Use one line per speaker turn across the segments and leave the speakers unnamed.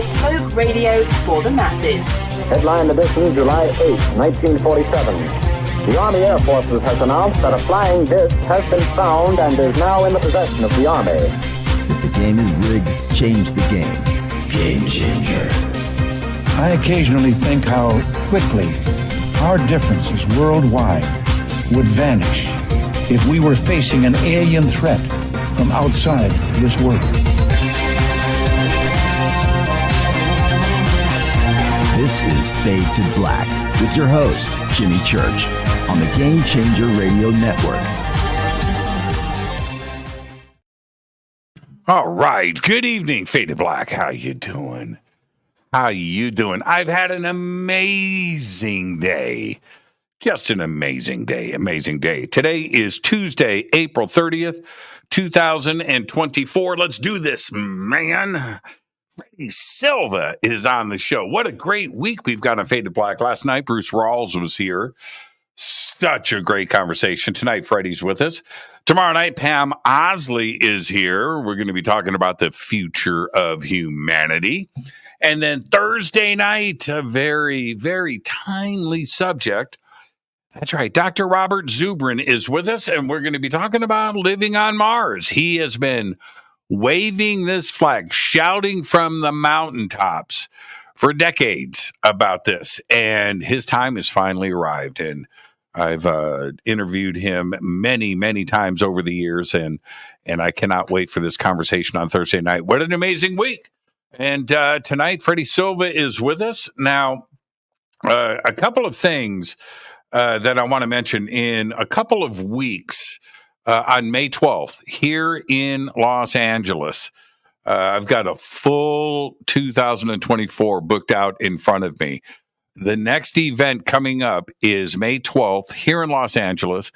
is folk radio for the masses.
Headline edition, July 8, 1947. The Army Air Forces has announced that a flying disc has been found and is now in the possession of the Army.
If the game is rigged, change the game. Game changer.
I occasionally think how quickly our differences worldwide would vanish if we were facing an alien threat from outside this world.
This is Fade to Black with your host, Jimmy Church, on the Game Changer Radio Network.
All right. Good evening, Fade to Black. How you doing? I've had an amazing day. Just an amazing day. Today is Tuesday, April 30th, 2024. Let's do this, man. Freddy Silva is on the show. What a great week we've got on Fade to Black. Last night, Bruce Rawls was here. Such a great conversation. Tonight, Freddy's with us. Tomorrow night, Pam Osley is here. We're going to be talking about the future of humanity. And then Thursday night, a very, very timely subject. That's right. Dr. Robert Zubrin is with us, and we're going to be talking about living on Mars. He has been waving this flag, shouting from the mountaintops for decades about this, and his time has finally arrived. And I've interviewed him many, many times over the years, and I cannot wait for this conversation on Thursday night. What an amazing week. And tonight, Freddy Silva is with us. Now, a couple of things that I want to mention. In a couple of weeks, on May 12th, here in Los Angeles, I've got a full 2024 booked out in front of me. The next event coming up is May 12th here in Los Angeles,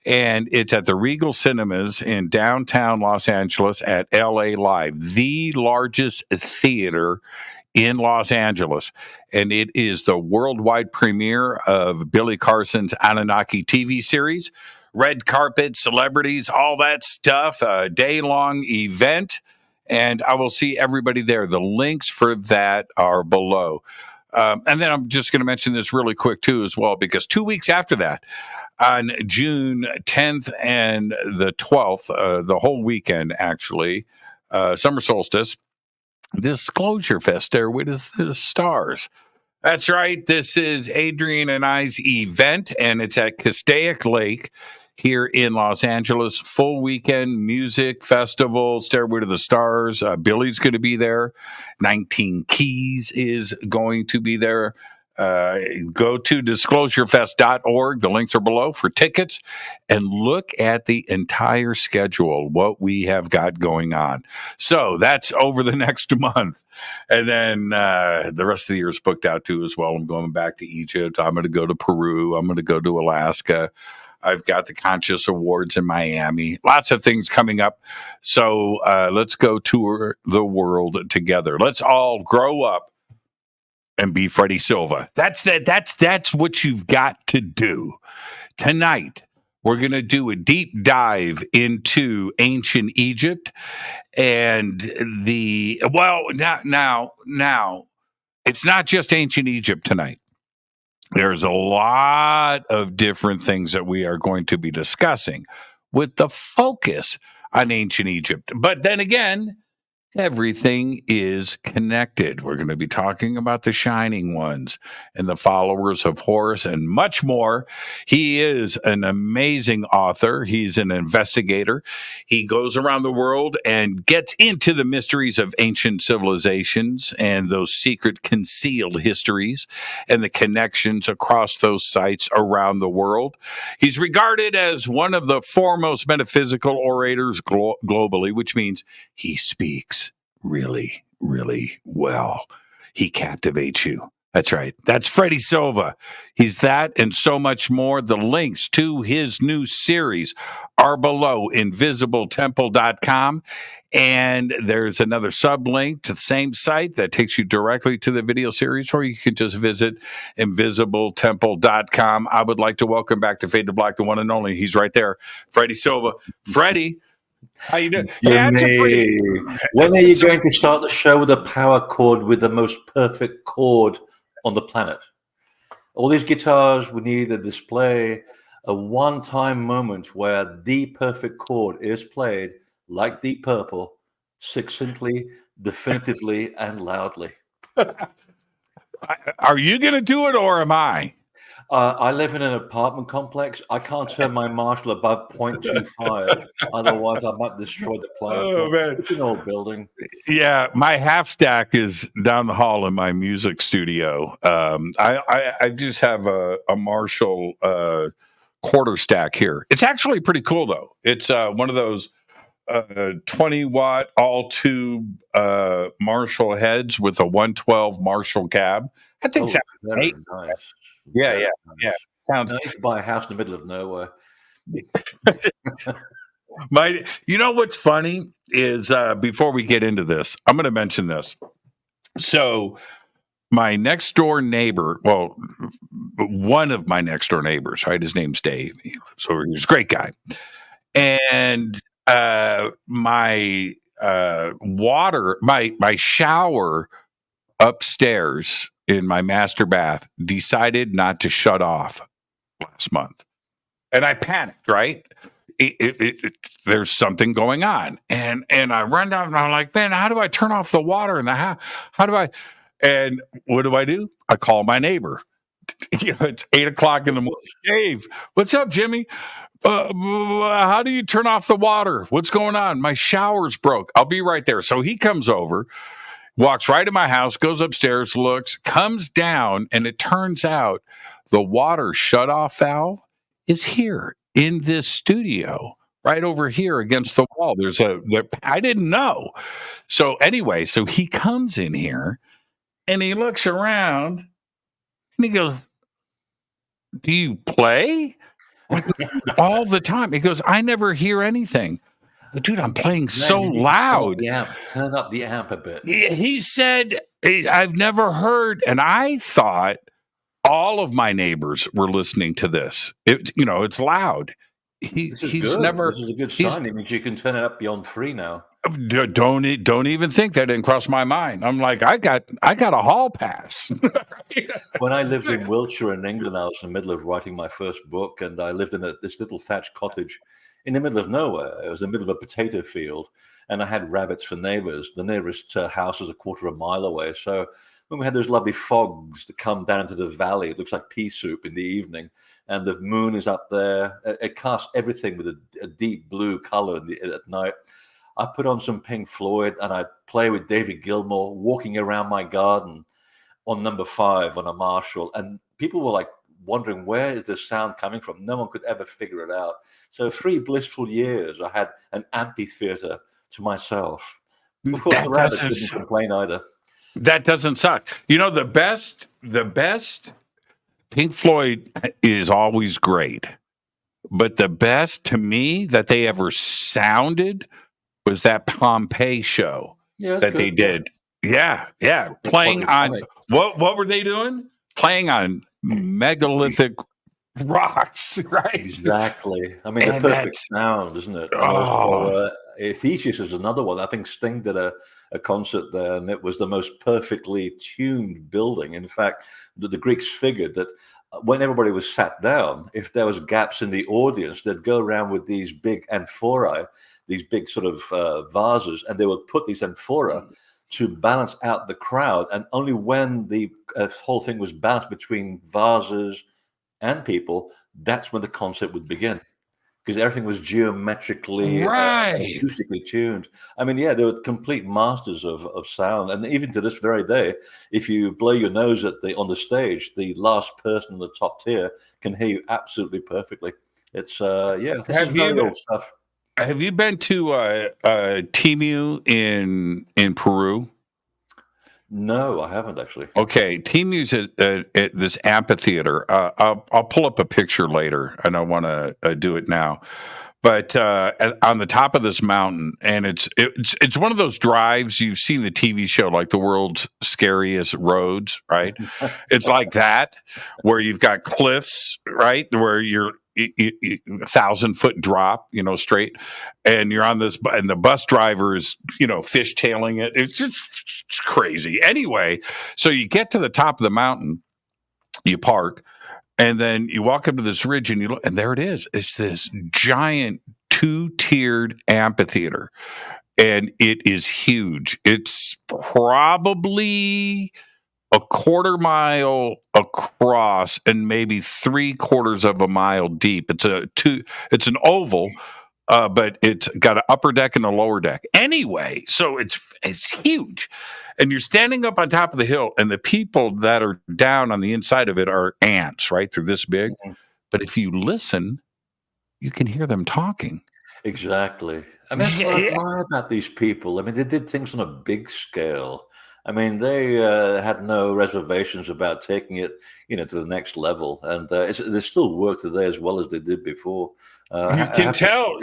and it's at the Regal Cinemas in downtown Los Angeles at LA Live, the largest theater in Los Angeles. And it is the worldwide premiere of Billy Carson's Anunnaki TV series. Red carpet, celebrities, all that stuff, a day-long event, and I will see everybody there. The links for that are below. And then I'm just going to mention this really quick, too, as well, because 2 weeks after that, on June 10th and the 12th, the whole weekend, actually, summer solstice, Disclosure Fest, Stairway to the Stars. That's right. This is Adrian and I's event, and it's at Castaic Lake here in Los Angeles. Full weekend music festival, Stairway to the Stars. Billy's going to be there. 19 Keys is going to be there. Go to disclosurefest.org. The links are below for tickets, and look at the entire schedule, what we have got going on. So that's over the next month. And then the rest of the year is booked out too as well. I'm going back to Egypt. I'm going to go to Peru. I'm going to go to Alaska. I've got the Conscious Awards in Miami. Lots of things coming up. So let's go tour the world together. Let's all grow up and be Freddy Silva. That's what you've got to do. Tonight, we're going to do a deep dive into ancient Egypt and now, it's not just ancient Egypt tonight. There's a lot of different things that we are going to be discussing with the focus on ancient Egypt. But then again, everything is connected. We're going to be talking about the Shining Ones and the Followers of Horus and much more. He is an amazing author. He's an investigator. He goes around the world and gets into the mysteries of ancient civilizations and those secret concealed histories and the connections across those sites around the world. He's regarded as one of the foremost metaphysical orators globally, which means he speaks really, really well. He captivates you. That's right. That's Freddy Silva. He's that and so much more. The links to his new series are below, invisibletemple.com. And there's another sublink to the same site that takes you directly to the video series, or you can just visit invisibletemple.com. I would like to welcome back to Fade to Black, the one and only. He's right there, Freddy Silva. Freddy, How you doing? Hey, that's a
Jimmy, when are you going to start the show with a power chord with the most perfect chord on the planet? All these guitars, we need a display, a one-time moment where the perfect chord is played like Deep Purple, succinctly, definitively, and loudly.
Are you going to do it, or am I?
I live in an apartment complex. I can't turn my Marshall above 0.25. Otherwise, I might destroy the plant.
Oh, man.
It's an old building.
Yeah, my half stack is down the hall in my music studio. I just have a Marshall quarter stack here. It's actually pretty cool, though. It's one of those 20-watt all-tube Marshall heads with a 112 Marshall cab. I think sounds
very
great.
nice.
Yeah,
Very
yeah,
nice.
yeah. Sounds.
Now you can buy a house in the middle of nowhere.
You know what's funny is before we get into this, I'm going to mention this. So my next door neighbor, well, one of my next door neighbors, right? His name's Dave. He lives over here. He's a great guy. And my my shower upstairs in my master bath decided not to shut off last month. And I panicked, right? There's something going on. And I run down and I'm like, man, how do I turn off the water in the house? How do I? And what do? I call my neighbor. It's 8:00 in the morning. Dave, what's up, Jimmy? How do you turn off the water? What's going on? My shower's broke. I'll be right there. So he comes over, walks right to my house, goes upstairs, looks, comes down, and it turns out the water shutoff valve is here in this studio, right over here against the wall. I didn't know. So anyway, so he comes in here and he looks around and he goes, do you play? All the time. He goes, I never hear anything. But dude, I'm playing so loud.
Turn up the amp a bit.
He said, I've never heard. And I thought all of my neighbors were listening to this. It's loud.
This is a good sign. It means you can turn it up beyond 3 now.
Don't even think. That didn't cross my mind. I'm like, I got a hall pass.
When I lived in Wiltshire in England, I was in the middle of writing my first book, and I lived in this little thatched cottage in the middle of nowhere. It was in the middle of a potato field, and I had rabbits for neighbors. The nearest house was a quarter of a mile away. So when we had those lovely fogs to come down into the valley, it looks like pea soup in the evening, and the moon is up there. It casts everything with a deep blue color at night. I put on some Pink Floyd and I play with David Gilmour walking around my garden on number 5 on a Marshall. And people were like wondering, where is this sound coming from? No one could ever figure it out. So 3 blissful years, I had an amphitheater to myself. Of course, the rabbits didn't complain either.
That doesn't suck. The best Pink Floyd is always great. But the best to me that they ever sounded was that Pompeii show that they did. Yeah. Playing on what were they doing? Playing on megalithic rocks, right?
Exactly. I mean, the perfect sound, isn't it? Theseus is another one. I think Sting did a concert there, and it was the most perfectly tuned building. In fact, the Greeks figured that when everybody was sat down, if there was gaps in the audience, they'd go around with these big amphorae, these big sort of vases, and they would put these amphora to balance out the crowd. And only when the whole thing was balanced between vases and people, that's when the concert would begin. Because everything was geometrically, acoustically tuned. I mean, they were complete masters of sound. And even to this very day, if you blow your nose on the stage, the last person in the top tier can hear you absolutely perfectly. It's this is very old stuff.
Have you been to Timu in Peru?
No, I haven't actually.
Okay, Timu's at this amphitheater. I'll pull up a picture later. I don't want to do it now, but on the top of this mountain, and it's one of those drives you've seen the TV show, like the world's scariest roads, right? It's like that, where you've got cliffs, right, where you're 1,000-foot drop, straight, and you're on this, and the bus driver is, fishtailing it. It's just crazy. Anyway, so you get to the top of the mountain, you park, and then you walk up to this ridge, and you look, and there it is. It's this giant 2-tiered amphitheater, and it is huge. It's probably a 1/4 mile across and maybe 3/4 of a mile deep. It's an oval, but it's got an upper deck and a lower deck. Anyway, so it's huge, and you're standing up on top of the hill, and the people that are down on the inside of it are ants, right? They're this big, but if you listen, you can hear them talking.
Exactly. I mean, that's what I admire about these people. I mean, they did things on a big scale. I mean, they had no reservations about taking it, to the next level, and there's still work today as well as they did before.
You can tell.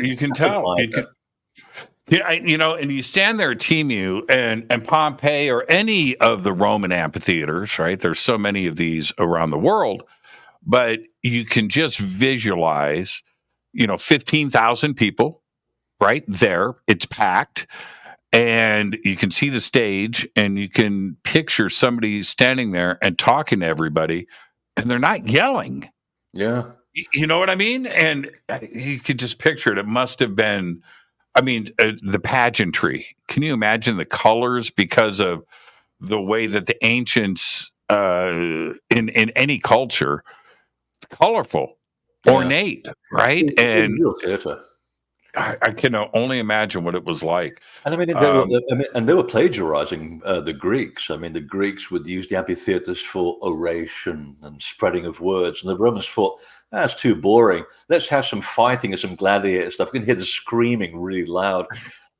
And you stand there at Timu and Pompeii or any of the Roman amphitheaters, right? There's so many of these around the world, but you can just visualize, 15,000 people right there. It's packed. And you can see the stage, and you can picture somebody standing there and talking to everybody, and they're not yelling.
Yeah.
You know what I mean? And you could just picture it. It must have been, the pageantry. Can you imagine the colors because of the way that the ancients, in any culture, colorful, ornate, right? And
real theater.
I can only imagine what it was like.
And they were plagiarizing the Greeks. I mean, the Greeks would use the amphitheaters for oration and spreading of words. And the Romans thought, that's too boring. Let's have some fighting and some gladiator stuff. We can hear the screaming really loud.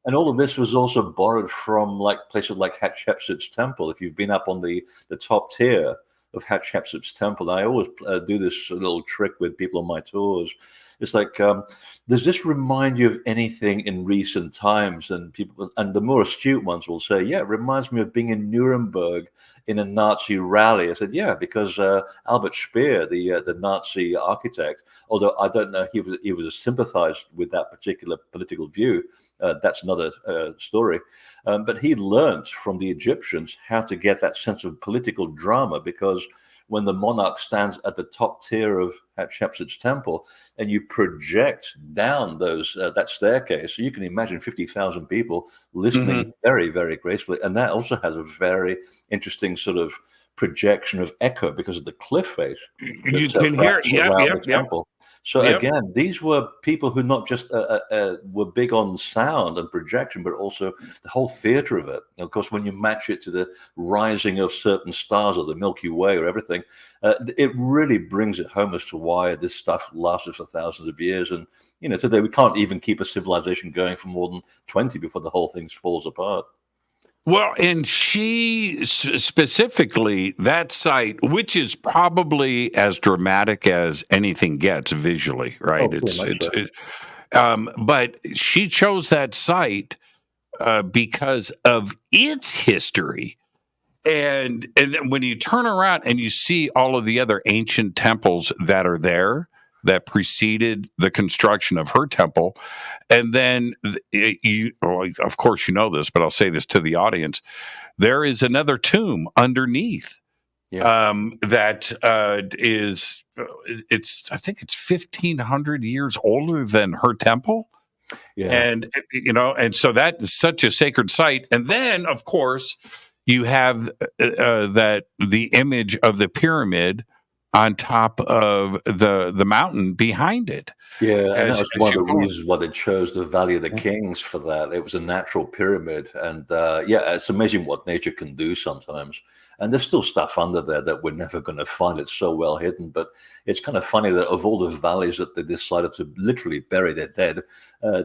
And all of this was also borrowed from places like Hatshepsut's temple. If you've been up on the top tier of Hatshepsut's temple, I always do this little trick with people on my tours. It's like, does this remind you of anything in recent times? And the more astute ones will say, yeah, it reminds me of being in Nuremberg in a Nazi rally. I said, yeah, because Albert Speer, the Nazi architect, although I don't know he was sympathized with that particular political view. That's another story. But he learned from the Egyptians how to get that sense of political drama, because when the monarch stands at the top tier of Hatshepsut's temple and you project down that staircase, you can imagine 50,000 people listening very, very gracefully. And that also has a very interesting sort of projection of echo because of the cliff face.
You can hear it.
Temple. So again, these were people who not just were big on sound and projection, but also the whole theater of it. And of course, when you match it to the rising of certain stars or the Milky Way or everything, it really brings it home as to why this stuff lasted for thousands of years. And, today we can't even keep a civilization going for more than 20 before the whole thing falls apart.
Well, and she specifically, that site, which is probably as dramatic as anything gets visually, right? But she chose that site because of its history. And then when you turn around and you see all of the other ancient temples that are there, that preceded the construction of her temple. And then of course, you know this, but I'll say this to the audience. There is another tomb underneath that is, I think it's 1,500 years older than her temple. Yeah. And so that is such a sacred site. And then, of course, you have the image of the pyramid on top of the mountain behind it.
Yeah, and that was one of the reasons why they chose the Valley of the Kings for that. It was a natural pyramid. And it's amazing what nature can do sometimes. And there's still stuff under there that we're never going to find. It's so well hidden. But it's kind of funny that of all the valleys that they decided to literally bury their dead,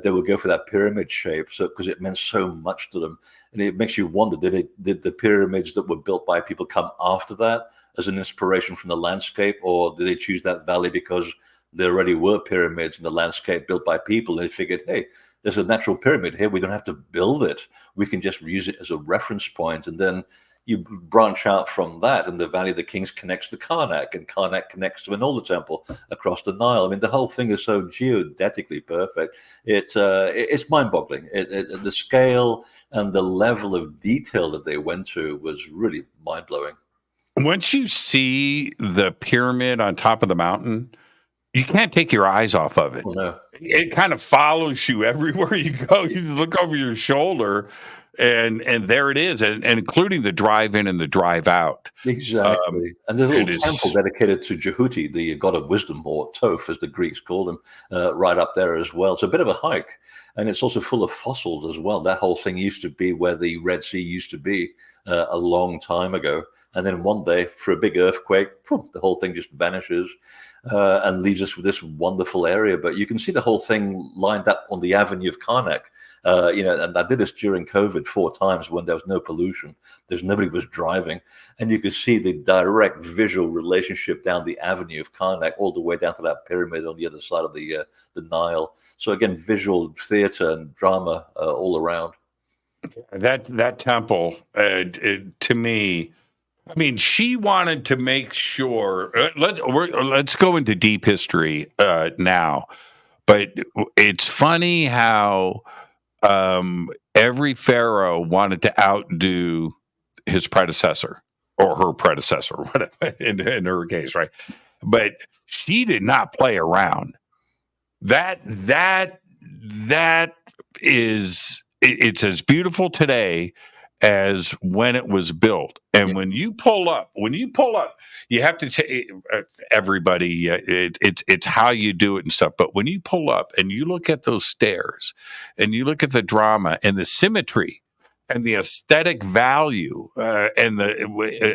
they would go for that pyramid shape. So because it meant so much to them. And it makes you wonder, did the pyramids that were built by people come after that as an inspiration from the landscape? Or did they choose that valley because there already were pyramids in the landscape built by people? And they figured, hey, there's a natural pyramid here. We don't have to build it. We can just use it as a reference point. And then you branch out from that, and the Valley of the Kings connects to Karnak, and Karnak connects to another temple across the Nile. I mean, the whole thing is so geodetically perfect. It's mind-boggling. The scale and the level of detail that they went to was really mind-blowing.
Once you see the pyramid on top of the mountain, you can't take your eyes off of it.
Oh, no.
It kind of follows you everywhere you go. You look over your shoulder, and there it is, and including the drive in and the drive out.
Exactly. And there's a little temple dedicated to Jehuti, the god of wisdom, or Toph, as the Greeks called him, right up there as well. It's a bit of a hike, and it's also full of fossils as well. That whole thing used to be where the Red Sea used to be a long time ago. And then one day, for a big earthquake, the whole thing just vanishes. And leaves us with this wonderful area. But you can see the whole thing lined up on the avenue of Karnak. And I did this during COVID 4 times when there was no pollution. Nobody was driving. And you could see the direct visual relationship down the avenue of Karnak all the way down to that pyramid on the other side of the Nile. So again, visual theater and drama all around.
That temple, to me, I mean, she wanted to make sure. Let's go into deep history now, but it's funny how every pharaoh wanted to outdo his predecessor or her predecessor, whatever in her case, right? But she did not play around. That is, it's as beautiful today as when it was built. And when you pull up, you have to everybody. It's how you do it and stuff. But when you pull up and you look at those stairs, and you look at the drama and the symmetry and the aesthetic value, and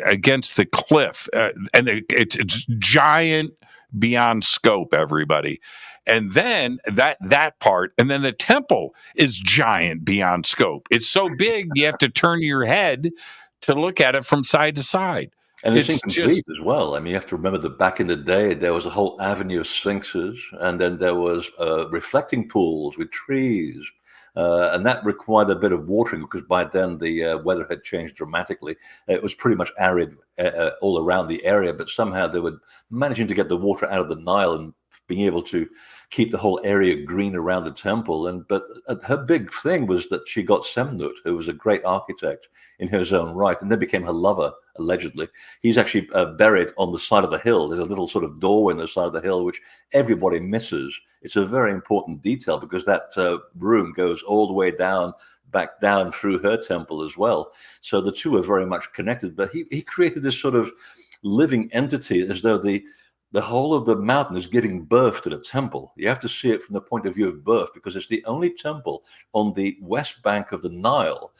against the cliff, it's giant beyond scope. Everybody. And then that part, and then the temple is giant beyond scope. It's so big you have to turn your head to look at it from side to side.
And it's incomplete as well. I mean, you have to remember that back in the day, there was a whole avenue of sphinxes, and then there was reflecting pools with trees. And that required a bit of watering because by then the weather had changed dramatically. It was pretty much arid all around the area, but somehow they were managing to get the water out of the Nile and being able to keep the whole area green around the temple. But her big thing was that she got Semnut, who was a great architect in his own right, and then became her lover, allegedly. He's actually buried on the side of the hill. There's a little sort of doorway on the side of the hill, which everybody misses. It's a very important detail because that room goes all the way down, back down through her temple as well. So the two are very much connected. But he created this sort of living entity as though the whole of the mountain is giving birth to the temple. You have to see it from the point of view of birth because it's the only temple on the west bank of the Nile,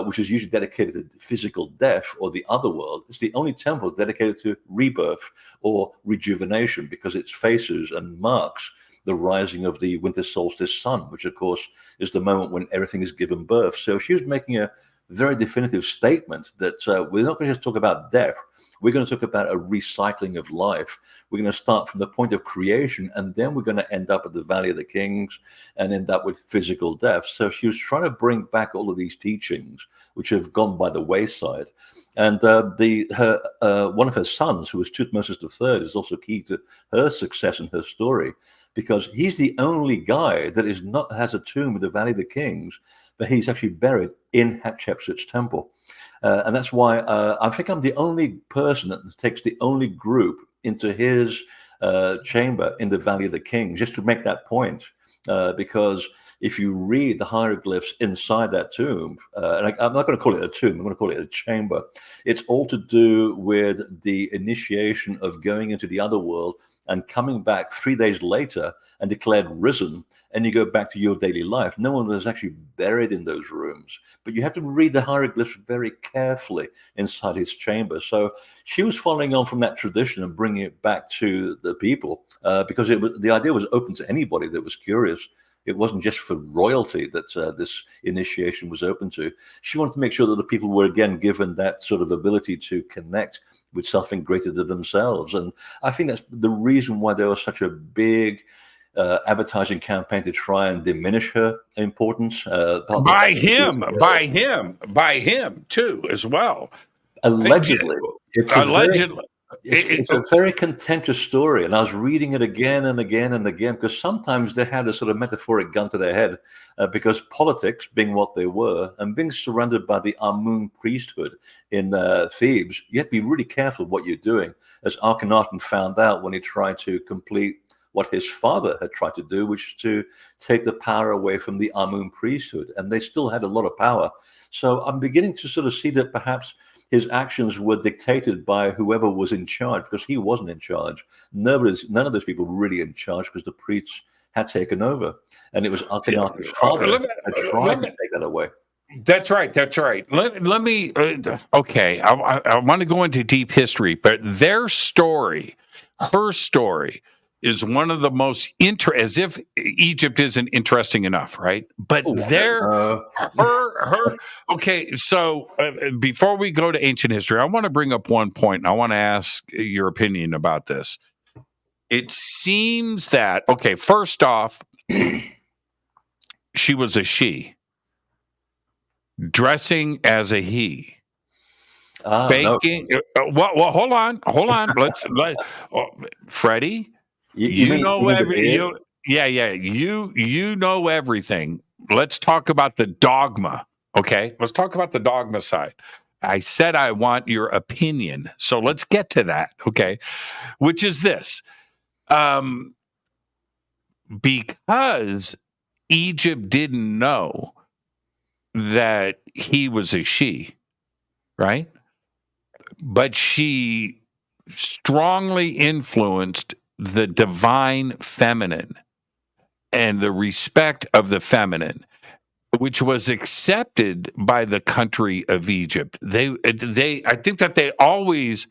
which is usually dedicated to physical death or the other world. It's the only temple dedicated to rebirth or rejuvenation because it faces and marks the rising of the winter solstice sun, which of course is the moment when everything is given birth. So she was making a very definitive statement that we're not going to just talk about death. We're going to talk about a recycling of life. We're going to start from the point of creation, and then we're going to end up at the Valley of the Kings and end up with physical death. So she was trying to bring back all of these teachings, which have gone by the wayside. And one of her sons, who was Tutmosis III, is also key to her success and her story, because he's the only guy that has a tomb in the Valley of the Kings, but he's actually buried in Hatshepsut's temple. And that's why I think I'm the only person that takes the only group into his chamber in the Valley of the Kings, just to make that point. Because if you read the hieroglyphs inside that tomb, and I'm not going to call it a tomb, I'm going to call it a chamber. It's all to do with the initiation of going into the other world and coming back 3 days later and declared risen, and you go back to your daily life. No one was actually buried in those rooms, but you have to read the hieroglyphs very carefully inside his chamber. So she was following on from that tradition and bringing it back to the people because the idea was open to anybody that was curious. It wasn't just for royalty that this initiation was open to. She wanted to make sure that the people were again given that sort of ability to connect with something greater than themselves. And I think that's the reason why there was such a big advertising campaign to try and diminish her importance.
By him too, as well.
Allegedly.
Allegedly.
It's a very contentious story, and I was reading it again and again and again, because sometimes they had a sort of metaphoric gun to their head, because politics, being what they were, and being surrounded by the Amun priesthood in Thebes, you have to be really careful what you're doing, as Akhenaten found out when he tried to complete what his father had tried to do, which is to take the power away from the Amun priesthood, and they still had a lot of power. So I'm beginning to sort of see that perhaps his actions were dictated by whoever was in charge, because he wasn't in charge. None of those people were really in charge, because the priests had taken over, and it was Akhenaten's father that tried to take that away.
That's right. That's right. Let me. Okay, I want to go into deep history, but her story, is one of the most as if Egypt isn't interesting enough, right? But okay. So before we go to ancient history, I want to bring up one point, and I want to ask your opinion about this. It seems that, okay, first off, she was a she, dressing as a he. Baking. No. Well, hold on. Let's Freddie. You know everything. You know everything. Let's talk about the dogma. Okay, let's talk about the dogma side. I said I want your opinion, so let's get to that. Okay, which is this: because Egypt didn't know that he was a she, right? But she strongly influenced the divine feminine and the respect of the feminine, which was accepted by the country of Egypt. I think that they always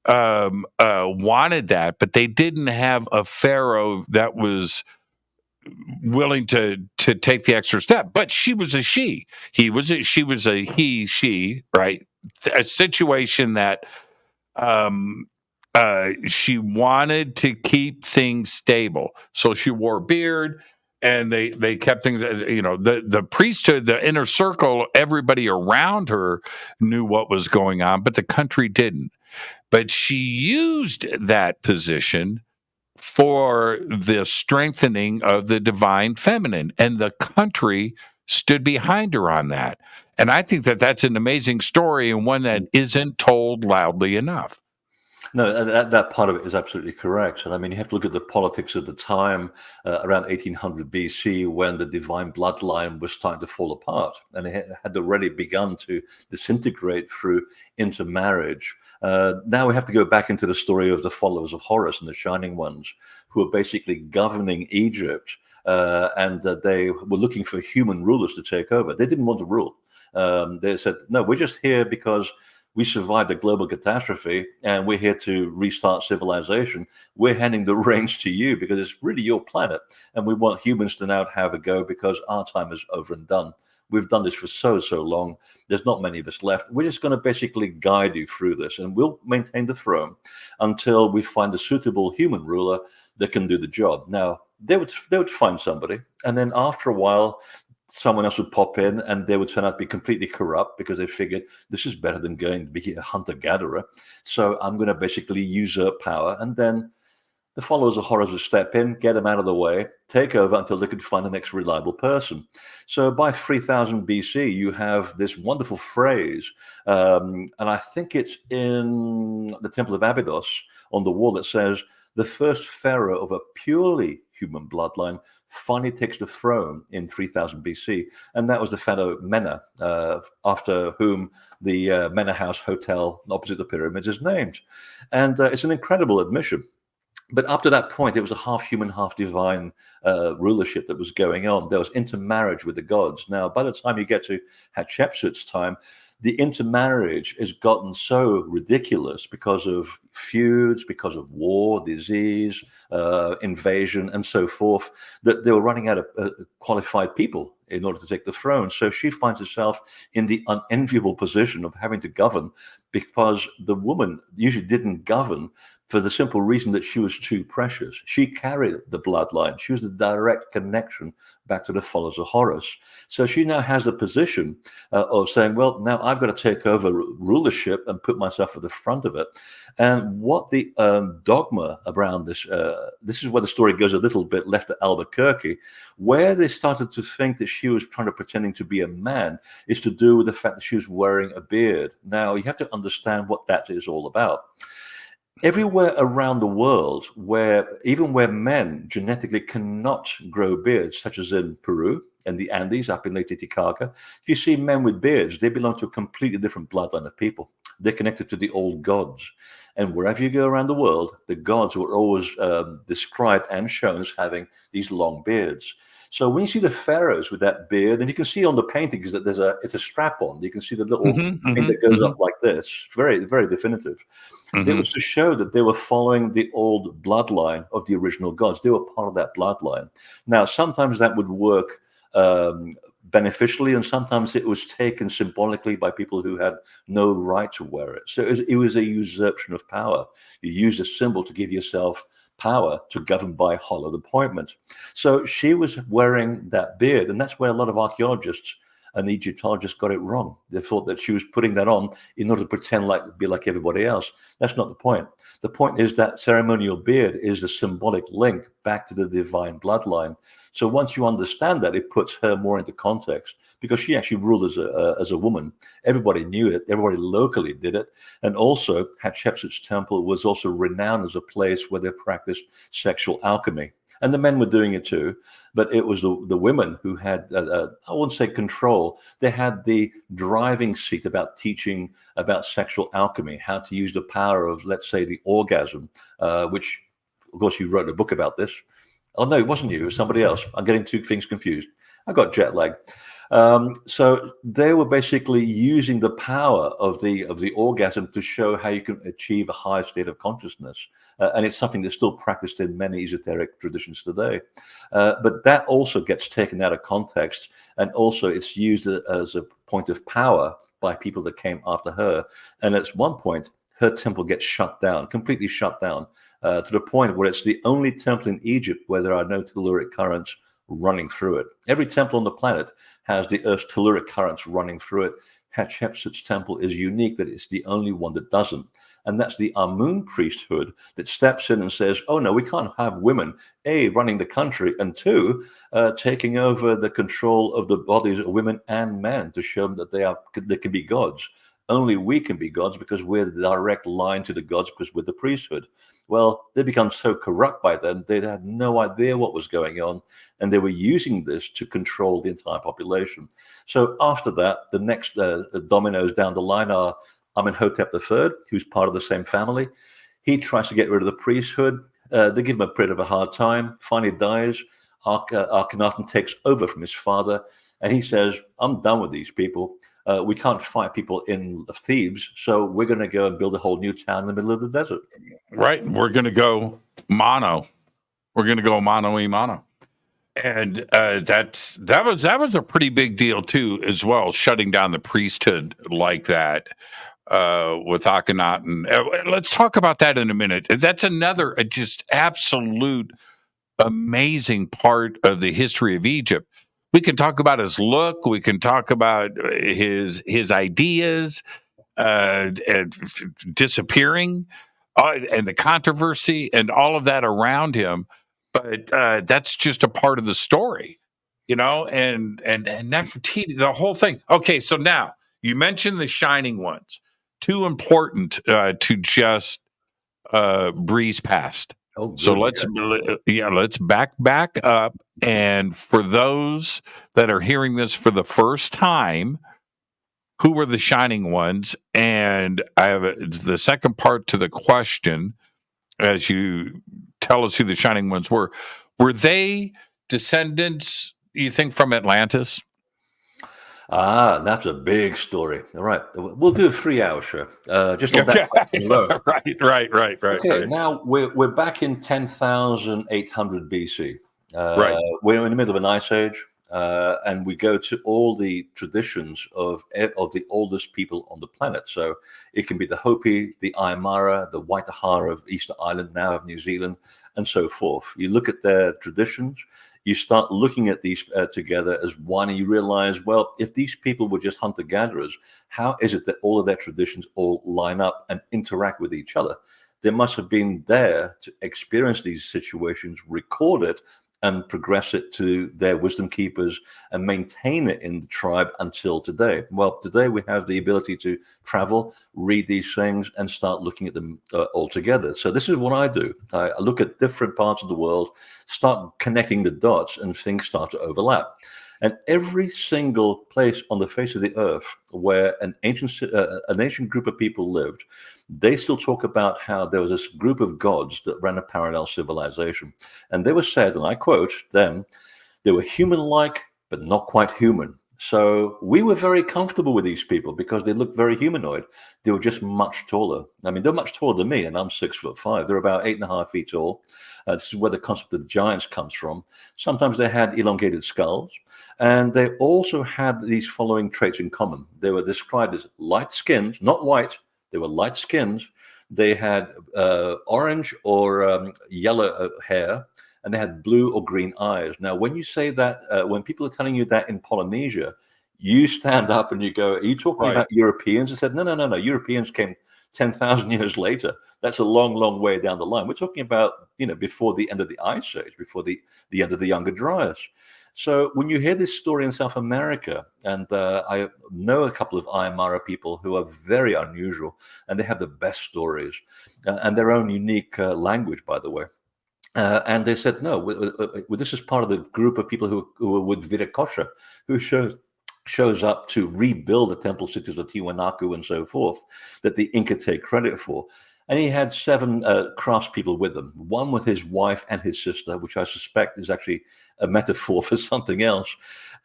wanted that, but they didn't have a pharaoh that was willing to take the extra step. But she was a she. She was a he, she, right? A situation that she wanted to keep things stable. So she wore a beard, and they kept things, the priesthood, the inner circle, everybody around her knew what was going on, but the country didn't. But she used that position for the strengthening of the divine feminine, and the country stood behind her on that. And I think that that's an amazing story, and one that isn't told loudly enough.
No, that part of it is absolutely correct. And I mean, you have to look at the politics of the time, around 1800 BC, when the divine bloodline was starting to fall apart, and it had already begun to disintegrate through intermarriage. Now we have to go back into the story of the followers of Horus and the Shining Ones, who are basically governing Egypt, and they were looking for human rulers to take over. They didn't want to rule. They said, no, we're just here because we survived a global catastrophe, and we're here to restart civilization. We're handing the reins to you because it's really your planet, and we want humans to now have a go, because our time is over and done. We've done this for so long. There's not many of us left. We're just going to basically guide you through this, and we'll maintain the throne until we find a suitable human ruler that can do the job. Now, they would find somebody, and then after a while, someone else would pop in, and they would turn out to be completely corrupt, because they figured this is better than going to be a hunter-gatherer. So I'm going to basically usurp power. And then the followers of Horus would step in, get them out of the way, take over until they could find the next reliable person. So by 3000 BC, you have this wonderful phrase, and I think it's in the Temple of Abydos on the wall, that says, the first pharaoh of a purely human bloodline finally takes the throne in 3000 BC. And that was the pharaoh Mena, after whom the Mena House Hotel opposite the pyramids is named. And it's an incredible admission. But up to that point, it was a half human, half divine rulership that was going on. There was intermarriage with the gods. Now, by the time you get to Hatshepsut's time, the intermarriage has gotten so ridiculous because of feuds, because of war, disease, invasion, and so forth, that they were running out of qualified people in order to take the throne. So she finds herself in the unenviable position of having to govern because the woman usually didn't govern for the simple reason that she was too precious. She carried the bloodline. She was the direct connection back to the followers of Horus. So she now has the position of saying, well, now I've got to take over rulership and put myself at the front of it. And what the dogma around this, this is where the story goes a little bit left at Albuquerque, where they started to think that she was trying to pretending to be a man, is to do with the fact that she was wearing a beard. Now, you have to understand what that is all about. Everywhere around the world, even where men genetically cannot grow beards, such as in Peru and the Andes up in Lake Titicaca, if you see men with beards, they belong to a completely different bloodline of people. They're connected to the old gods. And wherever you go around the world, the gods were always described and shown as having these long beards. So when you see the pharaohs with that beard, and you can see on the paintings that it's a strap on. You can see the little thing that goes up like this. Very, very definitive. It was to show that they were following the old bloodline of the original gods. They were part of that bloodline. Now, sometimes that would work beneficially, and sometimes it was taken symbolically by people who had no right to wear it. So it was a usurpation of power. You use a symbol to give yourself power to govern by hollowed appointment. So she was wearing that beard, and that's where a lot of archaeologists and Egyptologists got it wrong. They thought that she was putting that on in order to pretend be like everybody else. That's not the point. The point is that ceremonial beard is the symbolic link back to the divine bloodline. So once you understand that, it puts her more into context, because she actually ruled as a woman. Everybody knew it. Everybody locally did it. And also, Hatshepsut's temple was also renowned as a place where they practiced sexual alchemy. And the men were doing it too, but it was the women who had, I wouldn't say control, they had the driving seat about teaching about sexual alchemy, how to use the power of, let's say, the orgasm, which, of course, you wrote a book about this. Oh, no, it wasn't you, it was somebody else. I'm getting two things confused. I got jet lag. So they were basically using the power of the orgasm to show how you can achieve a higher state of consciousness, and it's something that's still practiced in many esoteric traditions today. But that also gets taken out of context, and also it's used as a point of power by people that came after her. And at one point, her temple gets shut down, completely shut down, to the point where it's the only temple in Egypt where there are no telluric currents running through it. Every temple on the planet has the Earth's telluric currents running through it. Hatshepsut's temple is unique that it's the only one that doesn't. And that's the Amun priesthood that steps in and says, oh, no, we can't have women, A, running the country, and two, taking over the control of the bodies of women and men to show them that they can be gods. Only we can be gods because we're the direct line to the gods, because we're the priesthood. Well, they become so corrupt by then, they had no idea what was going on, and they were using this to control the entire population. So after that, the next dominoes down the line are Amenhotep III, who's part of the same family. He tries to get rid of the priesthood. They give him a bit of a hard time. Finally dies. Akhenaten takes over from his father, and he says, I'm done with these people. We can't fight people in Thebes, so we're going to go and build a whole new town in the middle of the desert.
Right. We're going to go mono. We're going to go mono. And that was a pretty big deal too, as well, shutting down the priesthood like that with Akhenaten. Let's talk about that in a minute. That's another just absolute amazing part of the history of Egypt. We can talk about his look. We can talk about his ideas disappearing and the controversy and all of that around him. But that's just a part of the story, you know. And Nefertiti, the whole thing. Okay, so now you mentioned the shining ones. Too important to just breeze past. Oh, so let's back up. And for those that are hearing this for the first time, who were the shining ones? And I have the second part to the question, as you tell us who the shining ones were. Were they descendants, you think, from Atlantis?
That's a big story. All right. We'll do a 3-hour show. Just on that.
Right.
Okay,
right.
Now we're back in 10,800 BC.
Right.
We're in the middle of an ice age. and we go to all the traditions of the oldest people on the planet. So it can be the Hopi, the Aymara, the Waitaha of Easter Island, now of New Zealand, and so forth. You look at their traditions, you start looking at these together as one, and you realize, well, if these people were just hunter-gatherers, how is it that all of their traditions all line up and interact with each other? They must have been there to experience these situations, record it, and progress it to their wisdom keepers and maintain it in the tribe until today. Well, today we have the ability to travel, read these things, and start looking at them all together. So this is what I do. I look at different parts of the world, start connecting the dots, and things start to overlap. And every single place on the face of the earth where an ancient group of people lived, they still talk about how there was this group of gods that ran a parallel civilization. And they were said, and I quote them, they were human-like, but not quite human. So we were very comfortable with these people because they looked very humanoid. They were just much taller. I mean, they're much taller than me, and I'm 6'5". They're about 8.5 feet tall. This is where the concept of the giants comes from. Sometimes they had elongated skulls, and they also had these following traits in common. They were described as light skins, not white. They were light skins. They had orange or yellow hair, and they had blue or green eyes. Now, when you say that, when people are telling you that in Polynesia, you stand up and you go, are you talking about Europeans? I said, no. Europeans came 10,000 years later. That's a long, long way down the line. We're talking about, before the end of the Ice Age, before the end of the Younger Dryas. So when you hear this story in South America, and I know a couple of Aymara people who are very unusual, and they have the best stories and their own unique language, by the way. And they said, no, this is part of the group of people who were with Viracocha, who shows up to rebuild the temple cities of Tiwanaku and so forth, that the Inca take credit for. And he had 7 craftspeople with him, one with his wife and his sister, which I suspect is actually a metaphor for something else.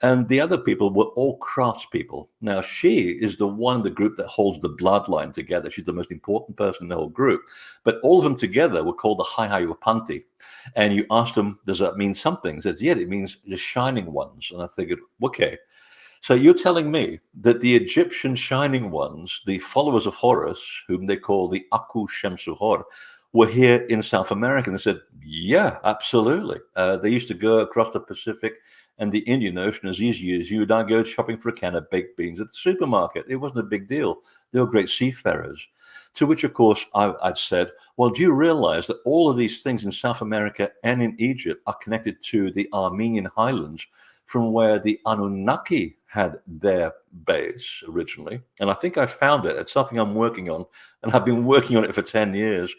And the other people were all craftspeople. Now, she is the one in the group that holds the bloodline together. She's the most important person in the whole group. But all of them together were called the Haihaiupanti. And you asked them, does that mean something? He said, yeah, it means the shining ones. And I figured, okay. So you're telling me that the Egyptian shining ones, the followers of Horus, whom they call the Acoustics, were here in South America? And they said, yeah, absolutely. They used to go across the Pacific and the Indian Ocean as easy as you and I go shopping for a can of baked beans at the supermarket. It wasn't a big deal. They were great seafarers. To which, of course, I'd said, well, do you realize that all of these things in South America and in Egypt are connected to the Armenian Highlands, from where the Anunnaki had their base originally? And I think I found it. It's something I'm working on, and I've been working on it for 10 years.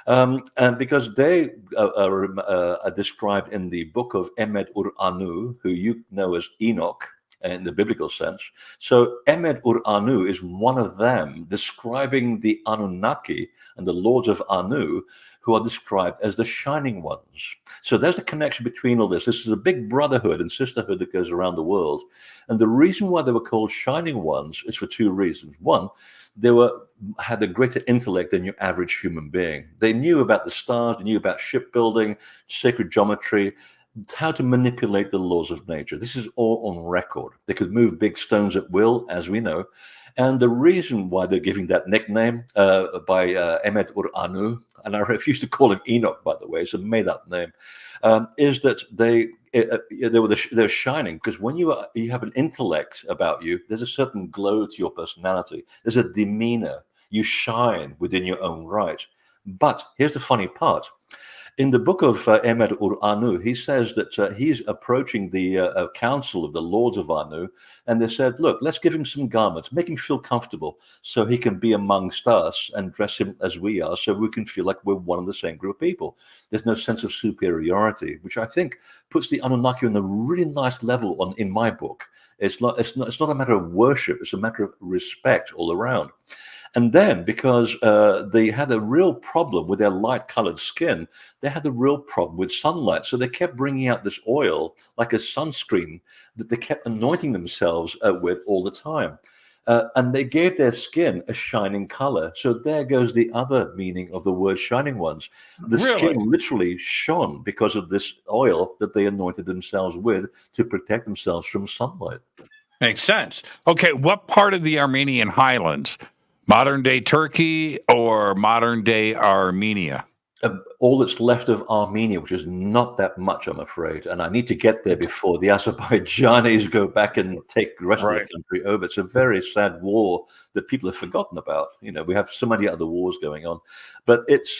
And because they are described in the book of Emed-Ur-Anu, who you know as Enoch in the biblical sense. So Emed-Ur-Anu is one of them, describing the Anunnaki and the lords of Anu, who are described as the shining ones. So there's the connection between all this. This is a big brotherhood and sisterhood that goes around the world. And the reason why they were called shining ones is for 2 reasons. One, they had a greater intellect than your average human being. They knew about the stars, they knew about shipbuilding, sacred geometry, how to manipulate the laws of nature. This is all on record. They could move big stones at will, as we know. And the reason why they're giving that nickname by Emed-Ur-Anu, and I refuse to call him Enoch, by the way, it's a made-up name, is that they're shining, because when you have an intellect about you, there's a certain glow to your personality. There's a demeanor. You shine within your own right. But here's the funny part. In the book of Emed-Ur-Anu, he says that he's approaching the council of the lords of Anu, and they said, look, let's give him some garments, make him feel comfortable so he can be amongst us and dress him as we are, so we can feel like we're one of the same group of people. There's no sense of superiority, which I think puts the Anunnaki on a really nice level in my book. It's not a matter of worship, it's a matter of respect all around. And then, because they had a real problem with their light-colored skin, they had a real problem with sunlight. So they kept bringing out this oil, like a sunscreen, that they kept anointing themselves with all the time. And they gave their skin a shining color. So there goes the other meaning of the word shining ones. The skin literally shone because of this oil that they anointed themselves with to protect themselves from sunlight.
Makes sense. Okay, what part of the Armenian Highlands? Modern day Turkey or modern day Armenia?
All that's left of Armenia, which is not that much, I'm afraid. And I need to get there before the Azerbaijanis go back and take the rest of the country over. It's a very sad war that people have forgotten about. You know, we have so many other wars going on. But it's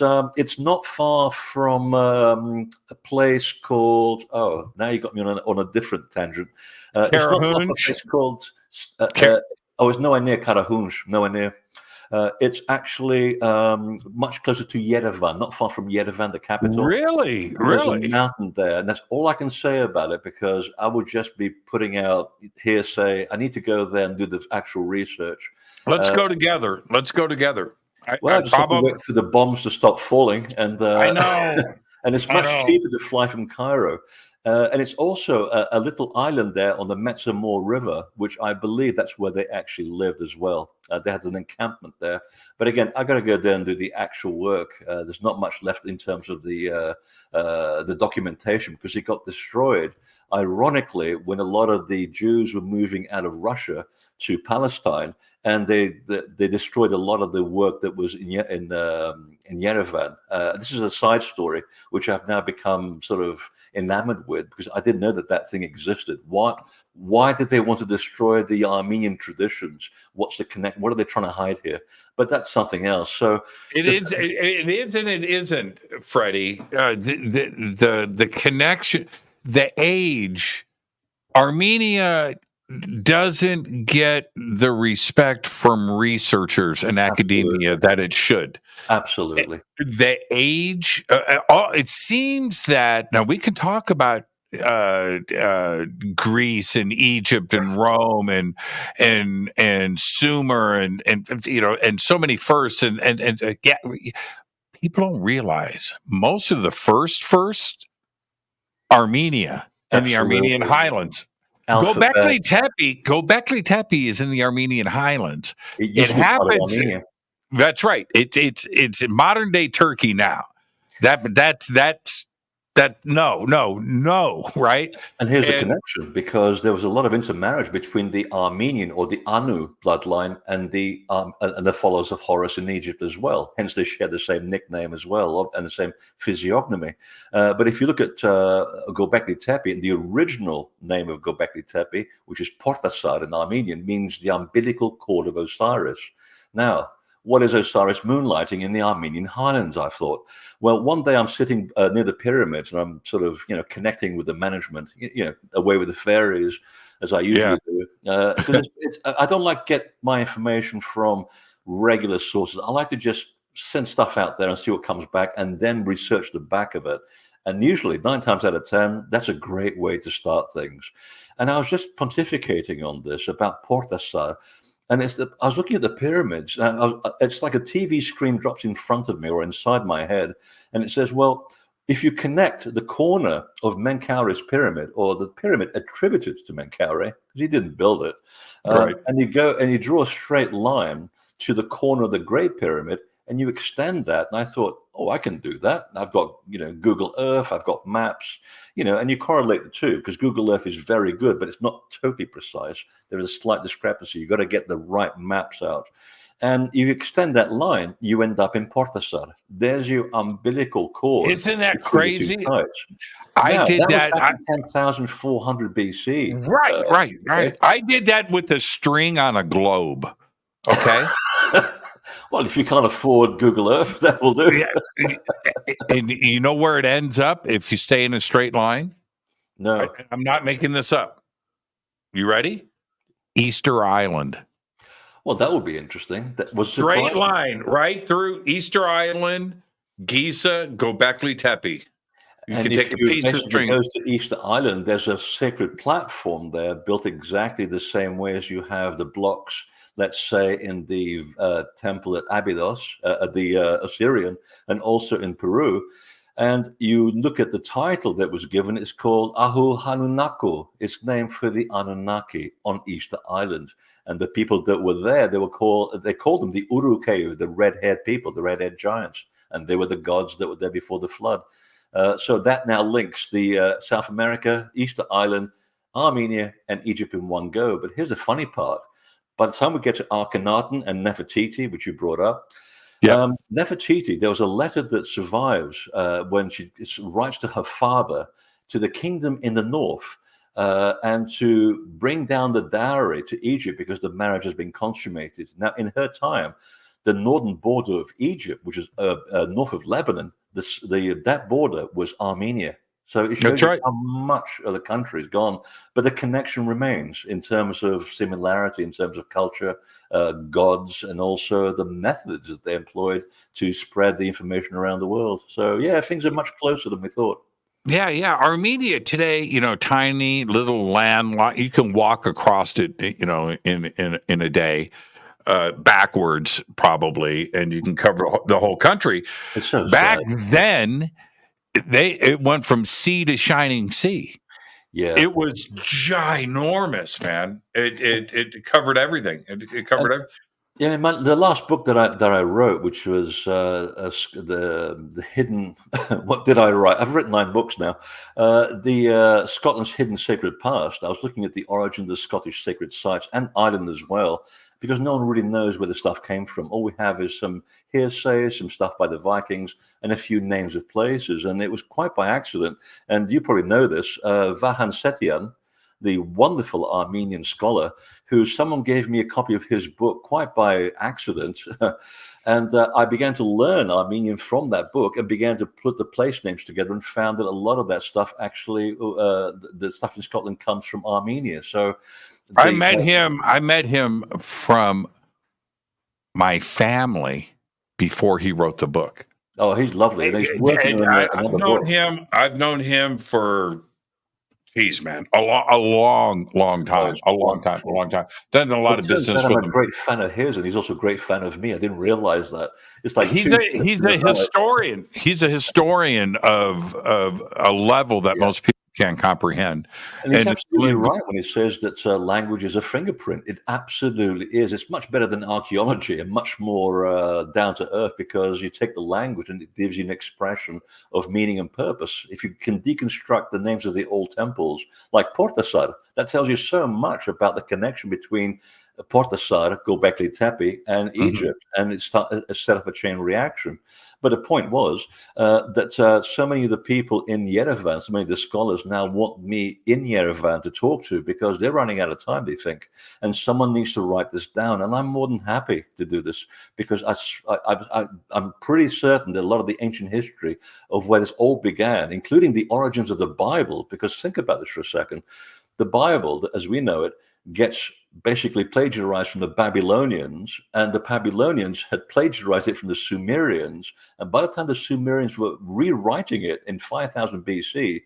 not far from a place called, now you got me on a different tangent. It's not far from a place called, it's nowhere near Karahunj, nowhere near. It's actually much closer to Yerevan, not far from Yerevan, the capital.
Really?
There's a mountain there, and that's all I can say about it, because I would just be putting out hearsay. I need to go there and do the actual research.
Let's go together. I just
have to wait for the bombs to stop falling, and
I know.
And it's much cheaper to fly from Cairo. And it's also a little island there on the Metsamor River, which I believe that's where they actually lived as well. They had an encampment there. But again, I got to go there and do the actual work. There's not much left in terms of the documentation, because it got destroyed, ironically, when a lot of the Jews were moving out of Russia to Palestine, and they destroyed a lot of the work that was in Yerevan. This is a side story, which I've now become sort of enamored with, because I didn't know that thing existed. Why did they want to destroy the Armenian traditions? What's the connect? What are they trying to hide here? But that's something else. So
it is and it isn't, Freddie. The connection, the age, Armenia doesn't get the respect from researchers and academia that it should.
Absolutely.
The age, it seems that now we can talk about Greece and Egypt and Rome and Sumer and you know, and so many firsts and people don't realize most of the first Armenia and the Armenian Highlands. Göbekli Tepe is in the Armenian Highlands. It happens. That's right. It's in modern day Turkey now. That's no, right?
And here's the connection, because there was a lot of intermarriage between the Armenian or the Anu bloodline and the followers of Horus in Egypt as well. Hence, they share the same nickname as well and the same physiognomy. But if you look at Göbekli Tepe, the original name of Göbekli Tepe, which is Portasar in Armenian, means the umbilical cord of Osiris. Now, what is Osiris moonlighting in the Armenian Highlands, I thought? Well, one day I'm sitting near the pyramids, and I'm sort of, connecting with the management, away with the fairies, as I usually do. Because I don't like get my information from regular sources. I like to just send stuff out there and see what comes back, and then research the back of it. And usually, 9 times out of 10, that's a great way to start things. And I was just pontificating on this about Portasar. And I was looking at the pyramids. It's like a TV screen drops in front of me or inside my head. And it says, well, if you connect the corner of Menkaure's pyramid, or the pyramid attributed to Menkaure, because he didn't build it, and you go and you draw a straight line to the corner of the Great Pyramid, and you extend that. And I thought, I can do that. I've got, Google Earth, I've got maps, and you correlate the two, because Google Earth is very good, but it's not totally precise. There is a slight discrepancy. You've got to get the right maps out. And you extend that line, you end up in Portasar. There's your umbilical cord.
Isn't that crazy? I did that.
Back in 10,400 BC.
Right. I did that with a string on a globe. Okay.
Well, if you can't afford Google Earth, that will do.
And you know where it ends up if you stay in a straight line?
No.
I'm not making this up. You ready? Easter Island.
Well, that would be interesting. That was
straight line right through Easter Island, Giza, Göbekli Tepe. You can take a piece of string.
Goes to Easter Island. There's a sacred platform there, built exactly the same way as you have the blocks, let's say, in the temple at Abydos, the Assyrian, and also in Peru. And you look at the title that was given, it's called Ahu Hanunaku. It's named for the Anunnaki on Easter Island. And the people that were there, they called them the Urukeu, the red-haired people, the red-haired giants. And they were the gods that were there before the flood. So that now links the South America, Easter Island, Armenia, and Egypt in one go. But here's the funny part. By the time we get to Akhenaten and Nefertiti, which you brought up, Nefertiti, there was a letter that survives when she writes to her father to the kingdom in the north and to bring down the dowry to Egypt because the marriage has been consummated. Now, in her time, the northern border of Egypt, which is north of Lebanon, that border was Armenia. So it shows you how much of the country is gone, but the connection remains in terms of similarity, in terms of culture, gods, and also the methods that they employed to spread the information around the world. So yeah, things are much closer than we thought.
Yeah. Armenia today, tiny little land. You can walk across it, in a day, backwards probably, and you can cover the whole country.
It's so
Back
sad.
then, it went from sea to shining sea.
Yeah,
it was ginormous, man. It covered everything. It covered everything.
Yeah, the last book that I wrote, which was the hidden. What did I write? I've written 9 books now. The Scotland's hidden sacred past. I was looking at the origin of the Scottish sacred sites and Ireland as well, because no one really knows where the stuff came from. All we have is some hearsay, some stuff by the Vikings, and a few names of places. And it was quite by accident. And you probably know this. Vahan Setian, the wonderful Armenian scholar, who someone gave me a copy of his book quite by accident. And I began to learn Armenian from that book and began to put the place names together and found that a lot of that stuff actually, the stuff in Scotland comes from Armenia. So
I met him from my family before he wrote the book.
Oh, he's lovely. And he's working on another book.
I've known him for, geez, man, a long time. Done a lot of business with him.
I'm a great fan of his, and he's also a great fan of me. I didn't realize that. It's like
he's a historian. He's a historian of a level that most people can't comprehend.
And he's absolutely right when he says that language is a fingerprint. It absolutely is. It's much better than archaeology and much more down to earth, because you take the language and it gives you an expression of meaning and purpose. If you can deconstruct the names of the old temples, like Portasar, that tells you so much about the connection between Portasar, Göbekli Tepe, and Egypt, and it set up a chain reaction. But the point was that so many of the people in Yerevan, so many of the scholars now want me in Yerevan to talk to, because they're running out of time, they think, and someone needs to write this down. And I'm more than happy to do this, because I'm pretty certain that a lot of the ancient history of where this all began, including the origins of the Bible, because think about this for a second. The Bible, as we know it, gets basically plagiarized from the Babylonians, and the Babylonians had plagiarized it from the Sumerians. And by the time the Sumerians were rewriting it in 5000 BC,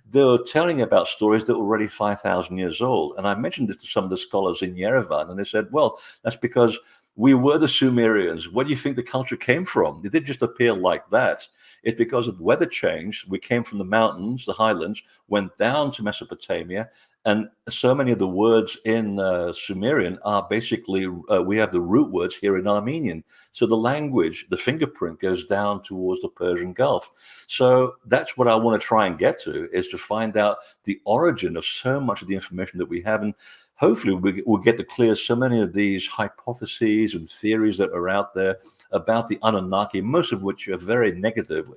they were telling about stories that were already 5,000 years old. And I mentioned this to some of the scholars in Yerevan, and they said, well, that's because we were the Sumerians. Where do you think the culture came from? It didn't just appear like that. It's because of the weather change. We came from the mountains, the highlands, went down to Mesopotamia, and so many of the words in Sumerian are basically, we have the root words here in Armenian. So the language, the fingerprint goes down towards the Persian Gulf. So that's what I want to try and get to, is to find out the origin of so much of the information that we have. And hopefully we'll get to clear so many of these hypotheses and theories that are out there about the Anunnaki, most of which are very negative.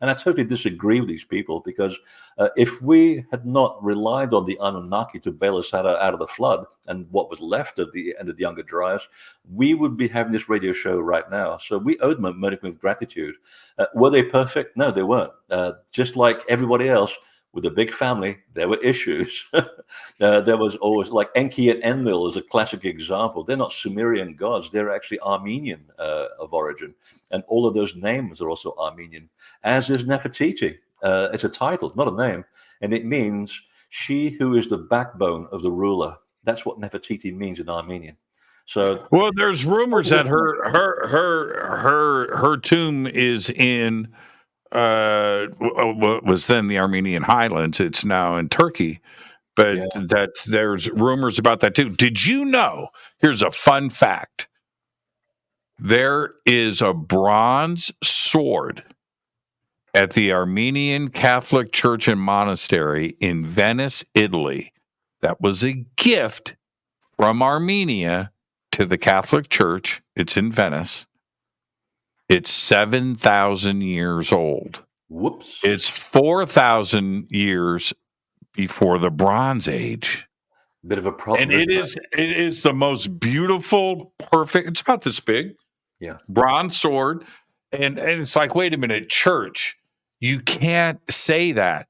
And I totally disagree with these people, because if we had not relied on the Anunnaki to bail us out of the flood and what was left at the end of the Younger Dryas, we would be having this radio show right now. So we owe them a modicum of gratitude. Were they perfect? No, they weren't. Just like everybody else, with a big family, there were issues. There was always, like Enki and Enlil is a classic example. They're not Sumerian gods. They're actually Armenian of origin. And all of those names are also Armenian, as is Nefertiti. It's a title, not a name. And it means she who is the backbone of the ruler. That's what Nefertiti means in Armenian. So,
well, there's rumors that her tomb is in what was then the Armenian Highlands. It's now in Turkey. But there's rumors about that too. Did you know? Here's a fun fact. There is a bronze sword at the Armenian Catholic Church and Monastery in Venice, Italy. That was a gift from Armenia to the Catholic Church. It's in Venice. It's 7,000 years old.
Whoops.
It's 4,000 years before the Bronze Age.
Bit of a problem.
And it is the most beautiful, perfect. It's about this big.
Yeah.
Bronze sword. And it's like, wait a minute, church, you can't say that.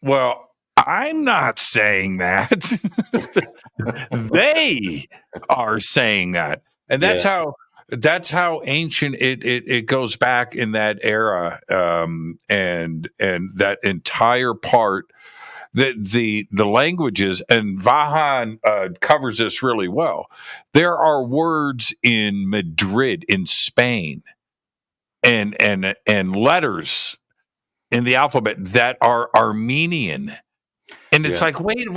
Well, I'm not saying that. They are saying that. And that's how ancient it goes back in that era. And that entire part, the languages, and Vahan covers this really well. There are words in Madrid, in Spain, and letters in the alphabet that are Armenian. And it's like, wait.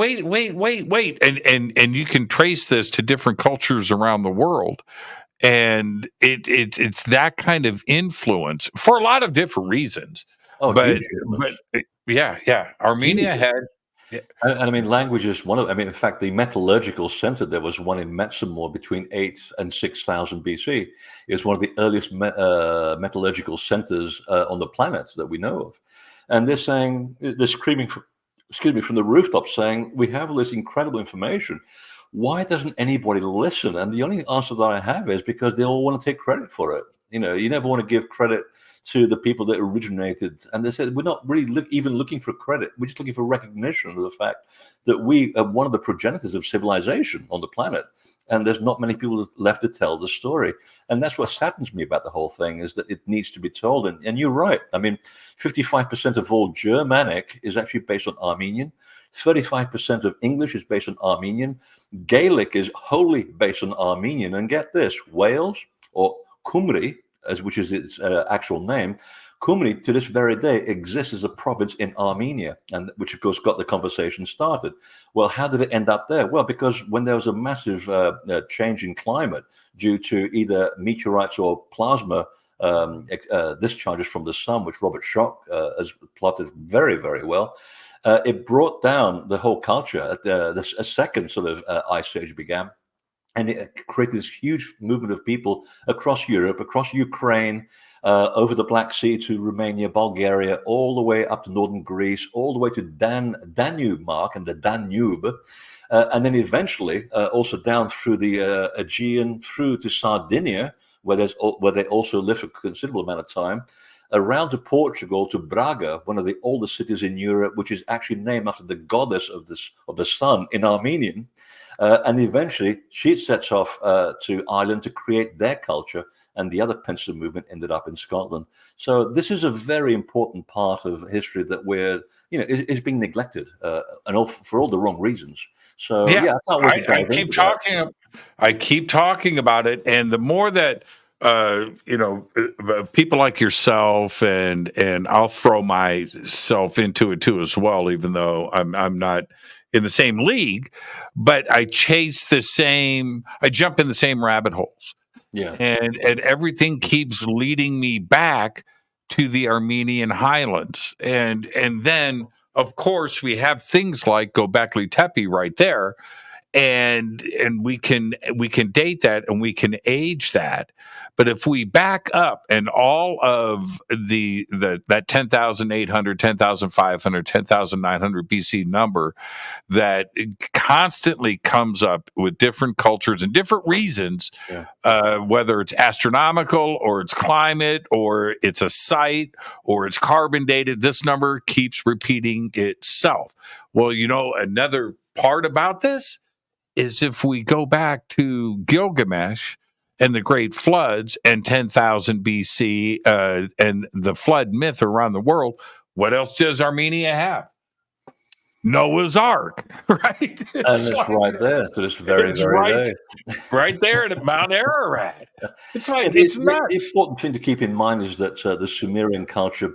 And you can trace this to different cultures around the world. And it's that kind of influence for a lot of different reasons. But Armenia had. Yeah.
And I mean, language is one of. I mean, in fact, the metallurgical center, there was one in Metsamor between 8 and 6,000 BC. It's one of the earliest metallurgical centers on the planet that we know of. And they're saying, they're screaming, from the rooftop, saying, we have all this incredible information. Why doesn't anybody listen? And the only answer that I have is because they all want to take credit for it. You know, you never want to give credit to the people that originated. And they said, we're not really even looking for credit. We're just looking for recognition of the fact that we are one of the progenitors of civilization on the planet. And there's not many people left to tell the story. And that's what saddens me about the whole thing, is that it needs to be told. And you're right. I mean, 55% of all Germanic is actually based on Armenian. 35% of English is based on Armenian. Gaelic is wholly based on Armenian. And get this, Wales, or Cymru, which is its actual name, Cymru to this very day exists as a province in Armenia, and which of course got the conversation started. Well, how did it end up there? Well, because when there was a massive change in climate due to either meteorites or plasma discharges from the sun, which Robert Schoch has plotted very, very well, it brought down the whole culture. A second sort of ice age began. And it created this huge movement of people across Europe, across Ukraine, over the Black Sea to Romania, Bulgaria, all the way up to northern Greece, all the way to Danube Mark and the Danube, and then eventually also down through the Aegean, through to Sardinia, where they also lived for a considerable amount of time, around to Portugal, to Braga, one of the oldest cities in Europe, which is actually named after the goddess of the sun in Armenian. And eventually she sets off to Ireland to create their culture, and the other Peninsula movement ended up in Scotland. So this is a very important part of history that is being neglected, and for all the wrong reasons. So I can't wait to dive into that.
I keep talking about it, and the more that people like yourself, and I'll throw myself into it too as well, even though I'm not in the same league, but I jump in the same rabbit holes.
Yeah.
And everything keeps leading me back to the Armenian Highlands. And then of course we have things like Göbekli Tepe right there. And we can date that, and we can age that. But if we back up, and all of that 10,800, 10,500, 10,900 BC number that constantly comes up with different cultures and different reasons, whether it's astronomical or it's climate or it's a site or it's carbon dated, this number keeps repeating itself. Well, another part about this is if we go back to Gilgamesh and the great floods and 10,000 BC and the flood myth around the world, what else does Armenia have? Noah's Ark, right?
It's right there. So it's very, very
right there at Mount Ararat. It's like, it's nuts.
The important thing to keep in mind is that the Sumerian culture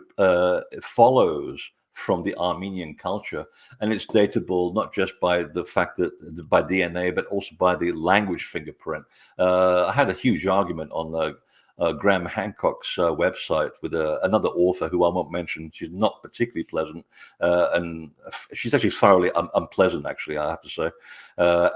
follows from the Armenian culture, and it's datable not just by the fact that by DNA, but also by the language fingerprint. I had a huge argument on Graham Hancock's website with another author who I won't mention. She's not particularly pleasant, and she's actually thoroughly unpleasant, actually, I have to say. I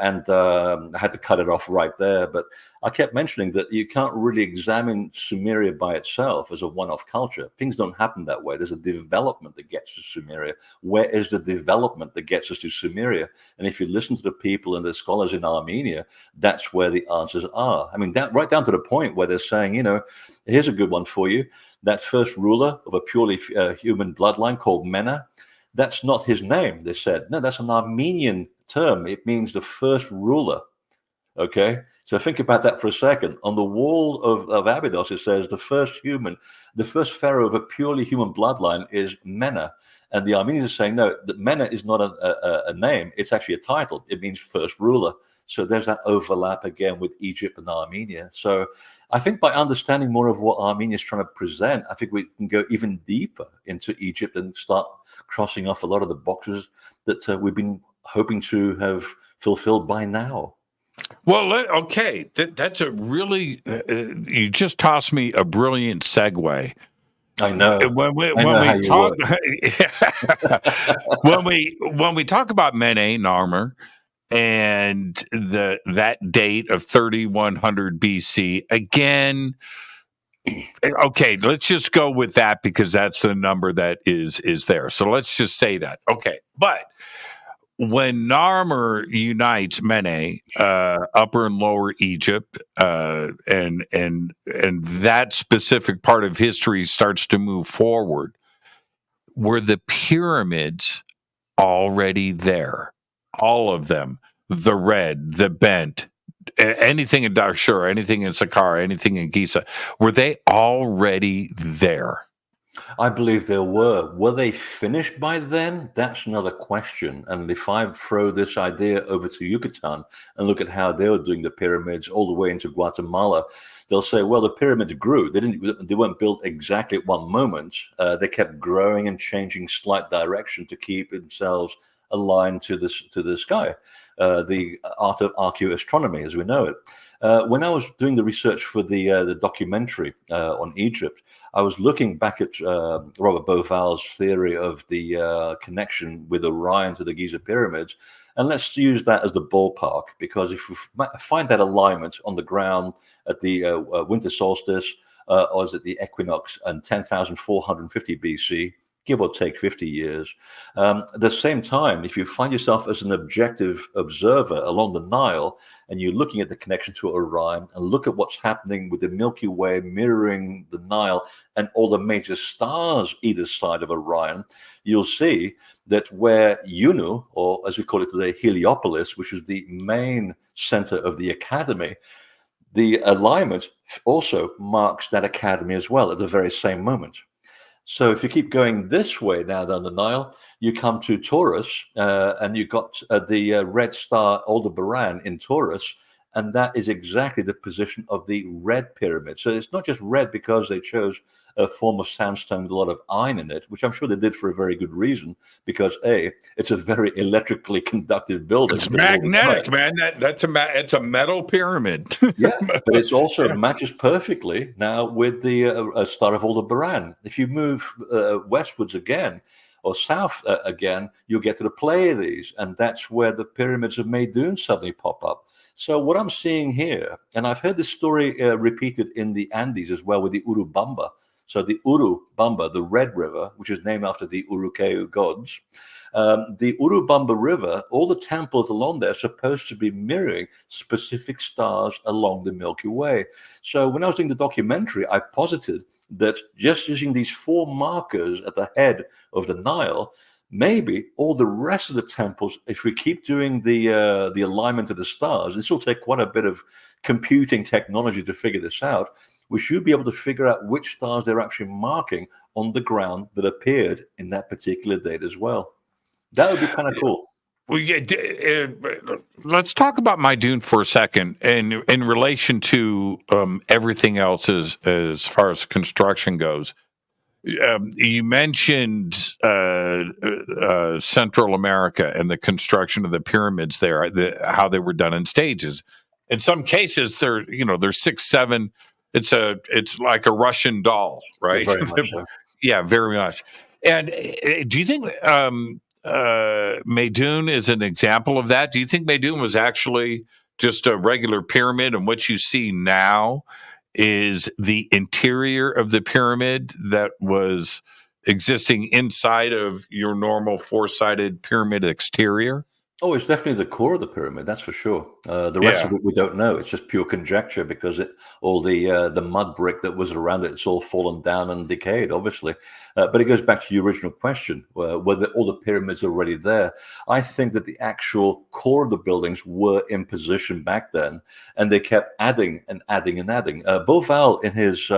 had to cut it off right there. But I kept mentioning that you can't really examine Sumeria by itself as a one-off culture. Things don't happen that way. There's a development that gets to Sumeria. Where is the development that gets us to Sumeria? And if you listen to the people and the scholars in Armenia, that's where the answers are. I mean, right down to the point where they're saying, you know, here's a good one for you. That first ruler of a purely human bloodline called Mena, that's not his name, they said. No, that's an Armenian term. It means the first ruler. Okay, so think about that for a second. On the wall of Abydos, it says the first pharaoh of a purely human bloodline is Mena. And the Armenians are saying, no, that Mena is not a name. It's actually a title. It means first ruler. So there's that overlap again with Egypt and Armenia. So I think by understanding more of what Armenia is trying to present, I think we can go even deeper into Egypt and start crossing off a lot of the boxes that we've been hoping to have fulfilled by now.
Well, okay, that's a really, you just tossed me a brilliant segue.
I know.
When we talk about Mene Narmer and that date of 3100 BC, again, okay, let's just go with that because that's the number that is there. So let's just say that. Okay, but when Narmer unites Mene, Upper and Lower Egypt, and that specific part of history starts to move forward, were the pyramids already there? All of them, the red, the bent, anything in Dashur, anything in Saqqara, anything in Giza, were they already there?
I believe there were. Were they finished by then? That's another question. And if I throw this idea over to Yucatan and look at how they were doing the pyramids all the way into Guatemala, they'll say, well, the pyramids grew. They weren't built exactly at one moment. They kept growing and changing slight direction to keep themselves aligned to the sky. The art of archaeoastronomy, as we know it. When I was doing the research for the documentary on Egypt, I was looking back at Robert Beauval's theory of the connection with Orion to the Giza pyramids, and let's use that as the ballpark, because if we find that alignment on the ground at the winter solstice, or is it the equinox, and 10,450 BC, give or take 50 years. At the same time, if you find yourself as an objective observer along the Nile and you're looking at the connection to Orion and look at what's happening with the Milky Way mirroring the Nile and all the major stars either side of Orion, you'll see that where Yunu, or as we call it today, Heliopolis, which is the main center of the academy, the alignment also marks that academy as well at the very same moment. So if you keep going this way now down the Nile, you come to Taurus, and you've got the red star Aldebaran in Taurus, and that is exactly the position of the red pyramid. So it's not just red because they chose a form of sandstone with a lot of iron in it, which I'm sure they did for a very good reason, because A, it's a very electrically conductive building.
It's magnetic, man. It's a metal pyramid.
Yeah, but it's also matches perfectly now with the Star of Aldebaran. If you move westwards again, or south again, you'll get to the Pleiades, and that's where the pyramids of Meidum suddenly pop up. So what I'm seeing here, and I've heard this story repeated in the Andes as well with the Urubamba. So the Urubamba, the Red River, which is named after the Urukeu gods, the Urubamba River, all the temples along there are supposed to be mirroring specific stars along the Milky Way. So when I was doing the documentary, I posited that just using these 4 markers at the head of the Nile, maybe all the rest of the temples, if we keep doing the alignment of the stars, this will take quite a bit of computing technology to figure this out. We should be able to figure out which stars they're actually marking on the ground that appeared in that particular date as well. That would be kind of cool.
Well, yeah, let's talk about my dune for a second, and in relation to everything else as far as construction goes. You mentioned Central America and the construction of the pyramids there, how they were done in stages. In some cases, they're 6, 7. It's like a Russian doll, right?
Very much so.
Yeah, very much. And do you think Meidum is an example of that? Do you think Meidum was actually just a regular pyramid, and what you see now is the interior of the pyramid that was existing inside of your normal four-sided pyramid exterior?
Oh, it's definitely the core of the pyramid, that's for sure. The rest of it we don't know. It's just pure conjecture because all the mud brick that was around it, it's all fallen down and decayed, obviously. But it goes back to your original question, whether all the pyramids are already there. I think that the actual core of the buildings were in position back then, and they kept adding and adding and adding. Beauval, in his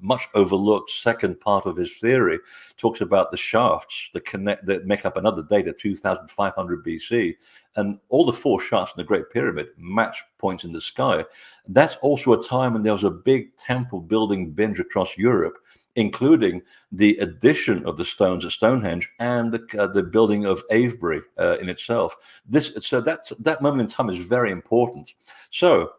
much overlooked second part of his theory, talks about the shafts that make up another date of 2,500 BC. And all the 4 shafts in the Great Pyramid match points in the sky. That's also a time when there was a big temple building binge across Europe, including the addition of the stones at Stonehenge and the building of Avebury in itself. That moment in time is very important. So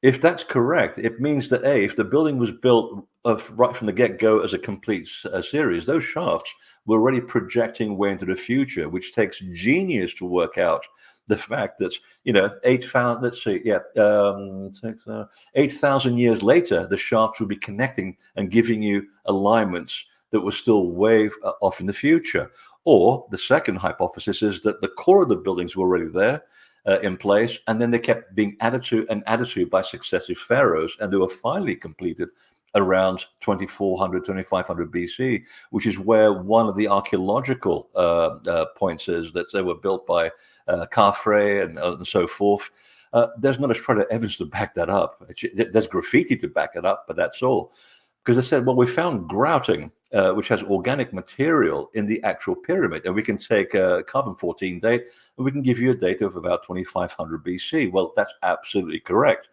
if that's correct, it means that if the building was built right from the get-go as a complete series, those shafts were already projecting way into the future, which takes genius to work out the fact that 8,000 years later, the shafts would be connecting and giving you alignments that were still way off in the future. Or the second hypothesis is that the core of the buildings were already there, in place, and then they kept being added to by successive pharaohs, and they were finally completed around 2400, 2500 BC, which is where one of the archaeological points is, that they were built by Khafre and so forth. There's not a shred of evidence to back that up. There's graffiti to back it up, but that's all. Because they said, well, we found grouting, which has organic material in the actual pyramid, and we can take a carbon-14 date, and we can give you a date of about 2500 BC. Well, that's absolutely correct.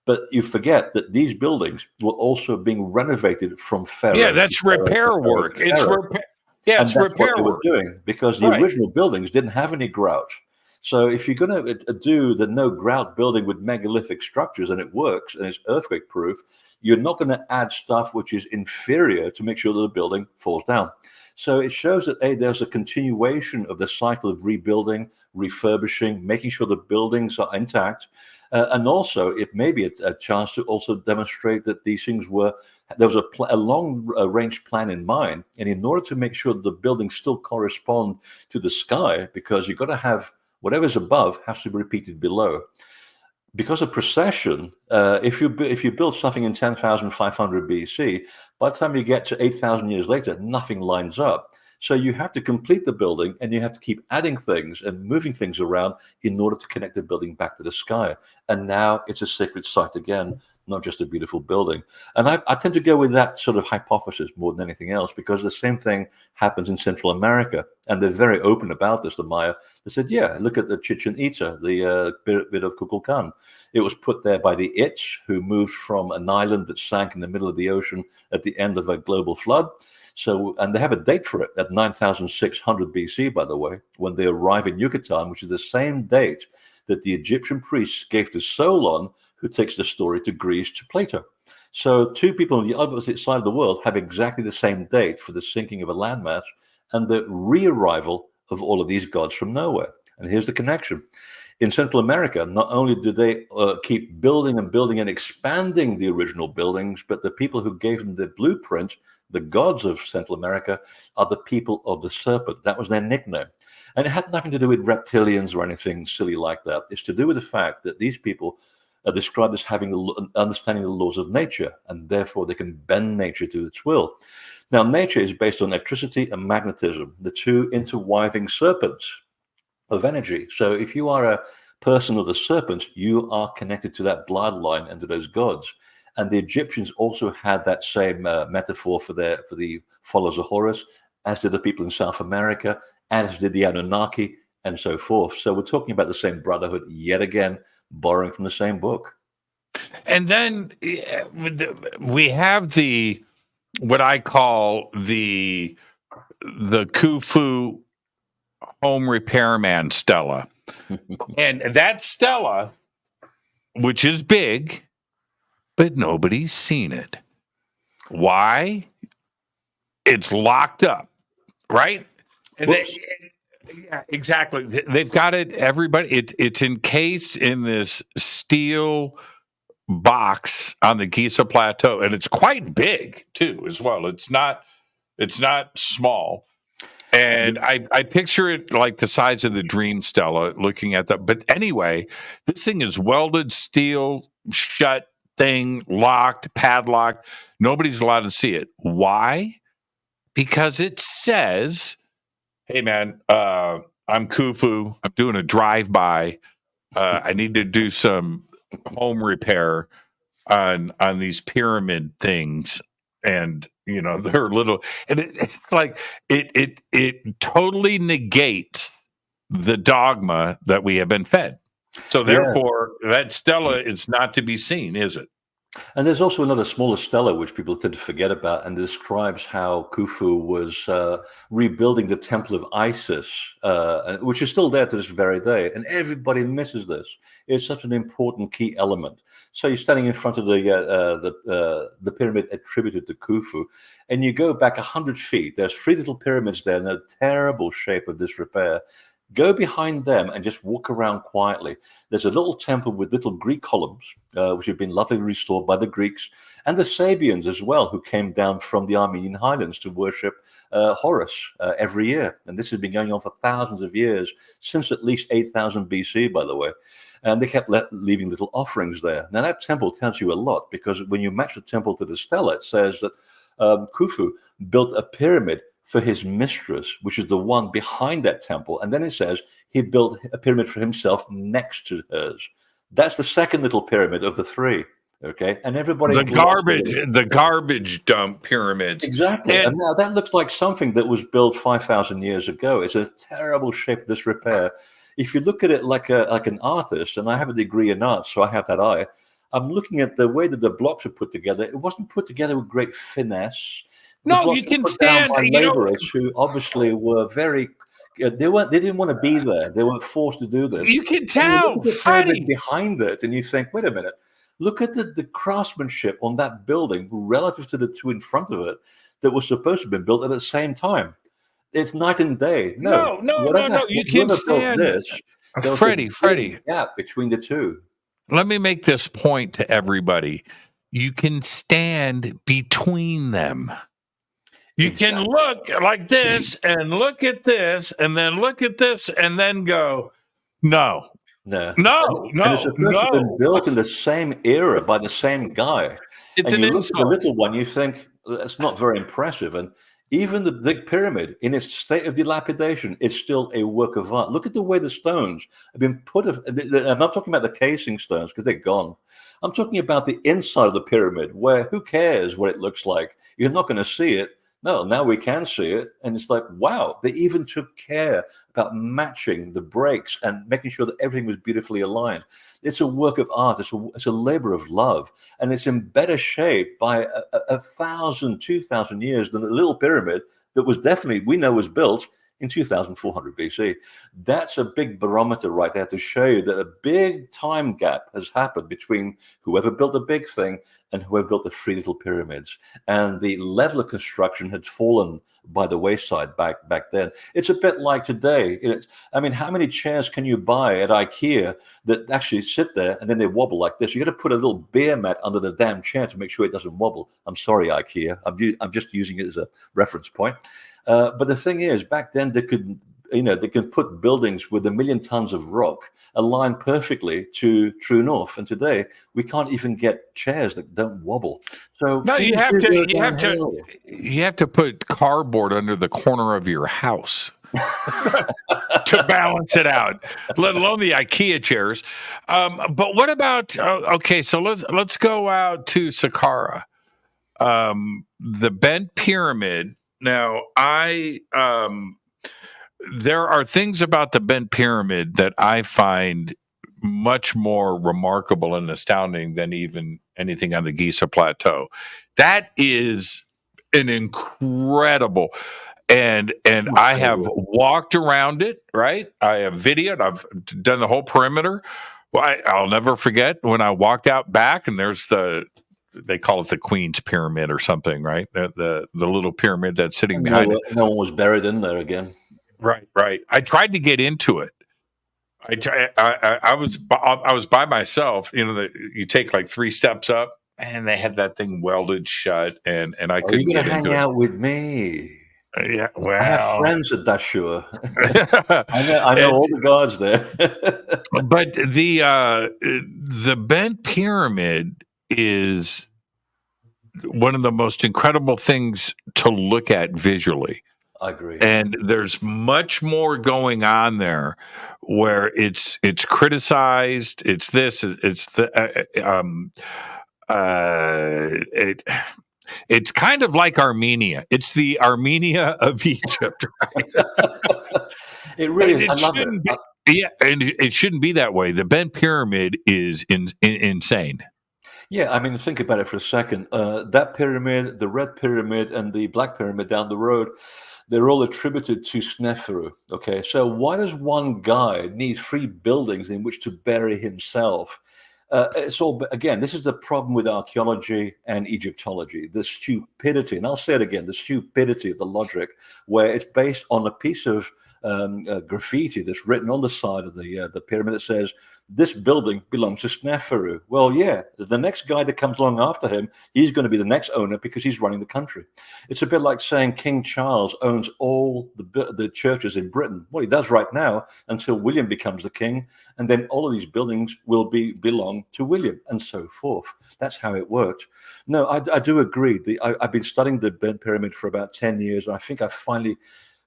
But you forget that these buildings were also being renovated from pharaoh.
Yeah, that's repair work. It's repair. Yeah, it's repair
what they were doing, because the original buildings didn't have any grout. So if you're going to do the no grout building with megalithic structures, and it works and it's earthquake proof, you're not going to add stuff which is inferior to make sure that the building falls down. So it shows that there's a continuation of the cycle of rebuilding, refurbishing, making sure the buildings are intact. And also, it may be a chance to also demonstrate that these things there was a long-range plan in mind. And in order to make sure that the buildings still correspond to the sky, because you've got to have whatever's above has to be repeated below. Because of precession, if you build something in 10,500 BC, by the time you get to 8,000 years later, nothing lines up. So you have to complete the building, and you have to keep adding things and moving things around in order to connect the building back to the sky. And now it's a sacred site again, not just a beautiful building. And I tend to go with that sort of hypothesis more than anything else, because the same thing happens in Central America. And they're very open about this, the Maya. They said, yeah, look at the Chichen Itza, the pyramid of Kukulkan. It was put there by the Its, who moved from an island that sank in the middle of the ocean at the end of a global flood. So, and they have a date for it at 9,600 BC, by the way, when they arrive in Yucatan, which is the same date that the Egyptian priests gave to Solon, who takes the story to Greece to Plato. So 2 people on the opposite side of the world have exactly the same date for the sinking of a landmass and the re-arrival of all of these gods from nowhere. And here's the connection. In Central America, not only did they keep building and building and expanding the original buildings, but the people who gave them the blueprint, the gods of Central America, are the people of the serpent. That was their nickname. And it had nothing to do with reptilians or anything silly like that. It's to do with the fact that these people are described as having understanding the laws of nature, and therefore they can bend nature to its will. Now, nature is based on electricity and magnetism, the two interweaving serpents of energy. So if you are a person of the serpent, you are connected to that bloodline and to those gods. And the Egyptians also had that same metaphor for the followers of Horus, as did the people in South America, as did the Anunnaki, and so forth. So we're talking about the same brotherhood yet again, borrowing from the same book.
And then we have what I call the Khufu home repairman stela. And that stela, which is big, but nobody's seen it. Why? It's locked up, right? And yeah, exactly. They've got it. Everybody, it's encased in this steel box on the Giza Plateau, and it's quite big too, as well. It's not small. And I picture it like the size of the Dream Stela, looking at that. But anyway, this thing is welded steel, shut thing, locked, padlocked. Nobody's allowed to see it. Why? Because it says, hey, man, I'm Khufu. I'm doing a drive-by. I need to do some home repair on these pyramid things. And, you know, they're little, and it's like, it totally negates the dogma that we have been fed. So therefore, that stela is not to be seen, is it?
And there's also another smaller stela which people tend to forget about, and describes how Khufu was rebuilding the Temple of Isis, which is still there to this very day. And everybody misses this. It's such an important key element. So you're standing in front of the pyramid attributed to Khufu, and you go back 100 feet. There's 3 little pyramids there in a terrible shape of disrepair. Go behind them and just walk around quietly. There's a little temple with little Greek columns, which have been lovingly restored by the Greeks and the Sabians as well, who came down from the Armenian Highlands to worship Horus every year. And this has been going on for thousands of years, since at least 8000 BC, by the way. And they kept leaving little offerings there. Now, that temple tells you a lot, because when you match the temple to the stela, it says that Khufu built a pyramid for his mistress, which is the one behind that temple. And then it says he built a pyramid for himself next to hers. That's the second little pyramid of the 3. Okay. And everybody,
the garbage dump pyramids.
Exactly. And now that looks like something that was built 5,000 years ago. It's a terrible shape of disrepair. If you look at it like an artist, and I have a degree in art, so I have that eye, I'm looking at the way that the blocks are put together. It wasn't put together with great finesse.
No, you can stand.
Laborers who obviously were very. They didn't want to be there. They were forced to do this.
You can tell.
You Freddy behind it, and you think, wait a minute. Look at the craftsmanship on that building relative to the 2 in front of it that was supposed to have been built at the same time. It's night and day. No.
You can stand. Freddie.
Gap between the 2.
Let me make this point to everybody. You can stand between them. You can look like this and look at this and then look at this and then go, no.
And it's supposed to have been built in the same era by the same guy.
It's an insult.
The little one, you think that's not very impressive. And even the big pyramid, in its state of dilapidation, is still a work of art. Look at the way the stones have been put. I'm not talking about the casing stones because they're gone. I'm talking about the inside of the pyramid, where who cares what it looks like? You're not going to see it. No, now we can see it. And it's like, wow, they even took care about matching the breaks and making sure that everything was beautifully aligned. It's a work of art. It's a labor of love. And it's in better shape by 1,000, 2,000 years than the little pyramid that was definitely, we know, was built in 2400 BC. That's a big barometer right there to show you that a big time gap has happened between whoever built the big thing and whoever built the 3 little pyramids. And the level of construction had fallen by the wayside back then. It's a bit like today. How many chairs can you buy at IKEA that actually sit there and then they wobble like this? You got to put a little beer mat under the damn chair to make sure it doesn't wobble. I'm sorry, IKEA. I'm just using it as a reference point. But the thing is, back then they could put buildings with 1 million tons of rock aligned perfectly to true north. And today we can't even get chairs that don't wobble. So
no, you have to put cardboard under the corner of your house to balance it out, let alone the IKEA chairs. But what about so let's go out to Saqqara, the bent pyramid. Now, there are things about the bent pyramid that I find much more remarkable and astounding than even anything on the Giza Plateau. That is an incredible, and I have walked around it, right? I have videoed, I've done the whole perimeter. Well, I'll never forget when I walked out back, and there's they call it the Queen's Pyramid or something, right? The little pyramid that's sitting behind it.
No one was buried in there again.
Right. I tried to get into it. I was by myself. You know, you take like 3 steps up, and they had that thing welded shut, and I couldn't.
You're
going to
hang out with me.
Yeah, well,
I have friends at Dashur. I know all the guards there.
But the bent pyramid is one of the most incredible things to look at visually.
I agree.
And there's much more going on there, where it's criticized. It's this. It's the. It's kind of like Armenia. It's the Armenia of Egypt, right?
It really. I love it.
Yeah, and it shouldn't be that way. The bent pyramid is insane.
Yeah, I mean, think about it for a second. That pyramid, the red pyramid, and the black pyramid down the road, they're all attributed to Sneferu. Okay, so why does one guy need 3 buildings in which to bury himself? It's all, again, this is the problem with archaeology and Egyptology, the stupidity, and I'll say it again, the stupidity of the logic, where it's based on a piece of graffiti that's written on the side of the pyramid that says, this building belongs to Sneferu. Well, yeah, the next guy that comes along after him, he's going to be the next owner because he's running the country. It's a bit like saying King Charles owns all the churches in Britain. Well, he does right now until William becomes the king, and then all of these buildings will belong to William, and so forth. That's how it worked. No, I do agree. I've been studying the bent pyramid for about 10 years, and I think I finally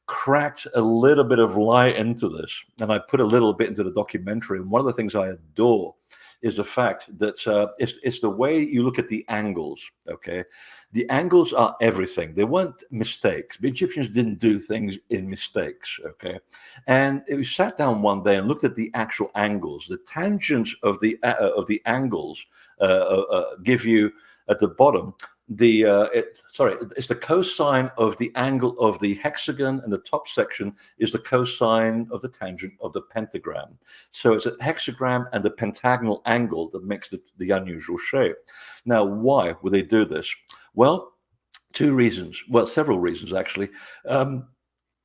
cracked a little bit of light into this, and I put a little bit into the documentary. And one of the things I adore is the fact that it's the way you look at the angles. Okay, the angles are everything. They weren't mistakes. The Egyptians didn't do things in mistakes. Okay, and we sat down one day and looked at the actual angles. The tangents of the angles give you at the bottom it's the cosine of the angle of the hexagon, and the top section is the cosine of the tangent of the pentagram. So it's a hexagram and the pentagonal angle that makes the unusual shape. Now, why would they do this? Well, 2 reasons. Well, several reasons, actually.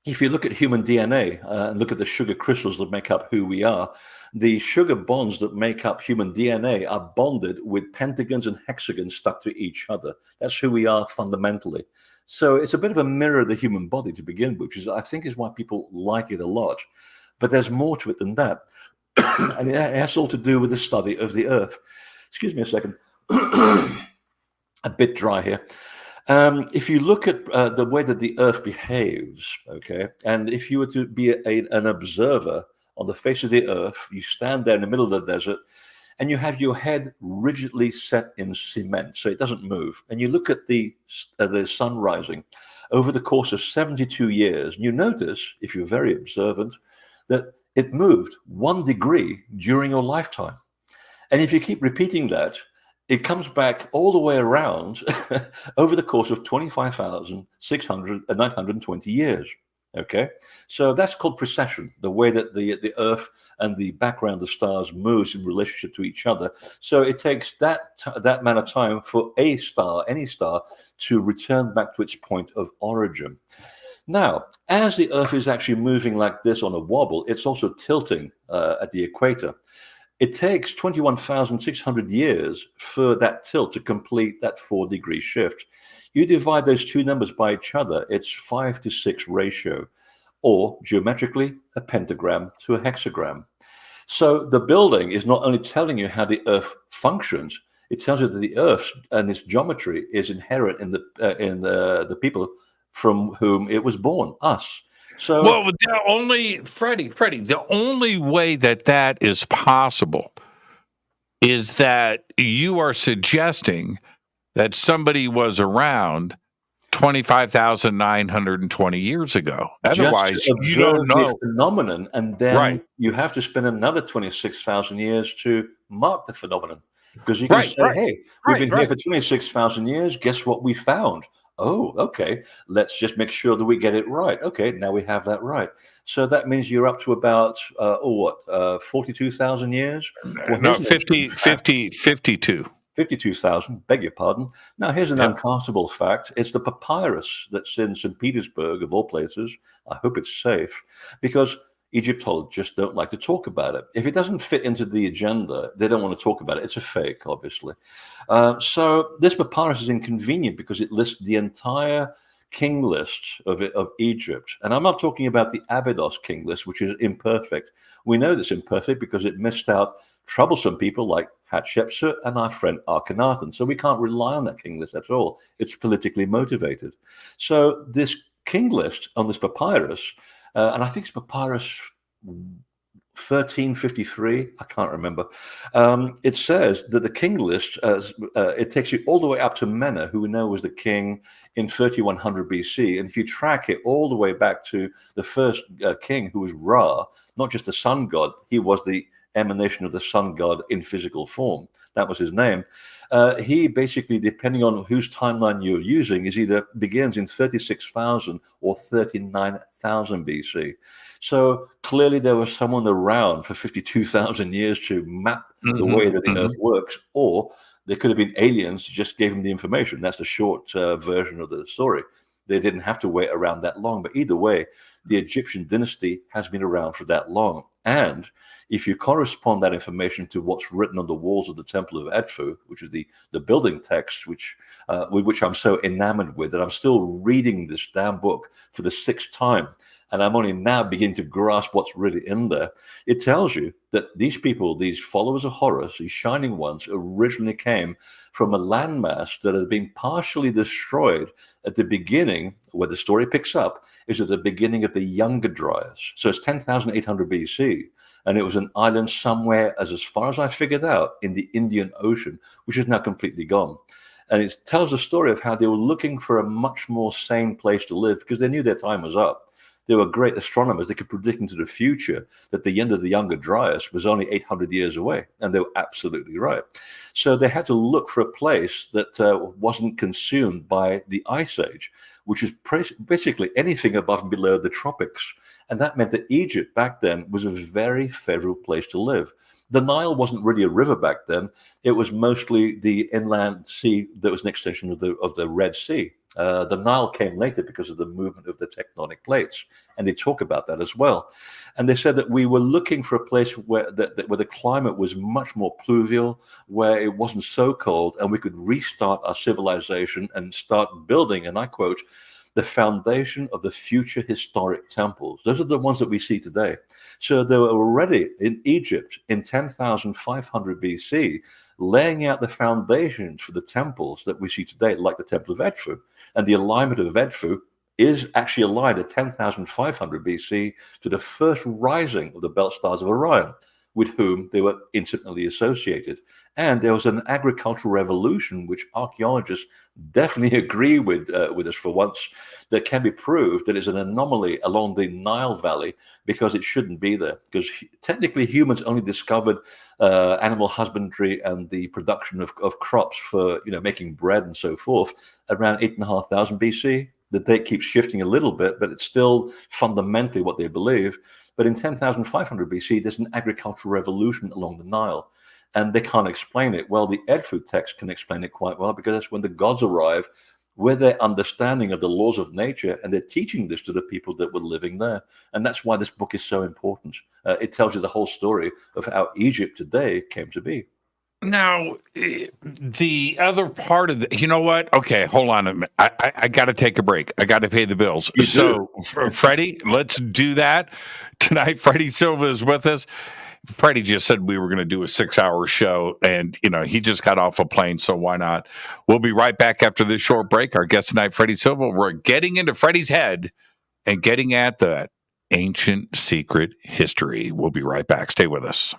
If you look at human DNA and look at the sugar crystals that make up who we are, the sugar bonds that make up human DNA are bonded with pentagons and hexagons stuck to each other. That's who we are fundamentally. So it's a bit of a mirror of the human body to begin with, which I think is why people like it a lot. But there's more to it than that. And it has all to do with the study of the earth. Excuse me a second. A bit dry here. If you look at the way that the earth behaves, okay, and if you were to be an observer on the face of the earth, you stand there in the middle of the desert, and you have your head rigidly set in cement, so it doesn't move. And you look at the sun rising over the course of 72 years, and you notice, if you're very observant, that it moved 1 degree during your lifetime. And if you keep repeating that, it comes back all the way around over the course of 25,920 years. Okay, so that's called precession, the way that the Earth and the background of stars moves in relationship to each other. So it takes that amount of time for a star, any star, to return back to its point of origin. Now, as the Earth is actually moving like this on a wobble, it's also tilting at the equator. It takes 21,600 years for that tilt to complete that 4-degree shift. You divide those 2 numbers by each other, it's 5 to 6 ratio, or geometrically, a pentagram to a hexagram. So the building is not only telling you how the Earth functions, it tells you that the Earth and its geometry is inherent in the people from whom it was born, us. So,
well, the only the only way that is possible is that you are suggesting that somebody was around 25,920 years ago. Otherwise, you don't know
the phenomenon, and then you have to spend another 26,000 years to mark the phenomenon, because you can say, "Hey, we've been here for 26,000 years. Guess what we found? Oh, okay. Let's just make sure that we get it right. Okay, now we have that right. So that means you're up to about 42,000 years. Well,
no, 52.
52,000, beg your pardon. Now, here's an uncastable fact. It's the papyrus that's in St. Petersburg, of all places. I hope it's safe, because Egyptologists don't like to talk about it. If it doesn't fit into the agenda, they don't want to talk about it. It's a fake, obviously. So this papyrus is inconvenient because it lists the entire king list of Egypt. And I'm not talking about the Abydos king list, which is imperfect. We know that's imperfect because it missed out troublesome people like Hatshepsut and our friend Akhenaten. So we can't rely on that king list at all. It's politically motivated. So this king list on this papyrus, and I think it's papyrus 1353, I can't remember. It says that the king list, it takes you all the way up to Mena, who we know was the king in 3100 BC. And if you track it all the way back to the first king, who was Ra, not just the sun god, he was the emanation of the sun god in physical form. That was his name. He basically, depending on whose timeline you're using, is either begins in 36,000 or 39,000 BC. So clearly there was someone around for 52,000 years to map the way that the Earth works, or there could have been aliens who just gave him the information. That's the short version of the story. They didn't have to wait around that long. But either way, the Egyptian dynasty has been around for that long. And if you correspond that information to what's written on the walls of the Temple of Edfu, which is the building text, with which I'm so enamored with, that I'm still reading this damn book for the 6th time, and I'm only now beginning to grasp what's really in there. It tells you that these people, these followers of Horus, these shining ones, originally came from a landmass that had been partially destroyed at the beginning, where the story picks up, is at the beginning of the Younger Dryas. So it's 10,800 BC, and it was an island somewhere, as far as I figured out, in the Indian Ocean, which is now completely gone. And it tells the story of how they were looking for a much more sane place to live, because they knew their time was up. They were great astronomers. They could predict into the future that the end of the Younger Dryas was only 800 years away. And they were absolutely right. So they had to look for a place that wasn't consumed by the Ice Age, which is basically anything above and below the tropics. And that meant that Egypt back then was a very favorable place to live. The Nile wasn't really a river back then. It was mostly the inland sea that was an extension of the Red Sea. The Nile came later because of the movement of the tectonic plates, and they talk about that as well. And they said that we were looking for a place where the climate was much more pluvial, where it wasn't so cold, and we could restart our civilization and start building, and I quote, the foundation of the future historic temples. Those are the ones that we see today. So they were already in Egypt in 10,500 BC, laying out the foundations for the temples that we see today, like the Temple of Edfu. And the alignment of Edfu is actually aligned at 10,500 BC to the first rising of the belt stars of Orion, with whom they were intimately associated. And there was an agricultural revolution, which archaeologists definitely agree with us for once, that can be proved that is an anomaly along the Nile Valley, because it shouldn't be there. Because technically humans only discovered animal husbandry and the production of crops for making bread and so forth around 8,500 BC. The date keeps shifting a little bit, but it's still fundamentally what they believe. But in 10,500 BC, there's an agricultural revolution along the Nile, and they can't explain it. Well, the Edfu text can explain it quite well, because that's when the gods arrive with their understanding of the laws of nature, and they're teaching this to the people that were living there. And that's why this book is so important. It tells you the whole story of how Egypt today came to be.
Now, the other part of you know what? Okay, hold on a minute. I got to take a break. I got to pay the bills. So, Freddie, let's do that. Tonight, Freddy Silva is with us. Freddie just said we were going to do a 6-hour show, and, he just got off a plane, so why not? We'll be right back after this short break. Our guest tonight, Freddy Silva. We're getting into Freddie's head and getting at that ancient secret history. We'll be right back. Stay with us.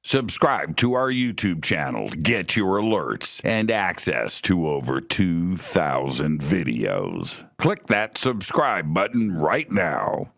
Subscribe to our YouTube channel to get your alerts and access to over 2,000 videos. Click that subscribe button right now.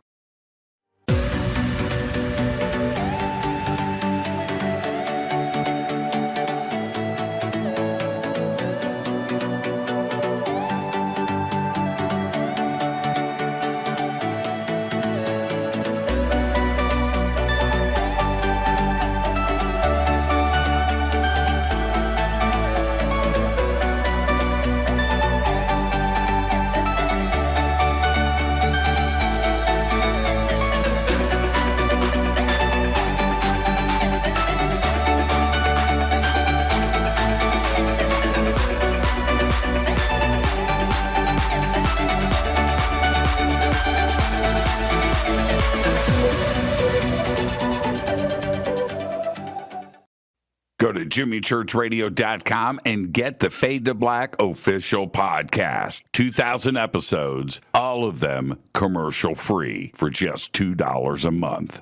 Go to jimmychurchradio.com and get the Fade to Black official podcast. 2,000 episodes, all of them commercial free for just $2 a month.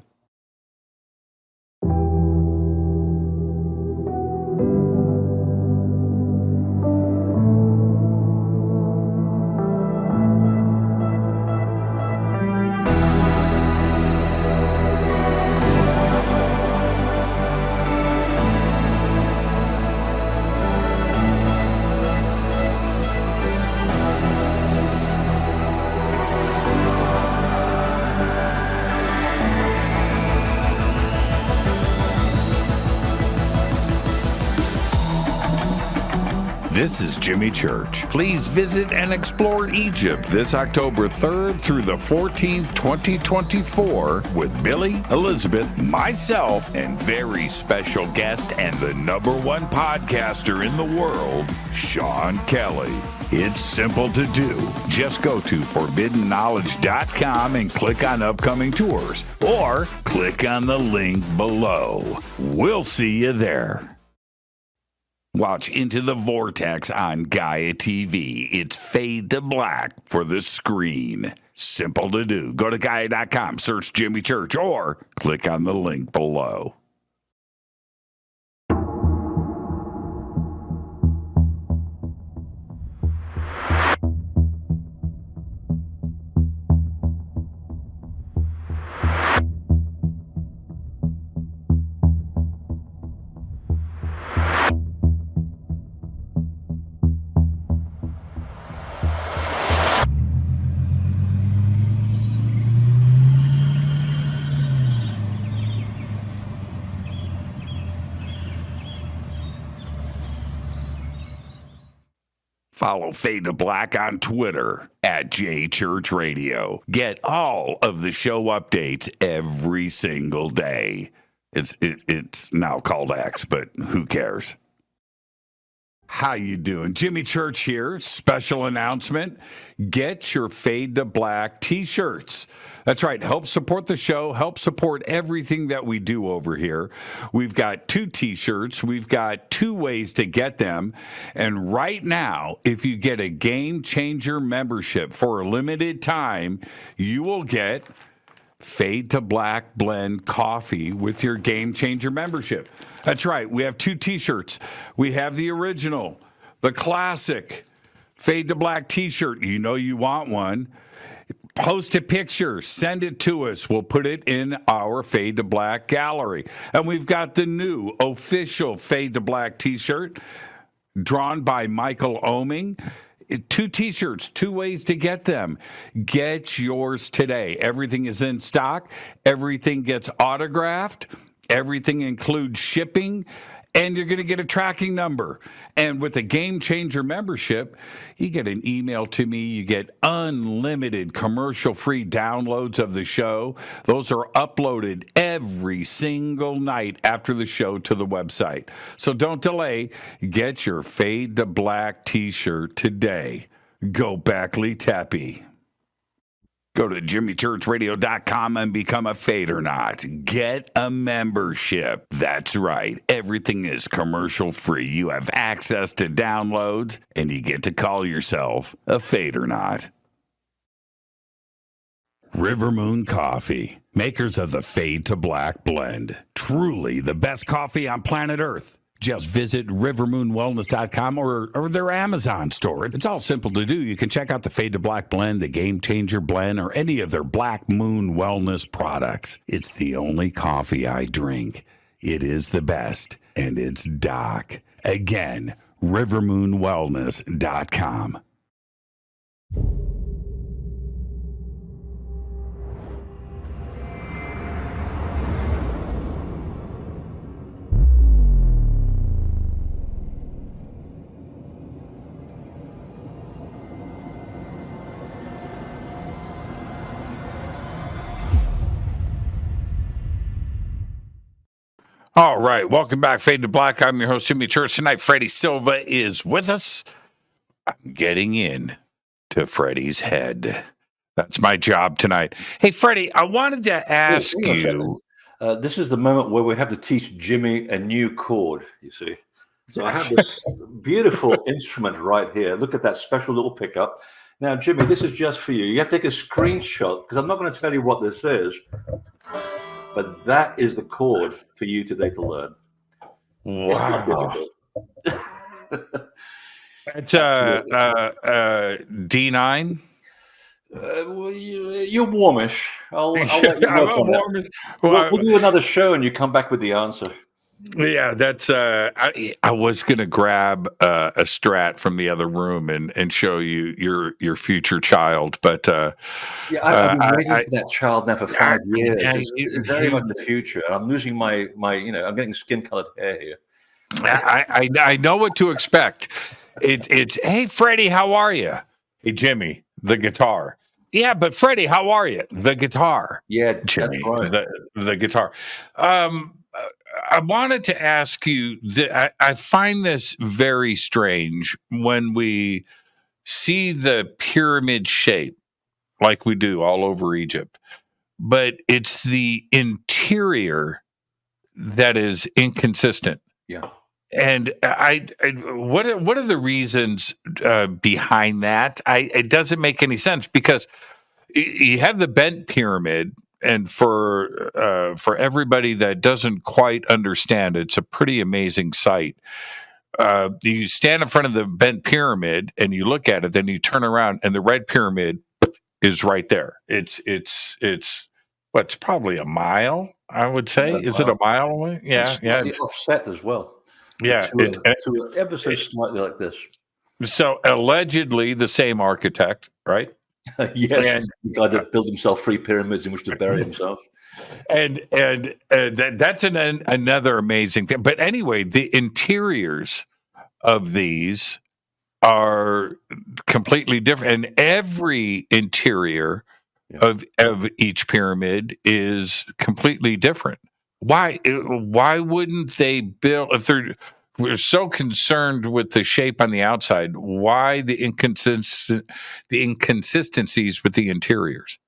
This is Jimmy Church. Please visit and explore Egypt this October 3rd through the 14th, 2024 with Billy, Elizabeth, myself, and very special guest and the #1 podcaster in the world, Sean Kelly. It's simple to do. Just go to forbiddenknowledge.com and click on upcoming tours, or click on the link below. We'll see you there. Watch Into the Vortex on Gaia TV. It's Fade to Black for the screen. Simple to do. Go to Gaia.com, search Jimmy Church, or click on the link below. Follow Fade to Black on Twitter at JChurchRadio. Get all of the show updates every single day. It's now called X, but who cares? How you doing? Jimmy Church here. Special announcement. Get your Fade to Black t-shirts. That's right. Help support the show. Help support everything that we do over here. We've got 2 t-shirts. We've got 2 ways to get them. And right now, if you get a Game Changer membership for a limited time, you will get Fade to Black Blend coffee with your Game Changer membership. That's right. We have 2 t-shirts. We have the original, the classic Fade to Black t-shirt. You know you want one. Post a picture, send it to us. We'll put it in our Fade to Black gallery. And we've got the new official Fade to Black t-shirt drawn by Michael Oming. 2 t-shirts, 2 ways to get them. Get yours today. Everything is in stock. Everything gets autographed. Everything includes shipping. And you're going to get a tracking number. And with a Game Changer membership, you get an email to me. You get unlimited commercial-free downloads of the show. Those are uploaded every single night after the show to the website. So don't delay. Get your Fade to Black t-shirt today. Go Backley Tappy. Go to jimmychurchradio.com and become a Fadernaut. Get a membership. That's right. Everything is commercial free. You have access to downloads, and you get to call yourself a Fadernaut. River Moon Coffee, makers of the Fade to Black blend. Truly the best coffee on planet Earth. Just visit rivermoonwellness.com or their Amazon store. It's all simple to do. You can check out the Fade to Black blend, the Game Changer blend, or any of their Black Moon Wellness products. It's the only coffee I drink. It is the best, and it's Doc. Again, rivermoonwellness.com. All right, welcome back, Fade to Black. I'm your host, Jimmy Church. Tonight, Freddy Silva is with us. I'm getting in to Freddy's head. That's my job tonight. Hey, Freddy, I wanted to ask you.
This is the moment where we have to teach Jimmy a new chord, you see. So I have this beautiful instrument right here. Look at that special little pickup. Now, Jimmy, this is just for you. You have to take a screenshot because I'm not going to tell you what this is. But that is the chord for you today to learn.
Wow. It's D9.
Well, you're warmish. I'll let you know. Warmish. We'll do another show and you come back with the answer.
Yeah, that's. I was going to grab a Strat from the other room and show you your future child, but
I've been waiting for that child now for 5 years. It's very much the future. I'm losing my. I'm getting skin colored hair here.
I know what to expect. It's hey Freddie, how are you? Hey Jimmy, the guitar. Yeah, but Freddie, how are you? The guitar.
Yeah,
Jimmy,
that's right.
the guitar. I wanted to ask you that I find this very strange when we see the pyramid shape like we do all over Egypt, but it's the interior that is inconsistent.
Yeah.
And what are the reasons behind that? It doesn't make any sense because you have the bent pyramid. And for everybody that doesn't quite understand, it's a pretty amazing sight. You stand in front of the bent pyramid and you look at it, then you turn around and the red pyramid is right there. It's probably a mile, I would say. Is it a mile away? Yeah,
it's offset as well.
Yeah,
to ever so slightly like this.
So allegedly the same architect, right?
Yes, the guy that built himself 3 pyramids in which to bury himself.
And that's another amazing thing. But anyway, the interiors of these are completely different, and every interior of each pyramid is completely different. Why wouldn't they build if we're so concerned with the shape on the outside? Why the inconsistencies with the interiors?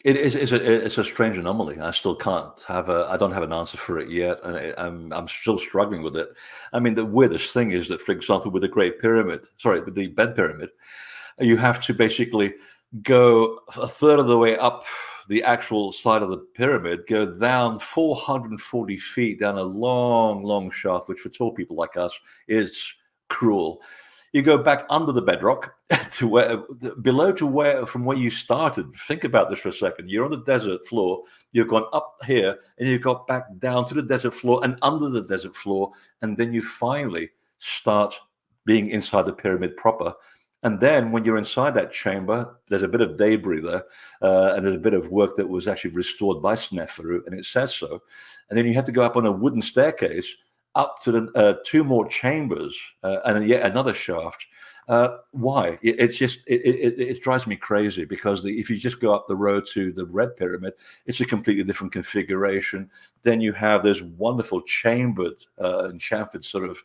It's a strange anomaly. I still can't I don't have an answer for it yet, and I'm still struggling with it. I mean, the weirdest thing is that, for example, with with the bent pyramid, you have to basically go a third of the way up the actual side of the pyramid, go down 440 feet down a long, long shaft, which for tall people like us is cruel. You go back under the bedrock from where you started. Think about this for a second. You're on the desert floor. You've gone up here, and you got back down to the desert floor and under the desert floor, and then you finally start being inside the pyramid proper. And then when you're inside that chamber, there's a bit of debris there, and there's a bit of work that was actually restored by Sneferu, and it says so. And then you have to go up on a wooden staircase up to the 2 more chambers and yet another shaft. Why? It drives me crazy because if you just go up the road to the Red Pyramid, it's a completely different configuration. Then you have those wonderful chambered and chamfered sort of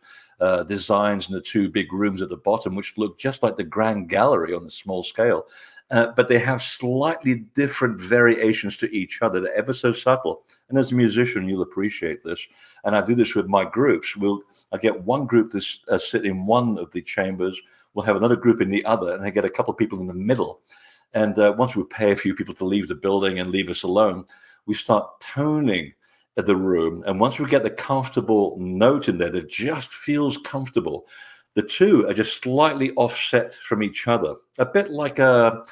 designs in the 2 big rooms at the bottom, which look just like the Grand Gallery on a small scale. But they have slightly different variations to each other. They're ever so subtle. And as a musician, you'll appreciate this. And I do this with my groups. I get one group to sit in one of the chambers. We'll have another group in the other, and I get a couple of people in the middle. And once we pay a few people to leave the building and leave us alone, we start toning at the room. And once we get the comfortable note in there that just feels comfortable, the two are just slightly offset from each other, a bit like a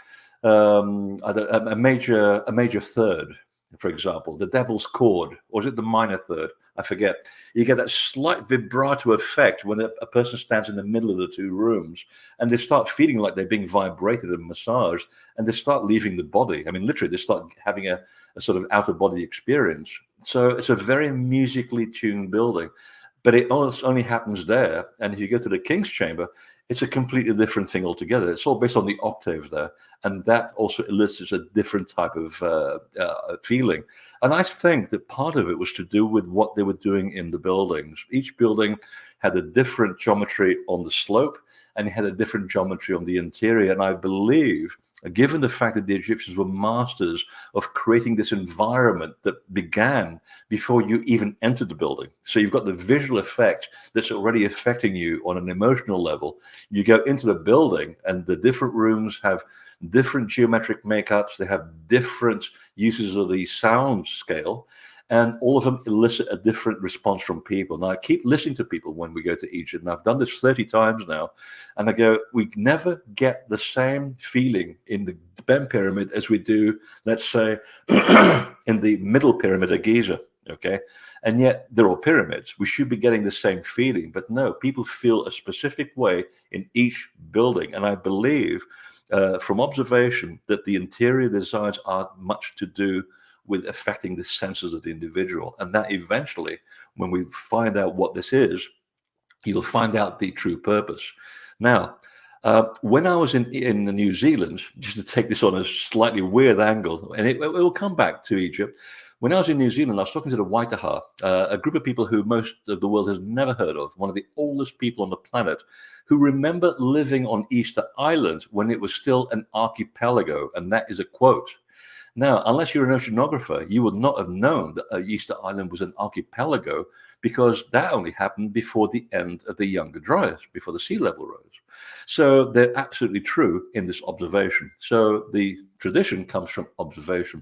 major third, for example, the devil's chord, or is it the minor third? I forget. You get that slight vibrato effect when a person stands in the middle of the two rooms, and they start feeling like they're being vibrated and massaged, and they start leaving the body. I mean, literally, they start having a sort of out-of-body experience. So it's a very musically tuned building. But it only happens there. And if you go to the King's Chamber, it's a completely different thing altogether. It's all based on the octave there. And that also elicits a different type of feeling. And I think that part of it was to do with what they were doing in the buildings. Each building had a different geometry on the slope, and it had a different geometry on the interior. And I believe, given the fact that the Egyptians were masters of creating this environment that began before you even entered the building. So you've got the visual effect that's already affecting you on an emotional level. You go into the building, and the different rooms have different geometric makeups. They have different uses of the sound scale. And all of them elicit a different response from people. Now, I keep listening to people when we go to Egypt, and I've done this 30 times now, and I go, we never get the same feeling in the Ben Pyramid as we do, let's say, in the Middle Pyramid of Giza, okay? And yet, they're all pyramids. We should be getting the same feeling, but no, people feel a specific way in each building. And I believe, from observation, that the interior designs are much to do with affecting the senses of the individual. And that eventually, when we find out what this is, you'll find out the true purpose. Now, when I was in New Zealand, just to take this on a slightly weird angle, and it will come back to Egypt. When I was in New Zealand, I was talking to the Waitaha, a group of people who most of the world has never heard of, one of the oldest people on the planet, who remember living on Easter Island when it was still an archipelago, and that is a quote. Now, unless you're an oceanographer, you would not have known that Easter Island was an archipelago, because that only happened before the end of the Younger Dryas, before the sea level rose. So they're absolutely true in this observation. So the tradition comes from observation.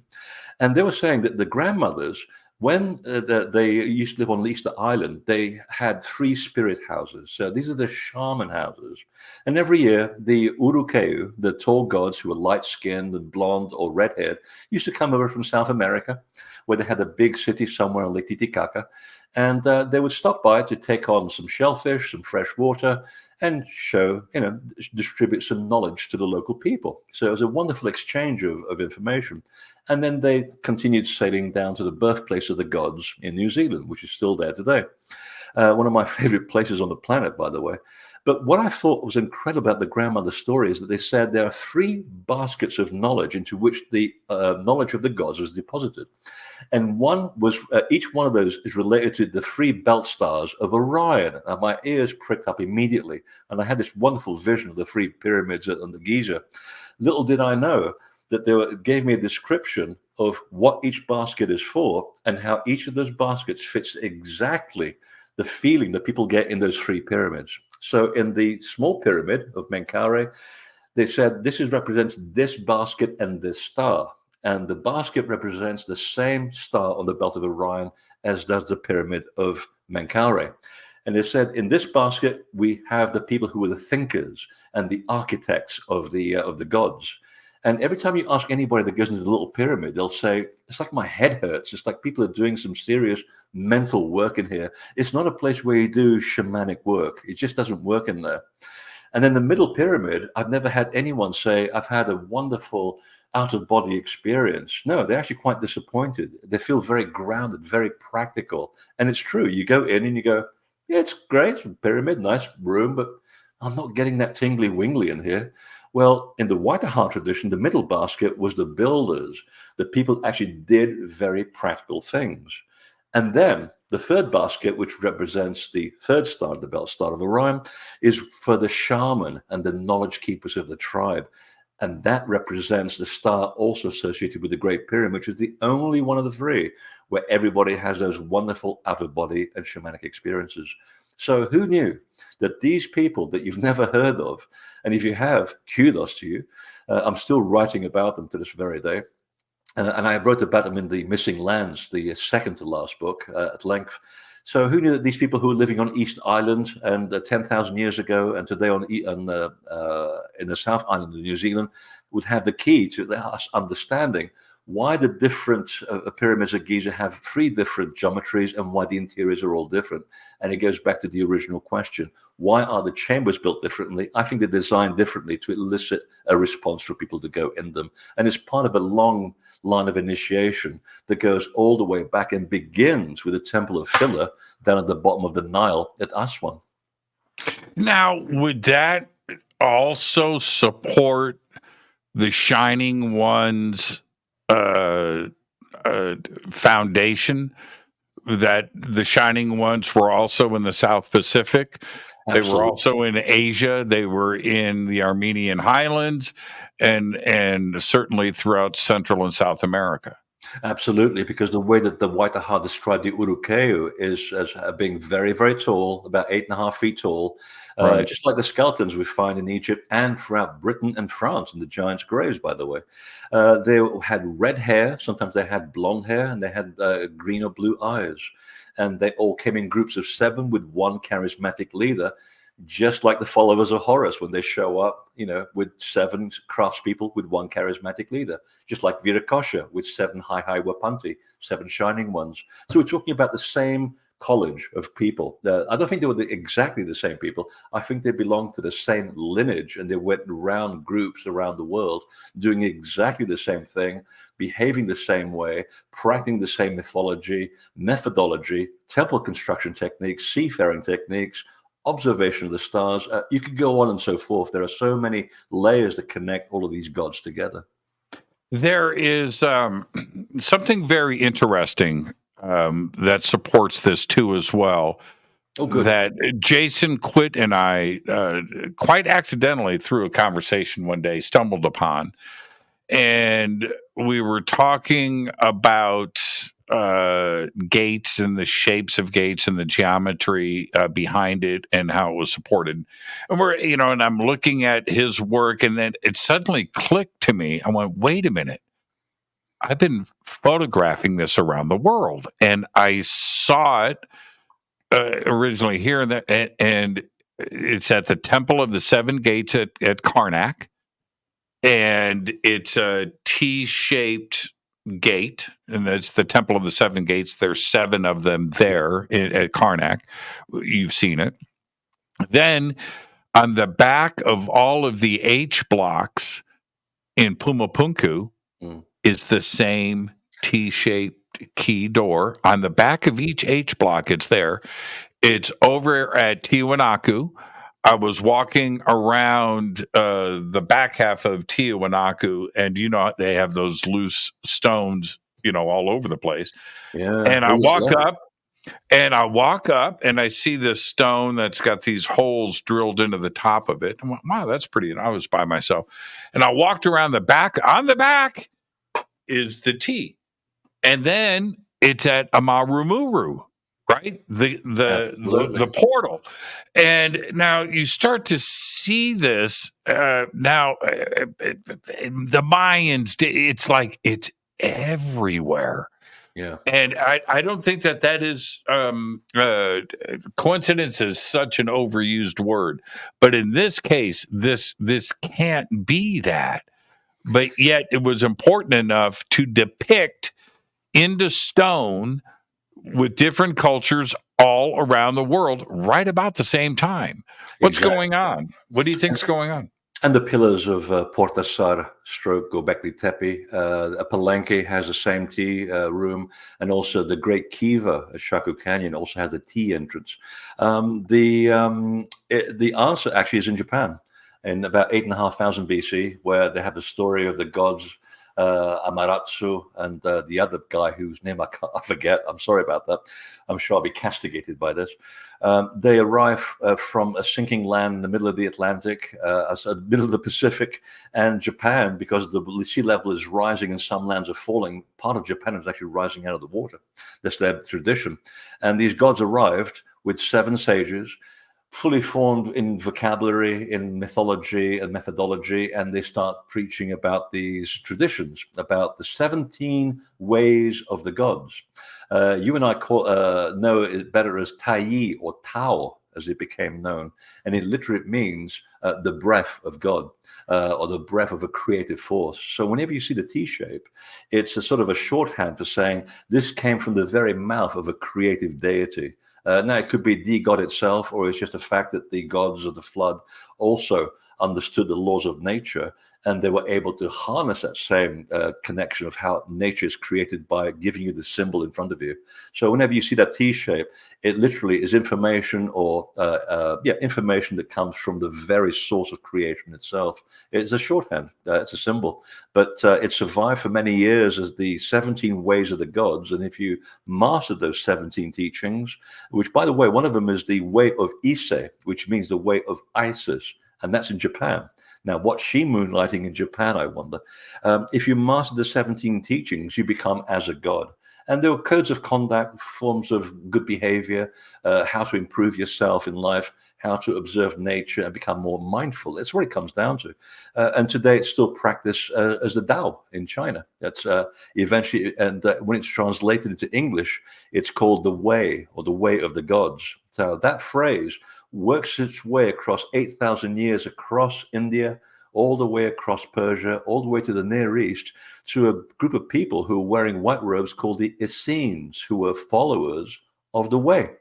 And they were saying that the grandmothers, when they used to live on Easter Island, they had 3 spirit houses. So these are the shaman houses. And every year, the Urukeu, the tall gods who were light-skinned and blonde or red-haired, used to come over from South America, where they had a big city somewhere on Lake Titicaca. And they would stop by to take on some shellfish, some fresh water, and distribute some knowledge to the local people. So it was a wonderful exchange of information. And then they continued sailing down to the birthplace of the gods in New Zealand, which is still there today. One of my favorite places on the planet, by the way. But what I thought was incredible about the grandmother story is that they said there are 3 baskets of knowledge into which the knowledge of the gods was deposited. And one was, each one of those is related to the 3 belt stars of Orion. And my ears pricked up immediately. And I had this wonderful vision of the 3 pyramids on the Giza. Little did I know that it gave me a description of what each basket is for and how each of those baskets fits exactly the feeling that people get in those 3 pyramids. So in the small pyramid of Menkaure, they said this represents this basket and this star. And the basket represents the same star on the belt of Orion as does the pyramid of Menkaure. And they said in this basket, we have the people who are the thinkers and the architects of the gods. And every time you ask anybody that goes into the little pyramid, they'll say, it's like my head hurts. It's like people are doing some serious mental work in here. It's not a place where you do shamanic work. It just doesn't work in there. And then the middle pyramid, I've never had anyone say, I've had a wonderful out-of-body experience. No, they're actually quite disappointed. They feel very grounded, very practical. And it's true. You go in and you go, yeah, it's great. It's a pyramid, nice room, but I'm not getting that tingly-wingly in here. Well, in the Waitaha tradition, the middle basket was the builders, the people actually did very practical things. And then the third basket, which represents the 3rd star, the belt star of Orion, is for the shaman and the knowledge keepers of the tribe. And that represents the star also associated with the Great Pyramid, which is the only one of the 3 where everybody has those wonderful out-of-body and shamanic experiences. So who knew that these people that you've never heard of, and if you have, kudos to you. I'm still writing about them to this very day. And I wrote about them in The Missing Lands, the second to last book, at length. So who knew that these people who were living on East Island and 10,000 years ago and today in the South Island of New Zealand would have the key to us understanding why the different pyramids of Giza have 3 different geometries and why the interiors are all different. And it goes back to the original question. Why are the chambers built differently? I think they're designed differently to elicit a response for people to go in them. And it's part of a long line of initiation that goes all the way back and begins with the Temple of Philae down at the bottom of the Nile at Aswan.
Now, would that also support the Shining One's foundation, that the Shining Ones were also in the South Pacific? Absolutely. They were also in Asia. They were in the Armenian Highlands and certainly throughout Central and South America.
Absolutely, because the way that the Waitaha described the Urukeu is as being very, very tall, about 8.5 feet tall, right. Just like the skeletons we find in Egypt and throughout Britain and France in the giants' graves, by the way. They had red hair, sometimes they had blonde hair, and they had green or blue eyes. And they all came in groups of 7 with one charismatic leader, just like the followers of Horus when they show up, with 7 craftspeople with one charismatic leader, just like Viracocha with 7 high Wapanti, 7 shining ones. So we're talking about the same college of people. I don't think they were exactly the same people. I think they belonged to the same lineage, and they went around groups around the world doing exactly the same thing, behaving the same way, practicing the same mythology, methodology, temple construction techniques, seafaring techniques, observation of the stars. You could go on and so forth. There are so many layers that connect all of these gods together.
There is something very interesting that supports this too as well. Oh, good. That Jason Quitt and I, quite accidentally through a conversation one day, stumbled upon. And we were talking about gates and the shapes of gates and the geometry behind it and how it was supported. And and I'm looking at his work, and then it suddenly clicked to me. I went, wait a minute. I've been photographing this around the world, and I saw it originally here and it's at the Temple of the 7 Gates at Karnak, and it's a T-shaped gate, and it's the Temple of the 7 Gates. There's 7 of them there at Karnak. You've seen it. Then on the back of all of the H blocks in Pumapunku is the same T-shaped key door. On the back of each H block, it's there. It's over at Tiwanaku. I was walking around the back half of Tiwanaku, and they have those loose stones, all over the place. Yeah. And I walk up, and I see this stone that's got these holes drilled into the top of it. I went, wow, that's pretty. And I was by myself, and I walked around the back. On the back is the T, and then it's at Amarumuru. Right, the portal, and now you start to see this. Now, the Mayans, it's like it's everywhere. Yeah, and I don't think that is coincidence is such an overused word, but in this case, this can't be that. But yet, it was important enough to depict into stone with different cultures all around the world right about the same time. What's going on? What do you think's going on?
And the pillars of Portasar stroke Gobekli Tepe, Palenque has the same T room, and also the Great Kiva at Shaku Canyon also has the T entrance. The answer actually is in Japan in about 8,500 BC, where they have the story of the gods Amaterasu and the other guy whose name I forget. I'm sorry about that. I'm sure I'll be castigated by this. They arrive from a sinking land in the middle of the Atlantic, middle of the Pacific, and Japan, because the sea level is rising and some lands are falling. Part of Japan is actually rising out of the water. That's their tradition. And these gods arrived with 7 sages, fully formed in vocabulary, in mythology and methodology, and they start preaching about these traditions, about the 17 ways of the gods. You and I know it better as Tai or Tao, as it became known, and it literally means the breath of God, or the breath of a creative force. So whenever you see the T shape, it's a sort of a shorthand for saying this came from the very mouth of a creative deity. Now it could be the God itself, or it's just a fact that the gods of the flood also understood the laws of nature, and they were able to harness that same connection of how nature is created by giving you the symbol in front of you. So whenever you see that T shape, it literally is information, or information that comes from the very source of creation itself. It's a shorthand, it's a symbol, but it survived for many years as the 17 ways of the gods. And if you master those 17 teachings, which, by the way, one of them is the way of Ise, which means the way of Isis, and that's in Japan. Now, what's she moonlighting in Japan, I wonder? If you master the 17 teachings, you become as a god. And there are codes of conduct, forms of good behavior, how to improve yourself in life, how to observe nature and become more mindful. That's what it comes down to. And today it's still practiced as the Tao in China. That's eventually, and when it's translated into English, it's called the Way, or the Way of the Gods. So that phrase works its way across 8,000 years, across India, all the way across Persia, all the way to the Near East, to a group of people who were wearing white robes called the Essenes, who were followers of the Way.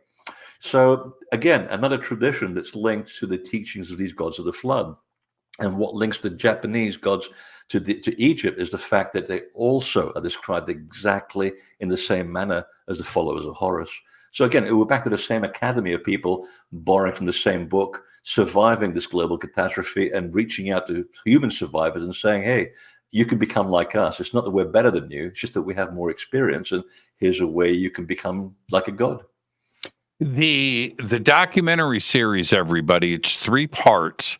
So again, another tradition that's linked to the teachings of these gods of the flood. And what links the Japanese gods to Egypt is the fact that they also are described exactly in the same manner as the followers of Horus. So again, we're back to the same academy of people borrowing from the same book, surviving this global catastrophe and reaching out to human survivors and saying, hey, you can become like us. It's not that we're better than you, it's just that we have more experience, and here's a way you can become like a god.
The documentary series, everybody, it's 3 parts.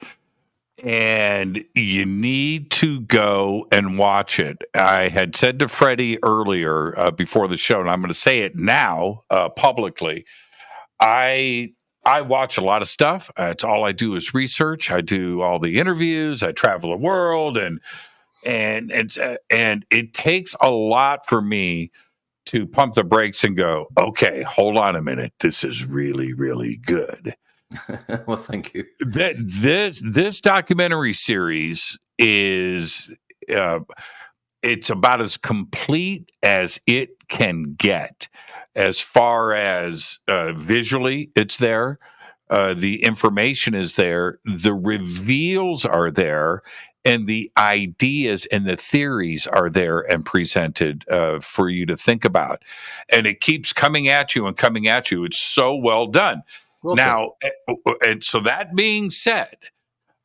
And you need to go and watch it. I had said to Freddie earlier before the show, and I'm going to say it now publicly. I watch a lot of stuff. It's all I do is research. I do all the interviews. I travel the world, and it takes a lot for me to pump the brakes and go, okay, hold on a minute. This is really, really good.
Well, thank you.
This documentary series is it's about as complete as it can get, as far as visually it's there, the information is there, the reveals are there, and the ideas and the theories are there and presented for you to think about, and it keeps coming at you and coming at you. It's so well done. Well, now, and so that being said,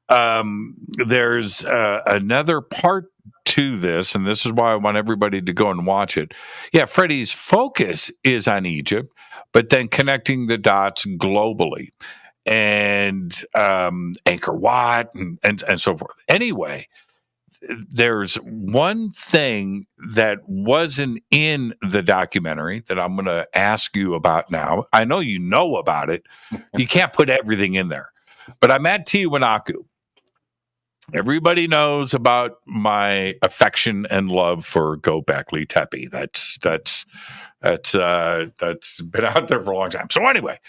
there's another part to this, and this is why I want everybody to go and watch it. Yeah, Freddie's focus is on Egypt, but then connecting the dots globally, and Angkor Wat, and so forth. Anyway, there's one thing that wasn't in the documentary that I'm going to ask you about now. I know you know about it. You can't put everything in there. But I'm at Tiwanaku. Everybody knows about my affection and love for Göbekli Tepe. That's been out there for a long time. So anyway,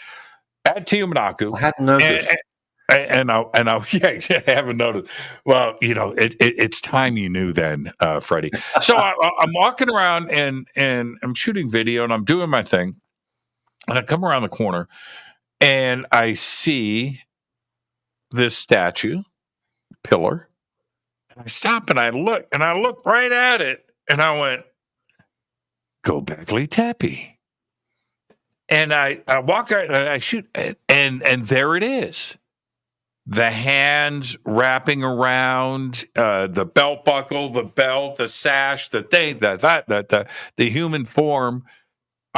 at Tiwanaku,
I hadn't noticed.
And I yeah, I haven't noticed. Well, you know, it's time you knew then, Freddie. So I'm walking around and I'm shooting video and I'm doing my thing, and I come around the corner and I see this statue pillar, and I stop and I look right at it, and I went, Göbekli Tepe. And I walk out and I shoot, and there it is. The hands wrapping around the belt buckle, the belt, the sash, the thing, the human form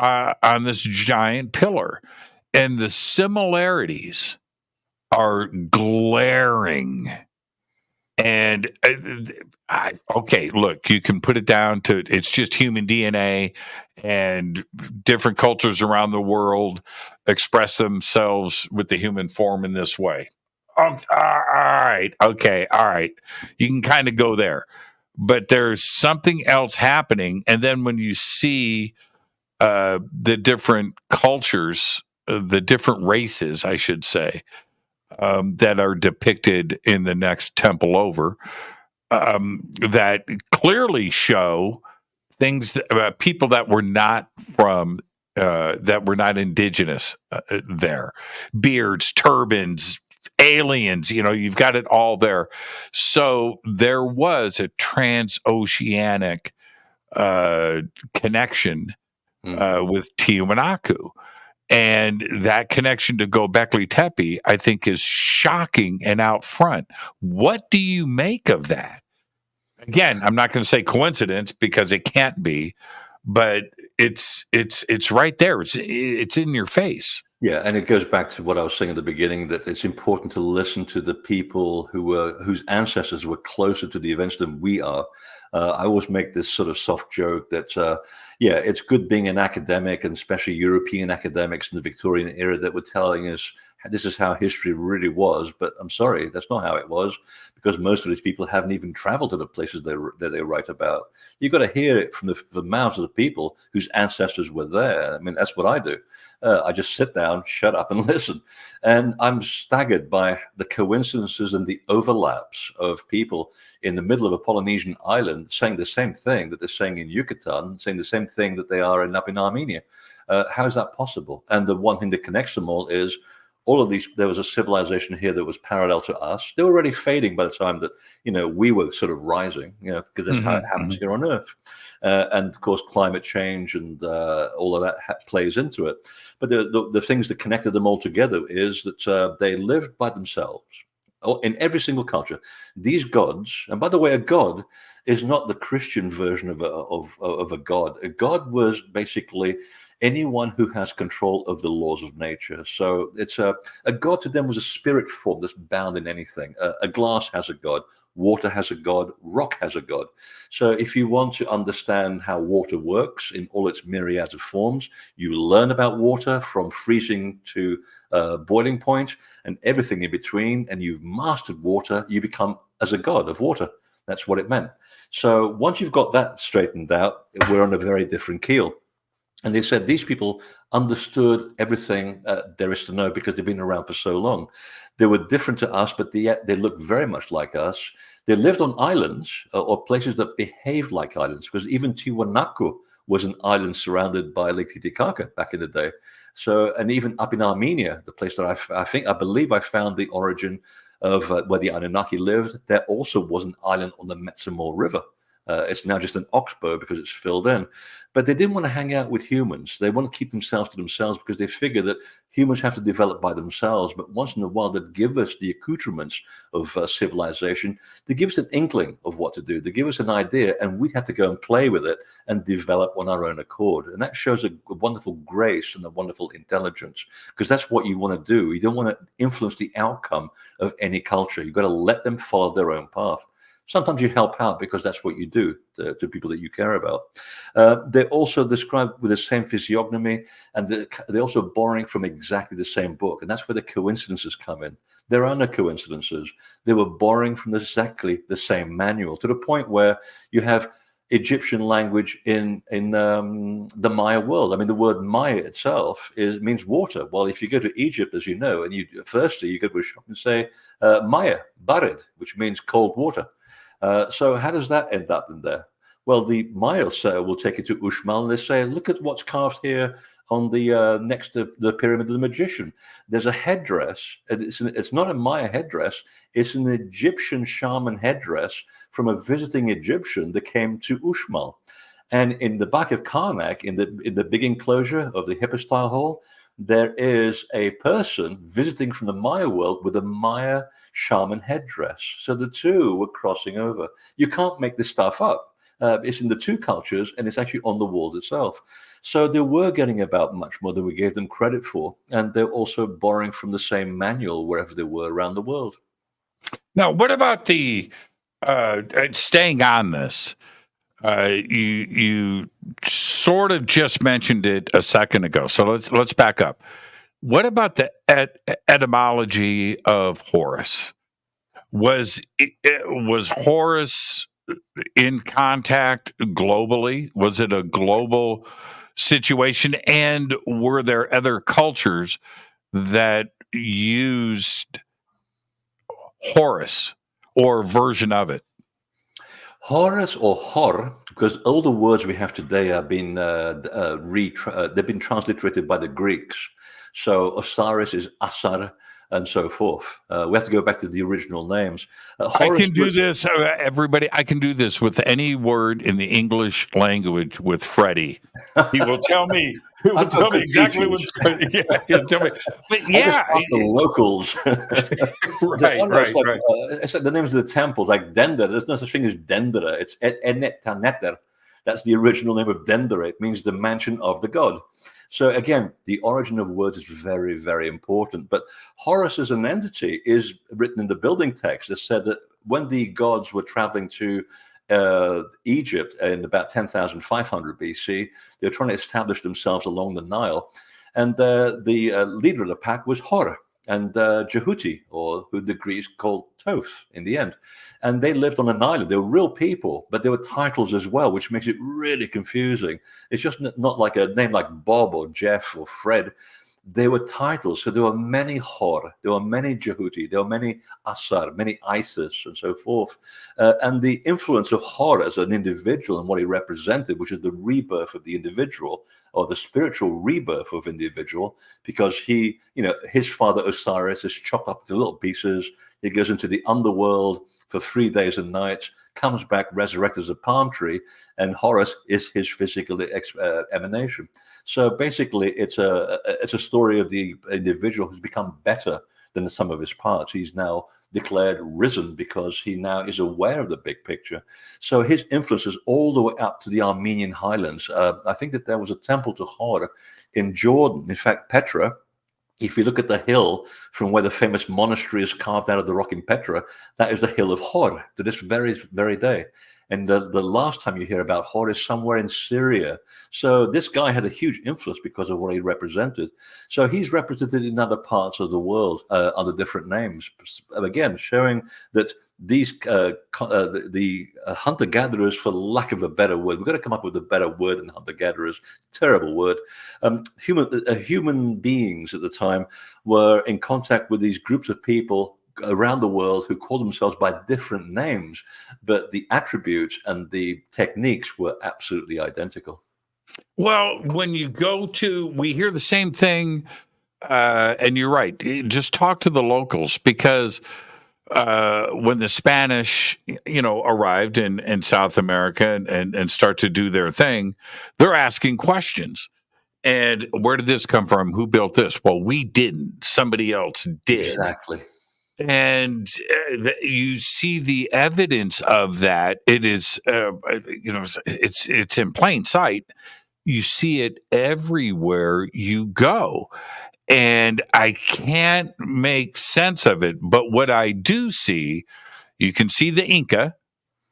on this giant pillar. And the similarities are glaring. And okay, look, you can put it down to it's just human DNA, and different cultures around the world express themselves with the human form in this way. Oh, all right, okay, all right. You can kind of go there, but there's something else happening. And then when you see the different cultures, the different races, I should say, that are depicted in the next temple over, that clearly show things that, people that were not from that were not indigenous there. Beards, turbans, aliens, you've got it all there. So there was a transoceanic connection with Tiwanaku. And that connection to Göbekli Tepe, I think, is shocking and out front. What do you make of that? Again, I'm not going to say coincidence because it can't be, but it's right there. It's in your face.
Yeah, and it goes back to what I was saying at the beginning, that it's important to listen to the people whose ancestors were closer to the events than we are. I always make this sort of soft joke that, it's good being an academic, and especially European academics in the Victorian era that were telling us this is how history really was. But I'm sorry, that's not how it was, because most of these people haven't even traveled to the places that they write about. You've got to hear it from the mouths of the people whose ancestors were there. I mean, that's what I do. I just sit down, shut up, and listen. And I'm staggered by the coincidences and the overlaps of people in the middle of a Polynesian island saying the same thing that they're saying in Yucatan, saying the same thing that they are up in Armenia. How is that possible? And the one thing that connects them all is all of these. There was a civilization here that was parallel to us. They were already fading by the time that we were sort of rising. Because that's how it happens here on Earth. And of course, climate change and all of that plays into it. But the things that connected them all together is that they lived by themselves. In every single culture, these gods, and by the way, a god is not the Christian version of a god. A god was basically anyone who has control of the laws of nature. So it's a god to them was a spirit form that's bound in anything. A glass has a god, water has a god, rock has a god. So if you want to understand how water works in all its myriads of forms, you learn about water from freezing to boiling point and everything in between, and you've mastered water, you become as a god of water. That's what it meant. So once you've got that straightened out, we're on a very different keel. And they said these people understood everything there is to know because they've been around for so long. They were different to us, but they looked very much like us. They lived on islands or places that behaved like islands, because even Tiwanaku was an island surrounded by Lake Titicaca back in the day. So, and even up in Armenia, the place that I believe I found the origin of where the Anunnaki lived, there also was an island on the Metsamor River. It's now just an oxbow because it's filled in. But they didn't want to hang out with humans. They want to keep themselves to themselves because they figure that humans have to develop by themselves. But once in a while, they give us the accoutrements of civilization. They give us an inkling of what to do. They give us an idea, and we have to go and play with it and develop on our own accord. And that shows a wonderful grace and a wonderful intelligence, because that's what you want to do. You don't want to influence the outcome of any culture. You've got to let them follow their own path. Sometimes you help out because that's what you do to people that you care about. They're also described with the same physiognomy, and they're also borrowing from exactly the same book. And that's where the coincidences come in. There are no coincidences. They were borrowing from exactly the same manual, to the point where you have Egyptian language in the Maya world. I mean, the word Maya itself means water. Well, if you go to Egypt, as you know, and you go to a shop and say Maya, Barid, which means cold water. So how does that end up in there? Well, the Maya will take you to Uxmal, and they say, look at what's carved here on the next to the Pyramid of the Magician. There's a headdress. It's not a Maya headdress. It's an Egyptian shaman headdress from a visiting Egyptian that came to Uxmal. And in the back of Karnak, in the big enclosure of the Hypostyle Hall, there is a person visiting from the Maya world with a Maya shaman headdress. So the two were crossing over. You can't make this stuff up. It's in the two cultures, and it's actually on the walls itself. So they were getting about much more than we gave them credit for. And they're also borrowing from the same manual wherever they were around the world.
Now, what about the staying on this? You sort of just mentioned it a second ago, so let's back up. What about the etymology of Horus? Was Horus in contact globally? Was it a global situation? And were there other cultures that used Horus or version of it?
Horus or Hor, because all the words we have today have been they've been transliterated by the Greeks. So Osiris is Asar, and so forth. We have to go back to the original names.
I can do this, everybody. I can do this with any word in the English language with Freddy. He will tell me. He will tell me exactly what's going. Yeah, he'll tell me. But yeah,
the locals.
right.
It's like the names of the temples, like Dendera. There's no such thing as Dendera. It's Enetaneter. That's the original name of Dendera. It means the mansion of the god. So again, the origin of words is very, very important. But Horus as an entity is written in the building text. It said that when the gods were traveling to Egypt in about 10,500 BC, they were trying to establish themselves along the Nile. And the leader of the pack was Hor and Jehuti, or who the Greeks called Thoth in the end. And they lived on an island. They were real people, but there were titles as well, which makes it really confusing. It's just not like a name like Bob or Jeff or Fred. They were titles. So there were many Hor, there were many Jehuti, there were many Asar, many Isis, and so forth. And the influence of Hor as an individual and what he represented, which is the rebirth of the individual, or the spiritual rebirth of individual, because he, his father Osiris is chopped up into little pieces. He goes into the underworld for 3 days and nights, comes back resurrected as a palm tree, and Horus is his physical emanation. So basically, it's a story of the individual who's become better than the sum of his parts. He's now declared risen because he now is aware of the big picture. So his influence is all the way up to the Armenian Highlands. I think that there was a temple to Hor in Jordan. In fact, Petra, if you look at the hill from where the famous monastery is carved out of the rock in Petra, that is the hill of Hor to this very, very day. And the last time you hear about Hor is somewhere in Syria. So this guy had a huge influence because of what he represented. So he's represented in other parts of the world under different names. Again, showing that these the hunter-gatherers, for lack of a better word, we've got to come up with a better word than hunter-gatherers. Terrible word. Human beings at the time were in contact with these groups of people around the world who call themselves by different names, but the attributes and the techniques were absolutely identical.
Well, when you go to, we hear the same thing, and you're right. Just talk to the locals, because when the Spanish, arrived in South America and start to do their thing, they're asking questions. And where did this come from? Who built this? Well, we didn't. Somebody else did.
Exactly.
And you see the evidence of that. It is, it's in plain sight. You see it everywhere you go. And I can't make sense of it. But what I do see, you can see the Inca,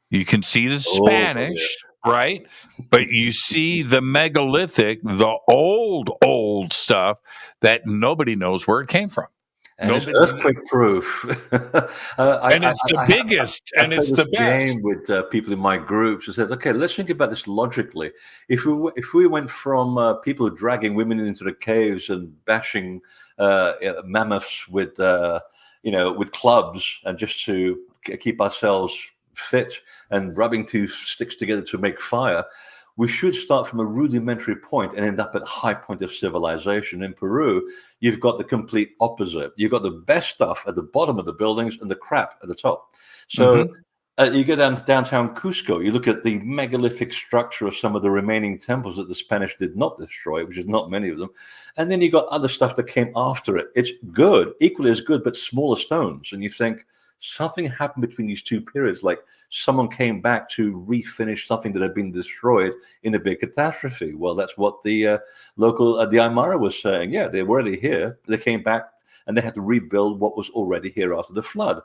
you can see the Spanish, right? But you see the megalithic, the old stuff that nobody knows where it came from.
And it's earthquake proof.
And it's the biggest, and it's the best.
Game with people in my groups, I said, okay, let's think about this logically. If we went from people dragging women into the caves and bashing mammoths with clubs, and just to keep ourselves fit, and rubbing two sticks together to make fire, we should start from a rudimentary point and end up at a high point of civilization. In Peru, you've got the complete opposite. You've got the best stuff at the bottom of the buildings and the crap at the top. So you go down to downtown Cusco, you look at the megalithic structure of some of the remaining temples that the Spanish did not destroy, which is not many of them. And then you got other stuff that came after it. It's good, equally as good, but smaller stones. And you think, something happened between these two periods, like someone came back to refinish something that had been destroyed in a big catastrophe. Well, that's what the local, the Aymara was saying. Yeah, they were already here. They came back and they had to rebuild what was already here after the flood.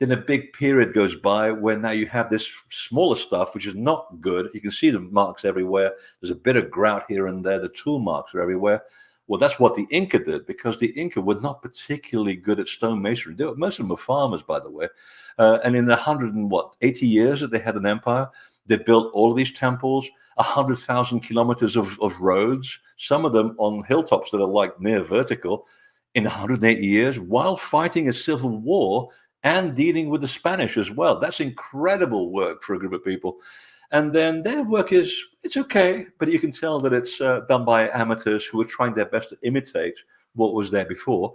Then a big period goes by where now you have this smaller stuff, which is not good. You can see the marks everywhere. There's a bit of grout here and there. The tool marks are everywhere. Well, that's what the Inca did, because the Inca were not particularly good at stone masonry. Most of them were farmers, by the way. And in 180 years that they had an empire, they built all of these temples, 100,000 kilometers of roads, some of them on hilltops that are like near vertical, in 180 years, while fighting a civil war and dealing with the Spanish as well. That's incredible work for a group of people. And then their work it's okay, but you can tell that it's done by amateurs who are trying their best to imitate what was there before.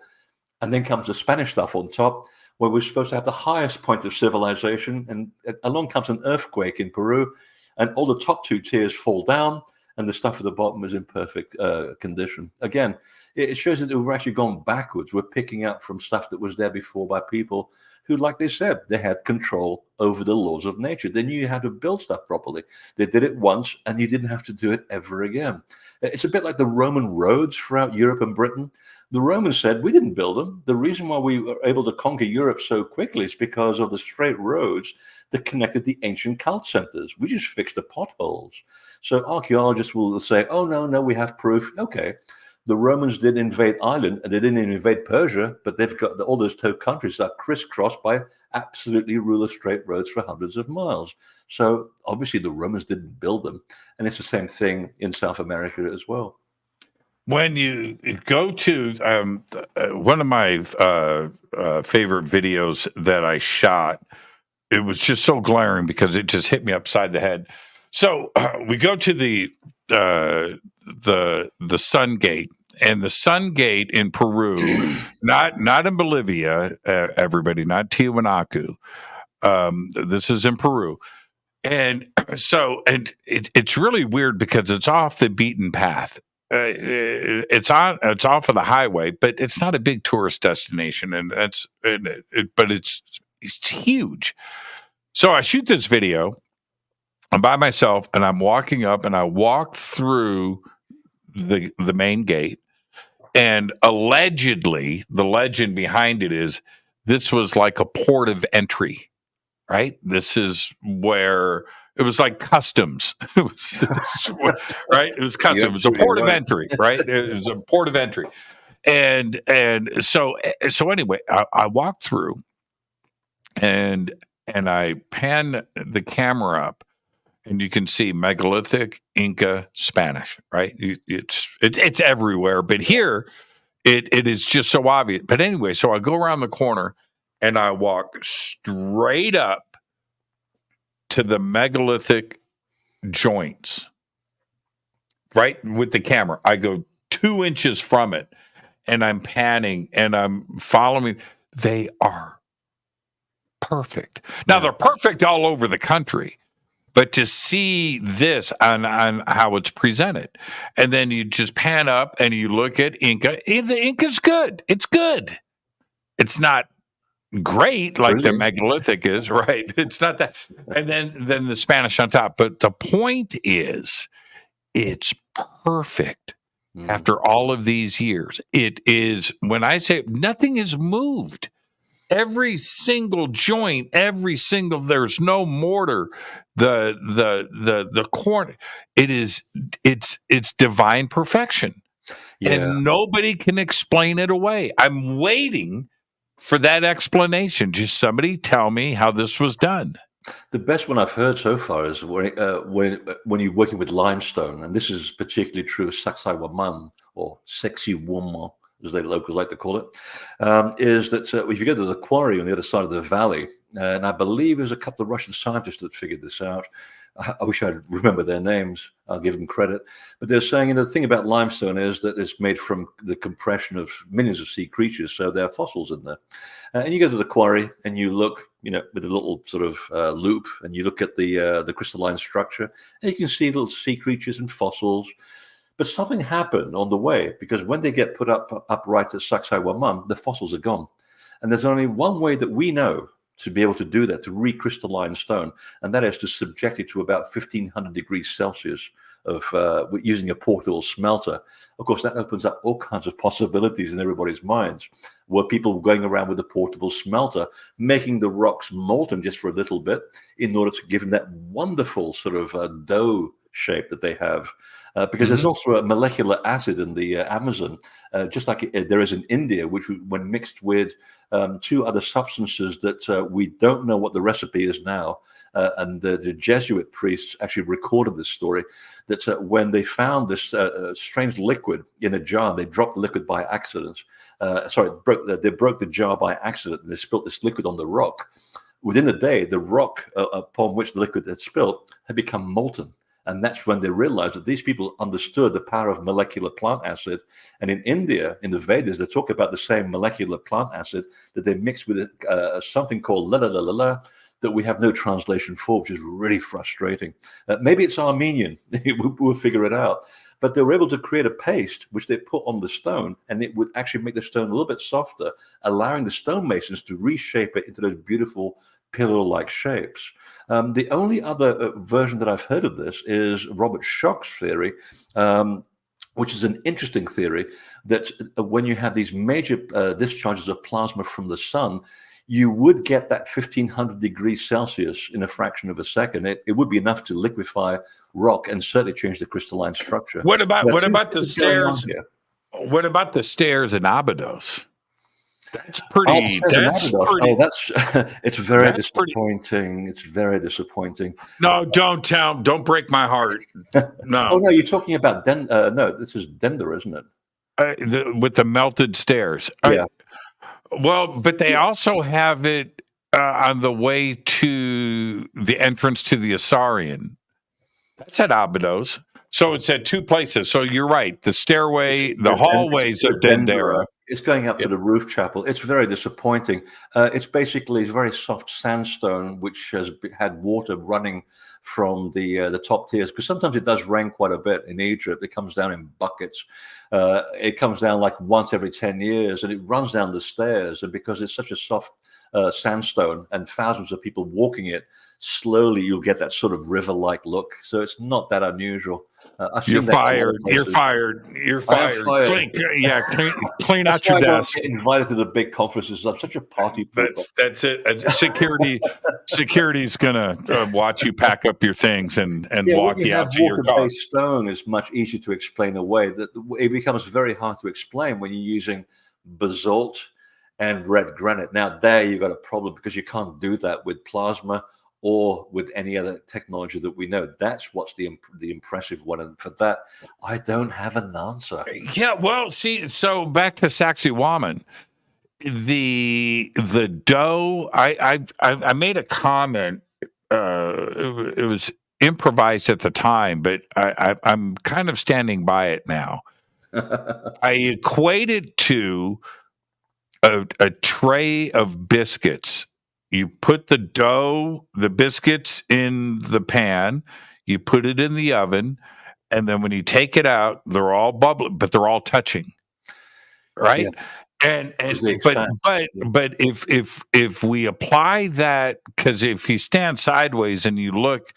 And then comes the Spanish stuff on top, where we're supposed to have the highest point of civilization. And along comes an earthquake in Peru, and all the top two tiers fall down, and the stuff at the bottom is in perfect condition. Again, it shows that we've actually gone backwards. We're picking up from stuff that was there before by people who, like they said, they had control over the laws of nature. They knew how to build stuff properly. They did it once, and you didn't have to do it ever again. It's a bit like the Roman roads throughout Europe and Britain. The Romans said, we didn't build them. The reason why we were able to conquer Europe so quickly is because of the straight roads that connected the ancient cult centers. We just fixed the potholes. So archaeologists will say, oh, no, we have proof. Okay, the Romans did invade Ireland, and they didn't invade Persia, but they've got all those two countries that are crisscrossed by absolutely ruler straight roads for hundreds of miles. So obviously the Romans didn't build them. And it's the same thing in South America as well.
When you go to one of my favorite videos that I shot, it was just so glaring because it just hit me upside the head. So we go to the Sun Gate, and the Sun Gate in Peru, not in Bolivia, everybody, not Tiwanaku. This is in Peru. And so, it's really weird because it's off the beaten path. It's off of the highway, but it's not a big tourist destination, and but it's huge. So I shoot this video. I'm by myself, and I'm walking up, and I walk through the main gate, and allegedly, the legend behind it is this was like a port of entry, right? This is where it was like customs. It was right. It was customs. It was a port of entry, right? It was a port of entry, and so anyway, I walk through, and I pan the camera up. And you can see megalithic, Inca, Spanish, right? It's everywhere, but here it is just so obvious. But anyway, so I go around the corner and I walk straight up to the megalithic joints, right with the camera. I go 2 inches from it, and I'm panning and I'm following. They are perfect. Now they're perfect all over the country. But to see this on how it's presented, and then you just pan up and you look at Inca. The Inca's good. It's good. It's not great like the megalithic is, right? It's not that. And then the Spanish on top. But the point is, it's perfect after all of these years. It is, when I say nothing is moved. Every single joint, there's no mortar, the corner, it's divine perfection. Yeah. And nobody can explain it away. I'm waiting for that explanation. Just somebody tell me how this was done.
The best one I've heard so far is when you're working with limestone, and this is particularly true of Sacsayhuaman or Sexiwoma, as the locals like to call it, is that if you go to the quarry on the other side of the valley, and I believe there's a couple of Russian scientists that figured this out. I wish I'd remember their names. I'll give them credit. But they're saying, the thing about limestone is that it's made from the compression of millions of sea creatures, so there are fossils in there. And you go to the quarry and you look, with a little sort of loop, and you look at the crystalline structure, and you can see little sea creatures and fossils. But something happened on the way, because when they get put upright at Sacsayhuaman, the fossils are gone. And there's only one way that we know to be able to do that, to recrystalline stone, and that is to subject it to about 1,500 degrees Celsius of using a portable smelter. Of course, that opens up all kinds of possibilities in everybody's minds. Were people going around with a portable smelter, making the rocks molten just for a little bit in order to give them that wonderful sort of dough shape that they have? Because there's also a molecular acid in the Amazon, just like there is in India, which when mixed with two other substances that we don't know what the recipe is now. And the Jesuit priests actually recorded this story, that when they found this strange liquid in a jar, they dropped the liquid by accident. They broke the jar by accident, and they spilt this liquid on the rock. Within a day, the rock upon which the liquid had spilt had become molten. And that's when they realized that these people understood the power of molecular plant acid. And in India, in the Vedas, they talk about the same molecular plant acid that they mix with something called la that we have no translation for, which is really frustrating. Maybe it's Armenian. We'll figure it out. But they were able to create a paste which they put on the stone, and it would actually make the stone a little bit softer, allowing the stonemasons to reshape it into those beautiful pillow-like shapes. The only other version that I've heard of this is Robert Schoch's theory, which is an interesting theory, that when you have these major discharges of plasma from the sun, you would get that 1500 degrees Celsius in a fraction of a second. It would be enough to liquefy rock and certainly change the crystalline structure.
What about the stairs? What about the stairs in Abydos? That's pretty.
It's very disappointing. It's very disappointing.
No, don't break my heart. No.
Oh no, you're talking about no, this is Denver, isn't it?
With the melted stairs.
Yeah.
Well, but they also have it on the way to the entrance to the Asarian. That's at Abydos. So it's at two places. So you're right. The stairway, the hallways of Dendera.
It's going up to the roof chapel. It's very disappointing. It's basically very soft sandstone, which has had water running from the top tiers. Because sometimes it does rain quite a bit in Egypt. It comes down in buckets. It comes down like once every 10 years, and it runs down the stairs. And because it's such a soft sandstone and thousands of people walking it, slowly you'll get that sort of river-like look. So it's not that unusual.
You're fired. You're fired. You're fired. Clean out your desk.
Get invited to the big conferences. I'm such a party pooper.
That's it. Security's gonna watch you pack up your things and walk you out to your car.
Water-based stone is much easier to explain away. That it becomes very hard to explain when you're using basalt and red granite. Now there you've got a problem because you can't do that with plasma or with any other technology that we know. That's what's the impressive one. And for that, I don't have an answer.
Yeah, well, see, so back to Sacsayhuaman, the dough, I made a comment, it was improvised at the time, but I'm kind of standing by it now. I equate it to a tray of biscuits. You put the biscuits in the pan, you put it in the oven, and then when you take it out, they're all bubbling, but they're all touching, right? Yeah. But if we apply that, because if you stand sideways and you look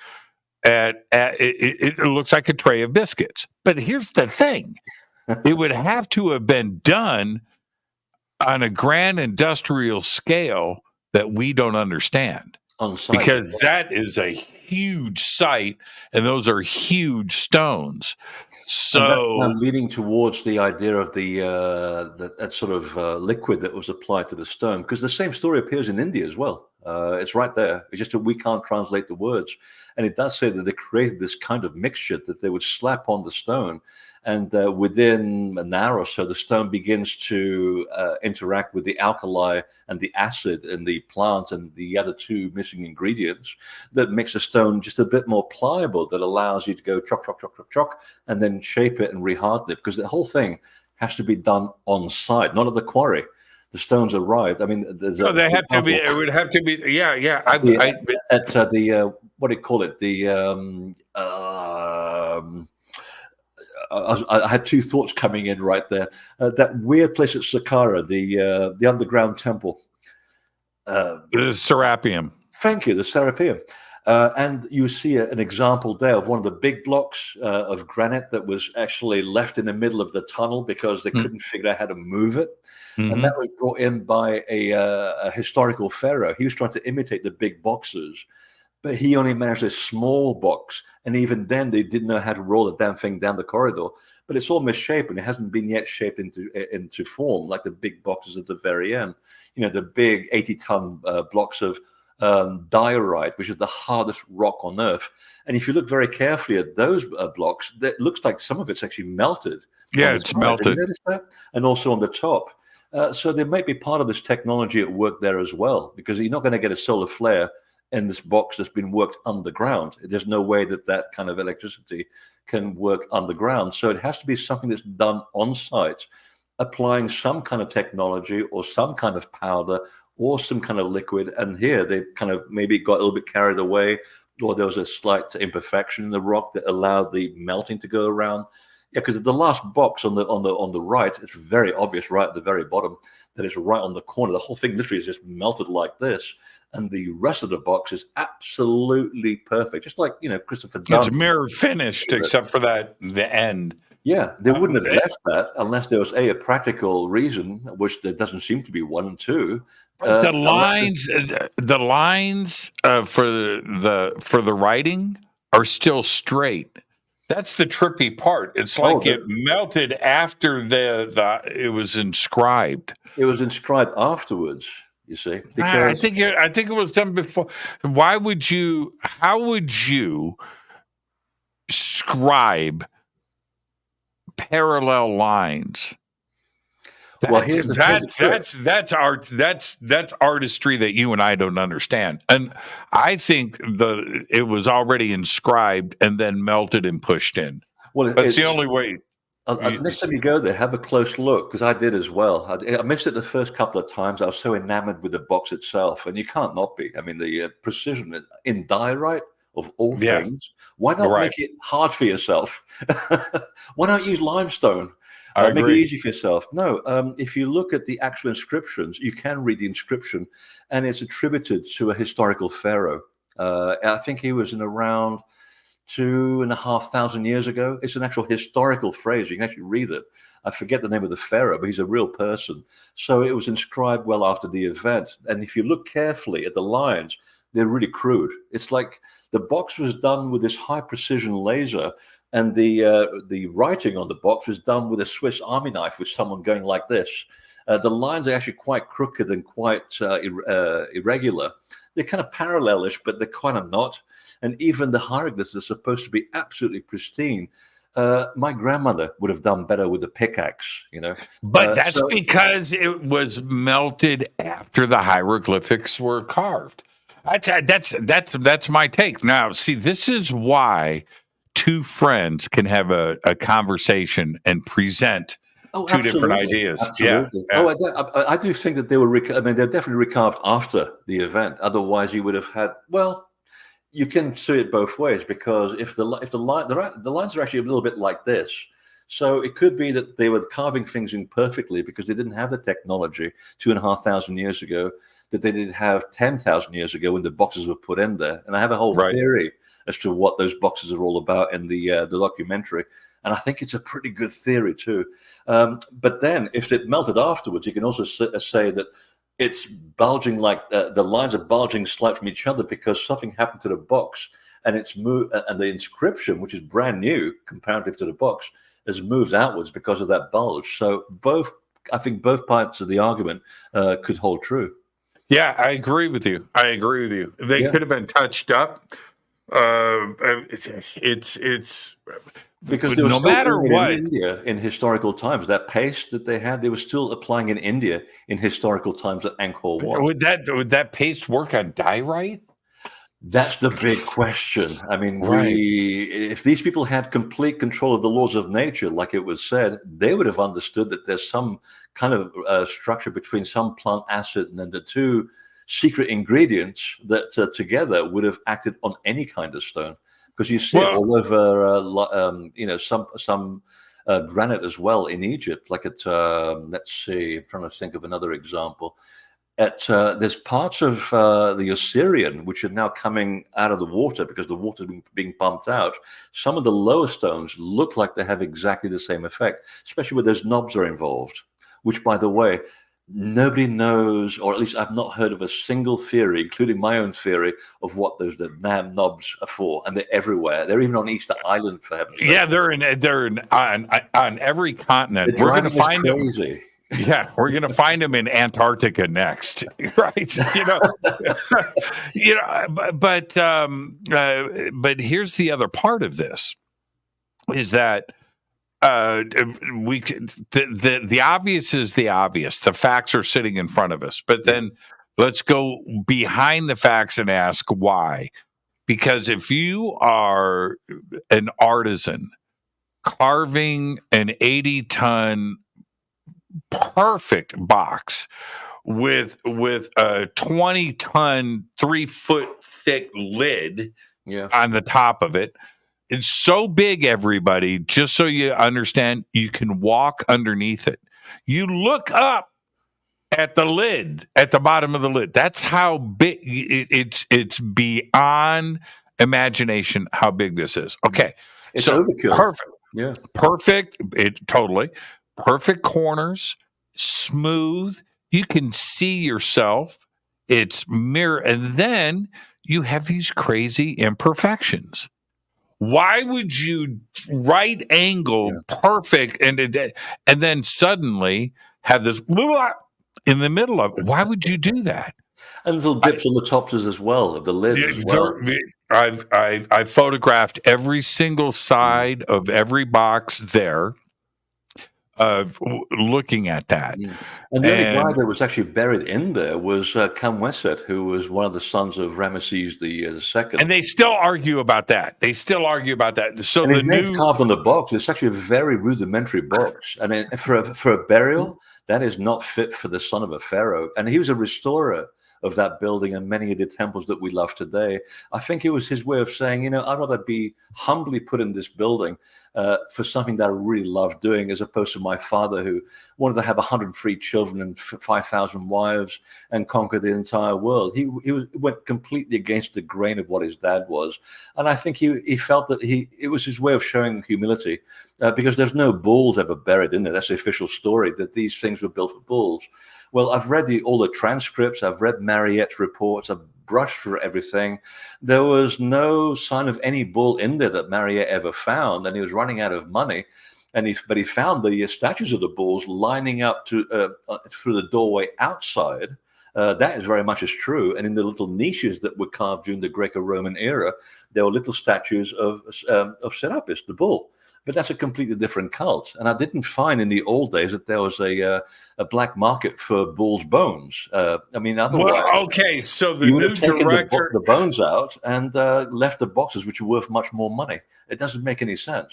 at it looks like a tray of biscuits. But here's the thing: it would have to have been done on a grand industrial scale that we don't understand, because that is a huge site and those are huge stones. So
leading towards the idea of that sort of liquid that was applied to the stone, because the same story appears in India as well. It's right there. It's just that we can't translate the words. And it does say that they created this kind of mixture that they would slap on the stone. And within an hour or so, the stone begins to interact with the alkali and the acid in the plant and the other two missing ingredients that makes the stone just a bit more pliable, that allows you to go chock, chock, chock, chock, chock, and then shape it and reharden it. Because the whole thing has to be done on site, not at the quarry. The stones arrived. I mean, there's
it would have to be. Yeah.
At the what do you call it? I had two thoughts coming in right there. That weird place at Saqqara, the underground temple.
The Serapeum.
Thank you, the Serapeum. And you see an example there of one of the big blocks of granite that was actually left in the middle of the tunnel because they couldn't figure out how to move it. And that was brought in by a historical pharaoh. He was trying to imitate the big boxes, but he only managed a small box. And even then, they didn't know how to roll the damn thing down the corridor. But it's all misshapen. It hasn't been yet shaped into form like the big boxes at the very end. You know, the big 80-ton blocks of diorite, which is the hardest rock on Earth. And if you look very carefully at those blocks, it looks like some of it's actually melted.
Yeah, it's melted.
And also on the top. So there might be part of this technology at work there as well, because you're not going to get a solar flare in this box that's been worked underground. There's no way that that kind of electricity can work underground. So it has to be something that's done on site, applying some kind of technology or some kind of powder or some kind of liquid. And here they kind of maybe got a little bit carried away, or there was a slight imperfection in the rock that allowed the melting to go around. Yeah, because the last box on the right, it's very obvious right at the very bottom that it's right on the corner. The whole thing literally is just melted like this, and the rest of the box is absolutely perfect, just like Christopher Dunn.
It's mirror finished, except for the end.
Yeah, they wouldn't have left that unless there was a practical reason, which there doesn't seem to be one, and two.
The lines for the writing are still straight. That's the trippy part. It's like it melted after it was inscribed.
It was inscribed afterwards. You see,
because I think it was done before. How would you scribe parallel lines? That's art. That's artistry that you and I don't understand. And I think it was already inscribed and then melted and pushed in. Well, that's the only way.
Next time you go there, have a close look, because I did as well. I missed it the first couple of times. I was so enamored with the box itself, and you can't not be. I mean, the precision in diorite of all things. Why not make it hard for yourself? Why not use limestone? Make it easy for yourself. No, if you look at the actual inscriptions, you can read the inscription, and it's attributed to a historical pharaoh. I think he was in around 2,500 years ago. It's an actual historical phrase. You can actually read it. I forget the name of the pharaoh, but he's a real person. So it was inscribed well after the event. And if you look carefully at the lines, they're really crude. It's like the box was done with this high precision laser, and the writing on the box was done with a Swiss Army knife with someone going like this. The lines are actually quite crooked and quite irregular. They're kind of parallelish, but they're kind of not. And even the hieroglyphs are supposed to be absolutely pristine. My grandmother would have done better with the pickaxe,
But that's because it was melted after the hieroglyphics were carved. That's my take. Now, see, this is why two friends can have a conversation and present two different ideas.
Absolutely. Yeah. I do think that they were. They're definitely recarved after the event. Otherwise, you would have had. Well, you can see it both ways, because if the lines are actually a little bit like this, so it could be that they were carving things in perfectly because they didn't have the technology 2,500 years ago that they did have 10,000 years ago when the boxes were put in there. And I have a whole theory as to what those boxes are all about in the documentary. And I think it's a pretty good theory too. But then if it melted afterwards, you can also say that it's bulging, like the lines are bulging slightly from each other because something happened to the box, and it's moved, and the inscription, which is brand new comparative to the box, has moved outwards because of that bulge. So I think both parts of the argument could hold true.
Yeah, I agree with you. They could have been touched up. It's
because no matter what, in India in historical times, that paste that they had, they were still applying in India in historical times at Angkor Wat.
Would that paste work on diorite?
That's the big question. I mean, if these people had complete control of the laws of nature, like it was said, they would have understood that there's some kind of structure between some plant acid and then the two secret ingredients that together would have acted on any kind of stone. Because you see it all over, some granite as well in Egypt. Like at, let's see, I'm trying to think of another example. there's parts of the Osirian which are now coming out of the water because the water's being pumped out. Some of the lower stones look like they have exactly the same effect, especially where those knobs are involved, which, by the way, nobody knows, or at least I've not heard of a single theory, including my own theory, of what those damn knobs are for. And they're everywhere. They're even on Easter Island, for heaven's sake.
Yeah, they're on every continent. We're going to find them. Yeah, we're going to find them in Antarctica next, right? But here's the other part of this: is that the obvious is the obvious. The facts are sitting in front of us, but then let's go behind the facts and ask why. Because if you are an artisan carving an 80-ton perfect box with a 20-ton 3-foot thick lid on the top of it, it's so big, everybody, just so you understand, you can walk underneath it. You look up at the lid, at the bottom of the lid. That's how big it's beyond imagination how big this is. Okay.
It's
so
overkill.
Perfect.
Yeah.
Perfect. Totally. Perfect corners, smooth. You can see yourself. It's mirror. And then you have these crazy imperfections. Why would you right angle perfect and then suddenly have this in the middle of it? Why would you do that?
And little dips on the tops as well of the lid as well.
I've photographed every single side of every box there. Looking at that.
And the only guy that was actually buried in there was Kamweset, who was one of the sons of Ramesses the second.
And they still argue about that. So
and the name's carved on the box. It's actually a very rudimentary box. And for a burial, that is not fit for the son of a pharaoh. And he was a restorer of that building and many of the temples that we love today. I think it was his way of saying, I'd rather be humbly put in this building for something that I really love doing, as opposed to my father, who wanted to have 103 children and 5,000 wives and conquer the entire world. He went completely against the grain of what his dad was. And I think he felt that it was his way of showing humility, because there's no bulls ever buried in there. That's the official story, that these things were built for bulls. Well, I've read all the transcripts. I've read Mariette's reports. I've brushed through everything. There was no sign of any bull in there that Mariette ever found, and he was running out of money. But he found the statues of the bulls lining up to through the doorway outside. That is very much as true. And in the little niches that were carved during the Greco-Roman era, there were little statues of Serapis, the bull. But that's a completely different cult. And I didn't find in the old days that there was a black market for bull's bones. Otherwise,
so the
you would
new
have taken
director,
the bones out and left the boxes, which are worth much more money. It doesn't make any sense.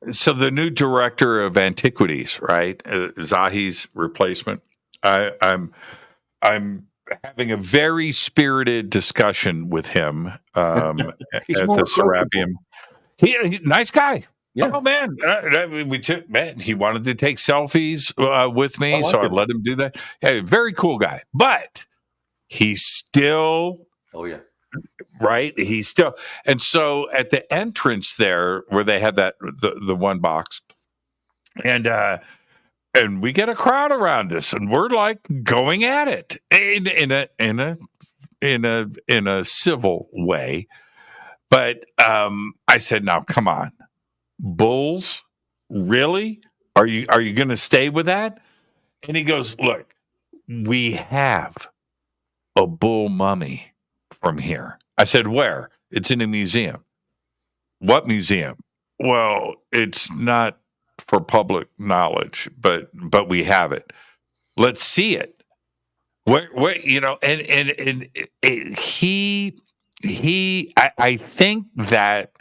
So the new director of antiquities, right? Zahi's replacement. I'm having a very spirited discussion with him at the Serapeum. He nice guy. Yeah. Oh man, he wanted to take selfies with me, so I let him do that. Yeah, very cool guy, but he's still.
Oh yeah.
Right. He's still. And so at the entrance there, where they had the one box, and we get a crowd around us, and we're like going at it in a civil way. But I said, "Now, come on, bulls, really? Are you going to stay with that?" And he goes, "Look, we have a bull mummy from here." I said, "Where?" "It's in a museum." "What museum?" "Well, it's not for public knowledge, but we have it. Let's see it." Where I think that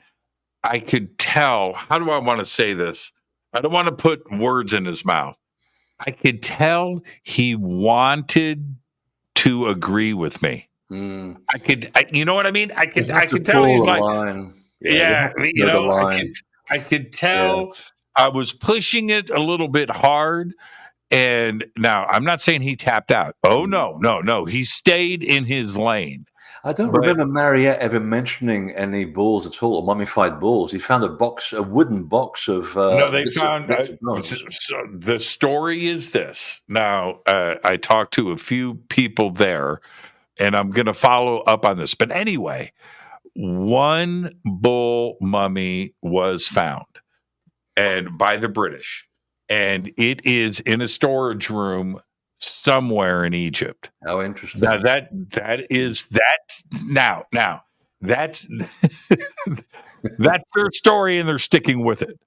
I could tell. How do I want to say this? I don't want to put words in his mouth. I could tell he wanted to agree with me. You know what I mean? I could tell he's like, I could tell I was pushing it a little bit hard, And now I'm not saying he tapped out. Oh, no. He stayed in his lane.
I don't remember Mariette ever mentioning any balls at all, or mummified balls. He found a wooden box of.
No, they found. So the story is this. Now, I talked to a few people there, and I'm going to follow up on this. But anyway, one bull mummy was found, and by the British, and it is in a storage room somewhere in Egypt.
How interesting!
Now that's that's their story, and they're sticking with it.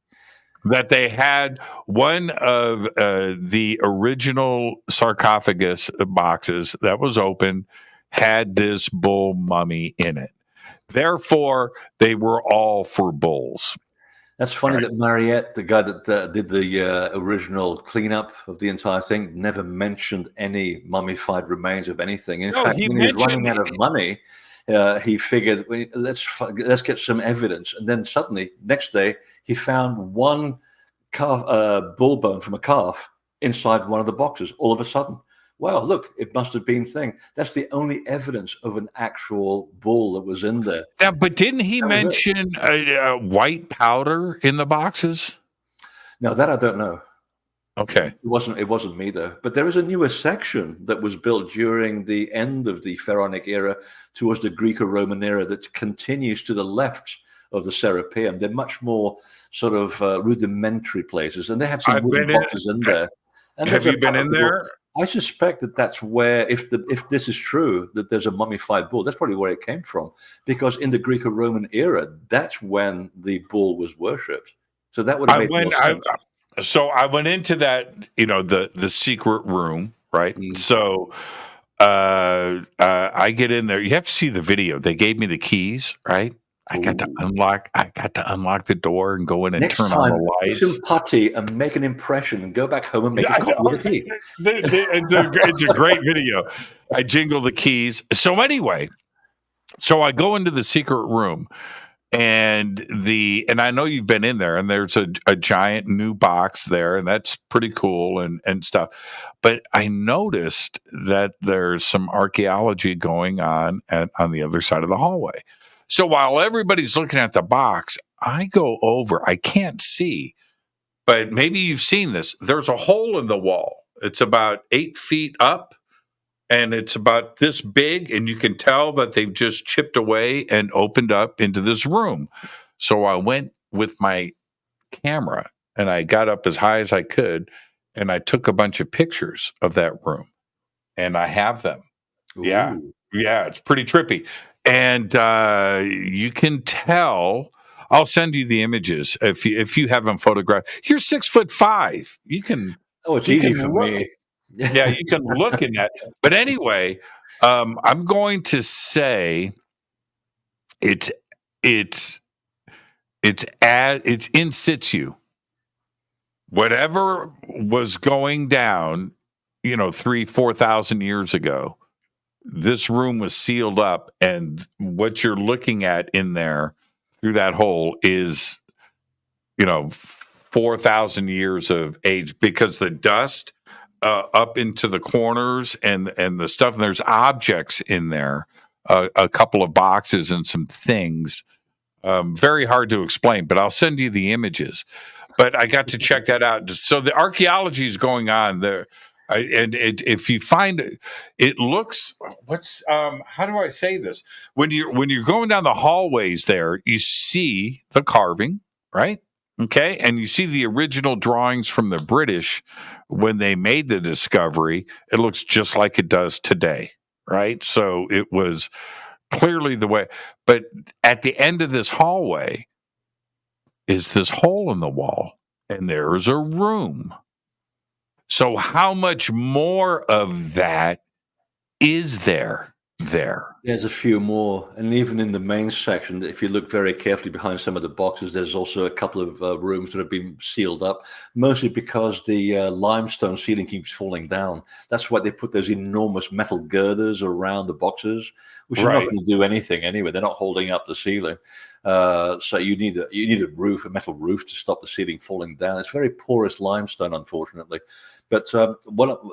That they had one of the original sarcophagus boxes that was open had this bull mummy in it. Therefore, they were all for bulls.
That's funny that Mariette, the guy that did the original cleanup of the entire thing, never mentioned any mummified remains of anything. In fact, when he was running out of money, he figured, let's get some evidence. And then suddenly, next day, he found one bull bone from a calf inside one of the boxes. All of a sudden, well, look, it must have been thing. That's the only evidence of an actual bull that was in there.
Yeah, but didn't he mention white powder in the boxes?
No, that I don't know.
Okay.
It wasn't me though. But there is a newer section that was built during the end of the Pharaonic era towards the Greco-Roman era that continues to the left of the Serapeum. They're much more sort of rudimentary places, and they had some wooden boxes in there. And
have you been in there?
I suspect that that's where, if this is true, that there's a mummified bull, that's probably where it came from. Because in the Greco-Roman era, that's when the bull was worshipped. So that would have made more sense.
So I went into that, the secret room, right? So I get in there. You have to see the video. They gave me the keys, right? I got to unlock the door and go in and turn on the lights.
Next time, putty and make an impression and go back home and make a copy of the key.
It's a great video. I jingle the keys. So anyway, I go into the secret room, and I know you've been in there, and there's a giant new box there, and that's pretty cool and stuff. But I noticed that there's some archaeology going on the other side of the hallway. So while everybody's looking at the box, I go over. I can't see, but maybe you've seen this. There's a hole in the wall. It's about 8 feet up, and it's about this big, and you can tell that they've just chipped away and opened up into this room. So I went with my camera, and I got up as high as I could, and I took a bunch of pictures of that room, and I have them. Ooh. Yeah, it's pretty trippy. And you can tell. I'll send you the images if you haven't photographed. You're 6'5". You can.
Oh, it's easy for me.
Yeah, you can look in that. But anyway, I'm going to say it's in situ. Whatever was going down, 3,000-4,000 years ago. This room was sealed up, and what you're looking at in there through that hole is, 4,000 years of age, because the dust up into the corners and the stuff, and there's objects in there, a couple of boxes and some things. Very hard to explain, but I'll send you the images. But I got to check that out. So the archaeology is going on there. If you find it looks, how do I say this? When you're going down the hallways there, you see the carving, right? Okay. And you see the original drawings from the British when they made the discovery. It looks just like it does today, right? So it was clearly the way. But at the end of this hallway is this hole in the wall, and there is a room. So how much more of that is there? there.
There's a few more, and even in the main section, if you look very carefully behind some of the boxes, there's also a couple of rooms that have been sealed up, mostly because the limestone ceiling keeps falling down. That's why they put those enormous metal girders around the boxes, which are not going to do anything anyway. They're not holding up the ceiling. So you need a roof, a metal roof, to stop the ceiling falling down. It's very porous limestone, unfortunately. But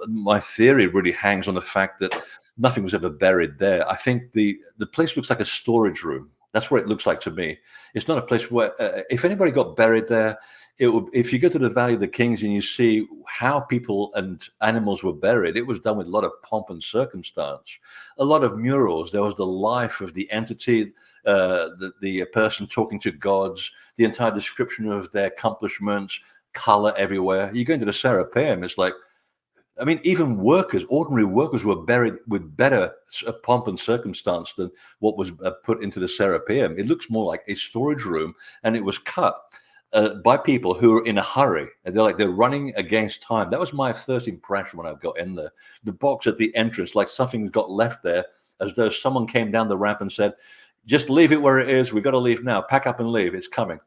my theory really hangs on the fact that nothing was ever buried there. I think the place looks like a storage room. That's what it looks like to me. It's not a place where, if anybody got buried there, it would. If you go to the Valley of the Kings and you see how people and animals were buried, it was done with a lot of pomp and circumstance, a lot of murals. There was the life of the entity, the person talking to gods, the entire description of their accomplishments, color everywhere. You go into the Serapeum, it's like, I mean, even ordinary workers were buried with better pomp and circumstance than what was put into the Serapeum. It looks more like a storage room, and it was cut by people who were in a hurry. And they're running against time. That was my first impression when I got in there. The box at the entrance, like something got left there, as though someone came down the ramp and said, "Just leave it where it is. We've got to leave now. Pack up and leave. It's coming."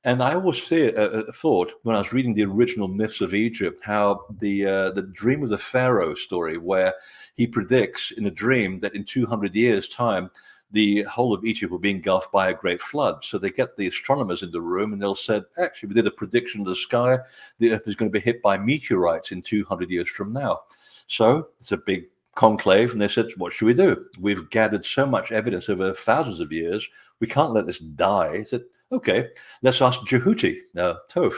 And I always thought, when I was reading the original myths of Egypt, how the dream of the Pharaoh story, where he predicts in a dream that in 200 years' time, the whole of Egypt will be engulfed by a great flood. So they get the astronomers in the room, and they'll say, actually, we did a prediction of the sky. The Earth is going to be hit by meteorites in 200 years from now. So it's a big conclave, and they said, what should we do? We've gathered so much evidence over thousands of years. We can't let this die. He said, okay, let's ask Jehuti, Toph.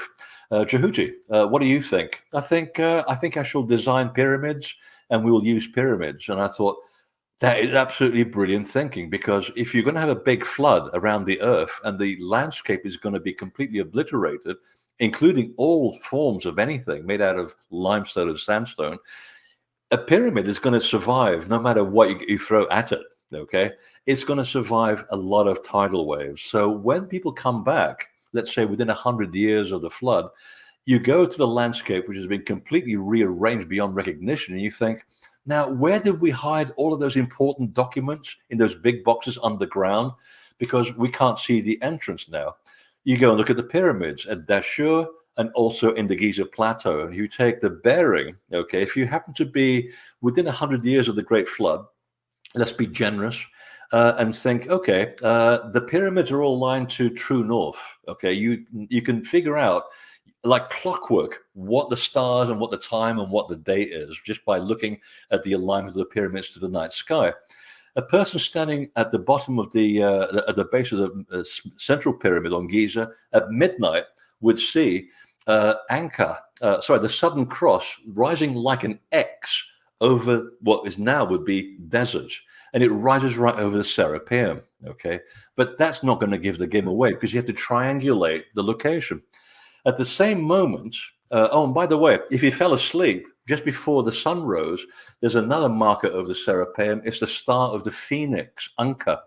Jehuti, what do you think? I think I shall design pyramids, and we will use pyramids. And I thought, that is absolutely brilliant thinking, because if you're going to have a big flood around the Earth and the landscape is going to be completely obliterated, including all forms of anything made out of limestone and sandstone, a pyramid is going to survive no matter what you throw at it. Okay, it's going to survive a lot of tidal waves. So when people come back, let's say within 100 years of the flood, you go to the landscape, which has been completely rearranged beyond recognition, and you think, now, where did we hide all of those important documents in those big boxes underground? Because we can't see the entrance now. You go and look at the pyramids at Dashur and also in the Giza Plateau, and you take the bearing. Okay, if you happen to be within 100 years of the Great Flood, let's be generous and think, okay, the pyramids are all aligned to true north. Okay, you can figure out like clockwork what the stars and what the time and what the date is just by looking at the alignment of the pyramids to the night sky. A person standing at the bottom of at the base of the central pyramid on Giza at midnight would see the Southern Cross rising like an X over what is now would be desert, and it rises right over the Serapeum. Okay, but that's not going to give the game away, because you have to triangulate the location. At the same moment, and by the way, if you fell asleep just before the sun rose, there's another marker over the Serapeum. It's the star of the Phoenix, Anka.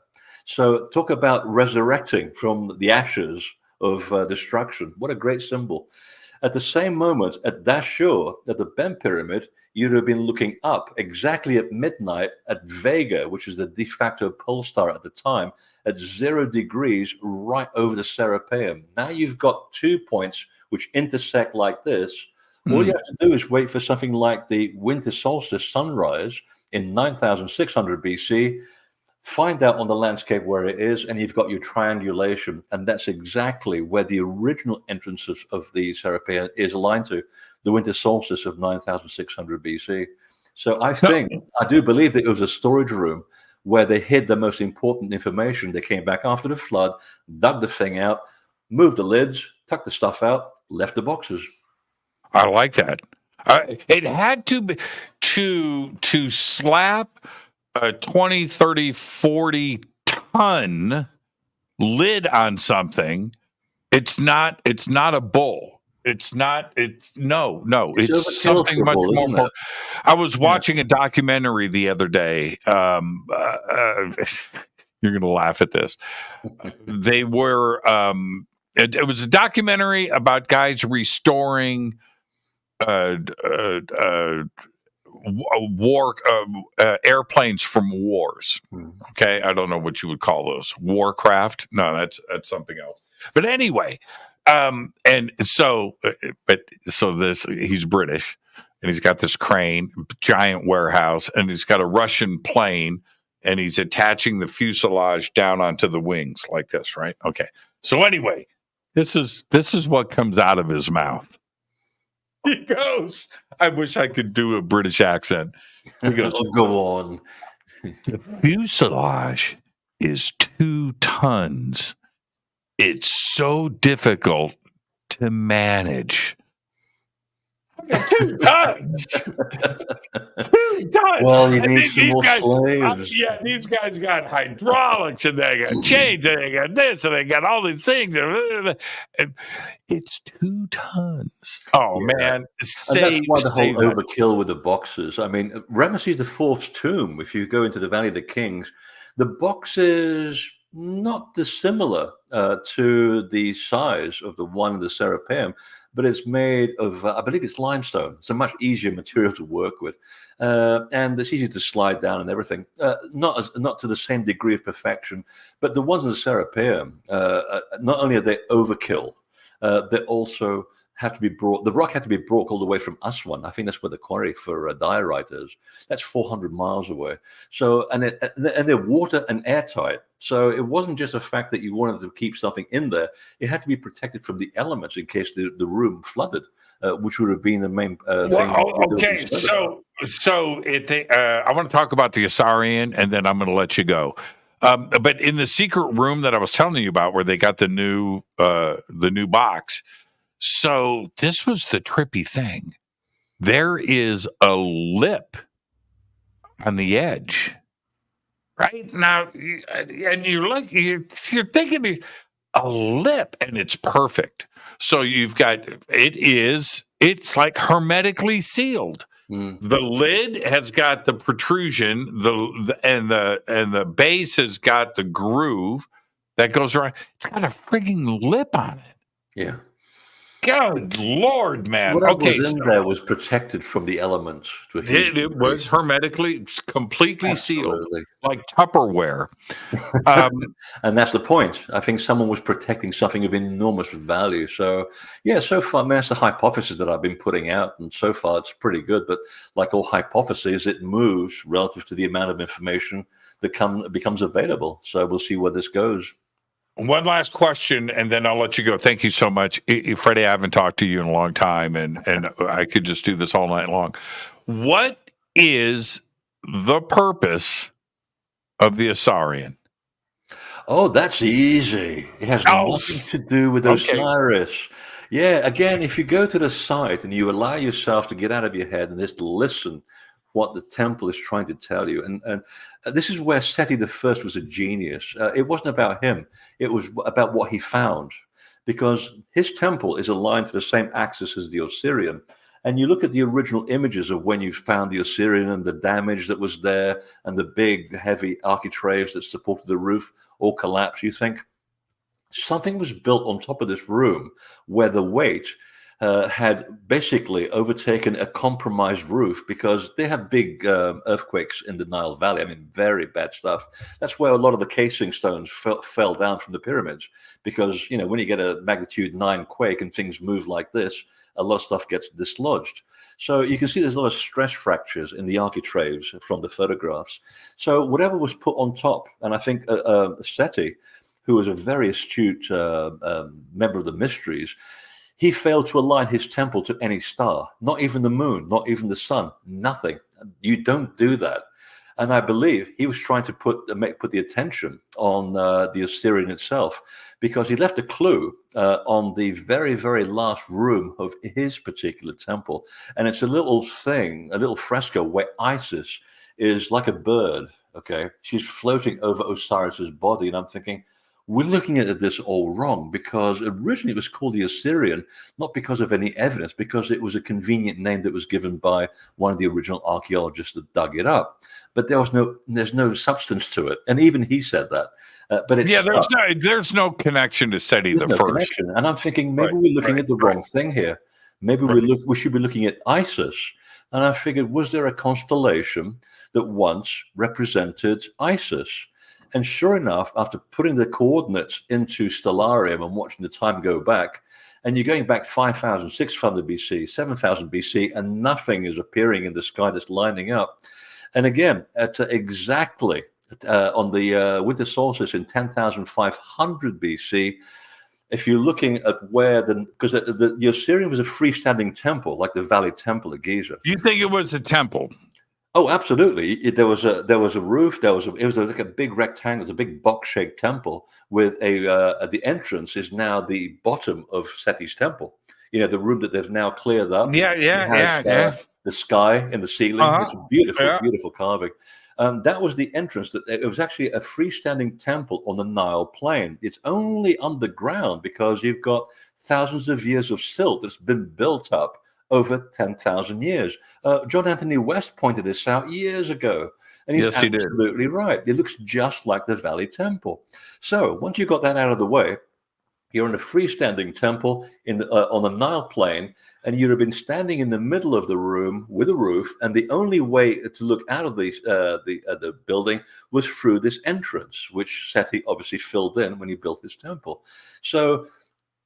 So talk about resurrecting from the ashes of destruction. What a great symbol. At the same moment, at Dashur, at the Ben Pyramid, you'd have been looking up exactly at midnight at Vega, which is the de facto pole star at the time, at 0 degrees right over the Serapeum. Now you've got 2 points which intersect like this. All you have to do is wait for something like the winter solstice sunrise in 9600 BC, find out on the landscape where it is, and you've got your triangulation. And that's exactly where the original entrance of the Serapeum is aligned to, the winter solstice of 9600 BC. So I do believe that it was a storage room where they hid the most important information. They came back after the flood, dug the thing out, moved the lids, tucked the stuff out, left the boxes.
I like that. It had to be to slap a 20, 30, 40 ton lid on something. It's not a bull. It's something much more important. I was watching a documentary the other day. You're going to laugh at this. They were, it was a documentary about guys restoring war airplanes from wars. Okay, I don't know what you would call those. Warcraft? No, that's something else. But anyway, and so he's British, and he's got this crane, giant warehouse, and he's got a Russian plane, and he's attaching the fuselage down onto the wings like this, right? Okay. So anyway, this is what comes out of his mouth. He goes, I wish I could do a British accent. He goes,
go on.
The fuselage is 2 tons. It's so difficult to manage. 2 tons. 2 tons.
Well, you need some more slaves.
These guys got hydraulics, and they got chains, and they got this, and they got all these things. And it's 2 tons. Oh, man.
And that's why the whole overkill with the boxes. I mean, Ramesses IV's tomb, if you go into the Valley of the Kings, the boxes not dissimilar to the size of the one in the Serapeum, but it's made of, I believe it's limestone. It's a much easier material to work with. And it's easy to slide down and everything. Not to the same degree of perfection, but the ones in the Serapeum, not only are they overkill, they also have to be brought, the rock had to be brought all the way from Aswan. I think that's where the quarry for diorite is. That's 400 miles away. So, and they're water and airtight. So it wasn't just a fact that you wanted to keep something in there. It had to be protected from the elements in case the room flooded, which would have been the main thing.
Okay, so I want to talk about the Assyrian, and then I'm going to let you go. But in the secret room that I was telling you about, where they got the new box. So this was the trippy thing. There is a lip on the edge, right? Now, and you're thinking a lip, and it's perfect. So you've got, it's like hermetically sealed. The lid has got the protrusion, and the base has got the groove that goes around. It's got a frigging lip on it.
Yeah.
Good Lord, man.
What was in there was protected from the elements.
It was hermetically, completely sealed, like Tupperware.
And that's the point. I think someone was protecting something of enormous value. So, yeah, so far, that's the hypothesis that I've been putting out. And so far, it's pretty good. But like all hypotheses, it moves relative to the amount of information that becomes available. So we'll see where this goes.
One last question, and then I'll let you go. Thank you so much. Freddie, I haven't talked to you in a long time, and I could just do this all night long. What is the purpose of the Assyrian?
Oh, that's easy. It has nothing to do with Osiris. Yeah, again, if you go to the site and you allow yourself to get out of your head and just listen what the temple is trying to tell you. And this is where Seti I was a genius. It wasn't about him. It was about what he found, because his temple is aligned to the same axis as the Osirian. And you look at the original images of when you found the Osirian and the damage that was there and the big, heavy architraves that supported the roof all collapsed. You think something was built on top of this room where the weight had basically overtaken a compromised roof, because they have big earthquakes in the Nile Valley. I mean, very bad stuff. That's where a lot of the casing stones fell down from the pyramids, because, you know, when you get a magnitude 9 quake and things move like this, a lot of stuff gets dislodged. So you can see there's a lot of stress fractures in the architraves from the photographs. So whatever was put on top, and I think Seti, who was a very astute member of the mysteries, he failed to align his temple to any star, not even the moon, not even the sun, nothing. You don't do that. And I believe he was trying to put the attention on the Osirian itself, because he left a clue on the very, very last room of his particular temple. And it's a little thing, a little fresco where Isis is like a bird, okay? She's floating over Osiris's body. And I'm thinking, we're looking at this all wrong, because originally it was called the Assyrian, not because of any evidence, because it was a convenient name that was given by one of the original archaeologists that dug it up. But there's no substance to it, and even he said that. But it's
there's no connection to Seti the first. Connection.
And I'm thinking maybe we're looking at the wrong thing here. Maybe we should be looking at Isis. And I figured, was there a constellation that once represented Isis? And sure enough, after putting the coordinates into Stellarium and watching the time go back, and you're going back 5,600 BC, 7,000 BC, and nothing is appearing in the sky that's lining up. And again, at exactly on the winter solstice in 10,500 BC, if you're looking at where because the Osirian was a freestanding temple, like the Valley Temple at Giza.
You think it was a temple?
Oh, absolutely. There was a roof. It was like a big rectangle, a big box-shaped temple with at the entrance is now the bottom of Seti's temple. You know, the room that they've now cleared up.
Yeah.
The sky in the ceiling. It's a beautiful carving. That was the entrance. It was actually a freestanding temple on the Nile plain. It's only underground because you've got thousands of years of silt that's been built up over 10,000 years. John Anthony West pointed this out years ago, and he's absolutely right. It looks just like the Valley Temple. So once you got that out of the way, you're in a freestanding temple on the Nile plain, and you'd have been standing in the middle of the room with a roof, and the only way to look out of the building was through this entrance, which Seti obviously filled in when he built his temple. So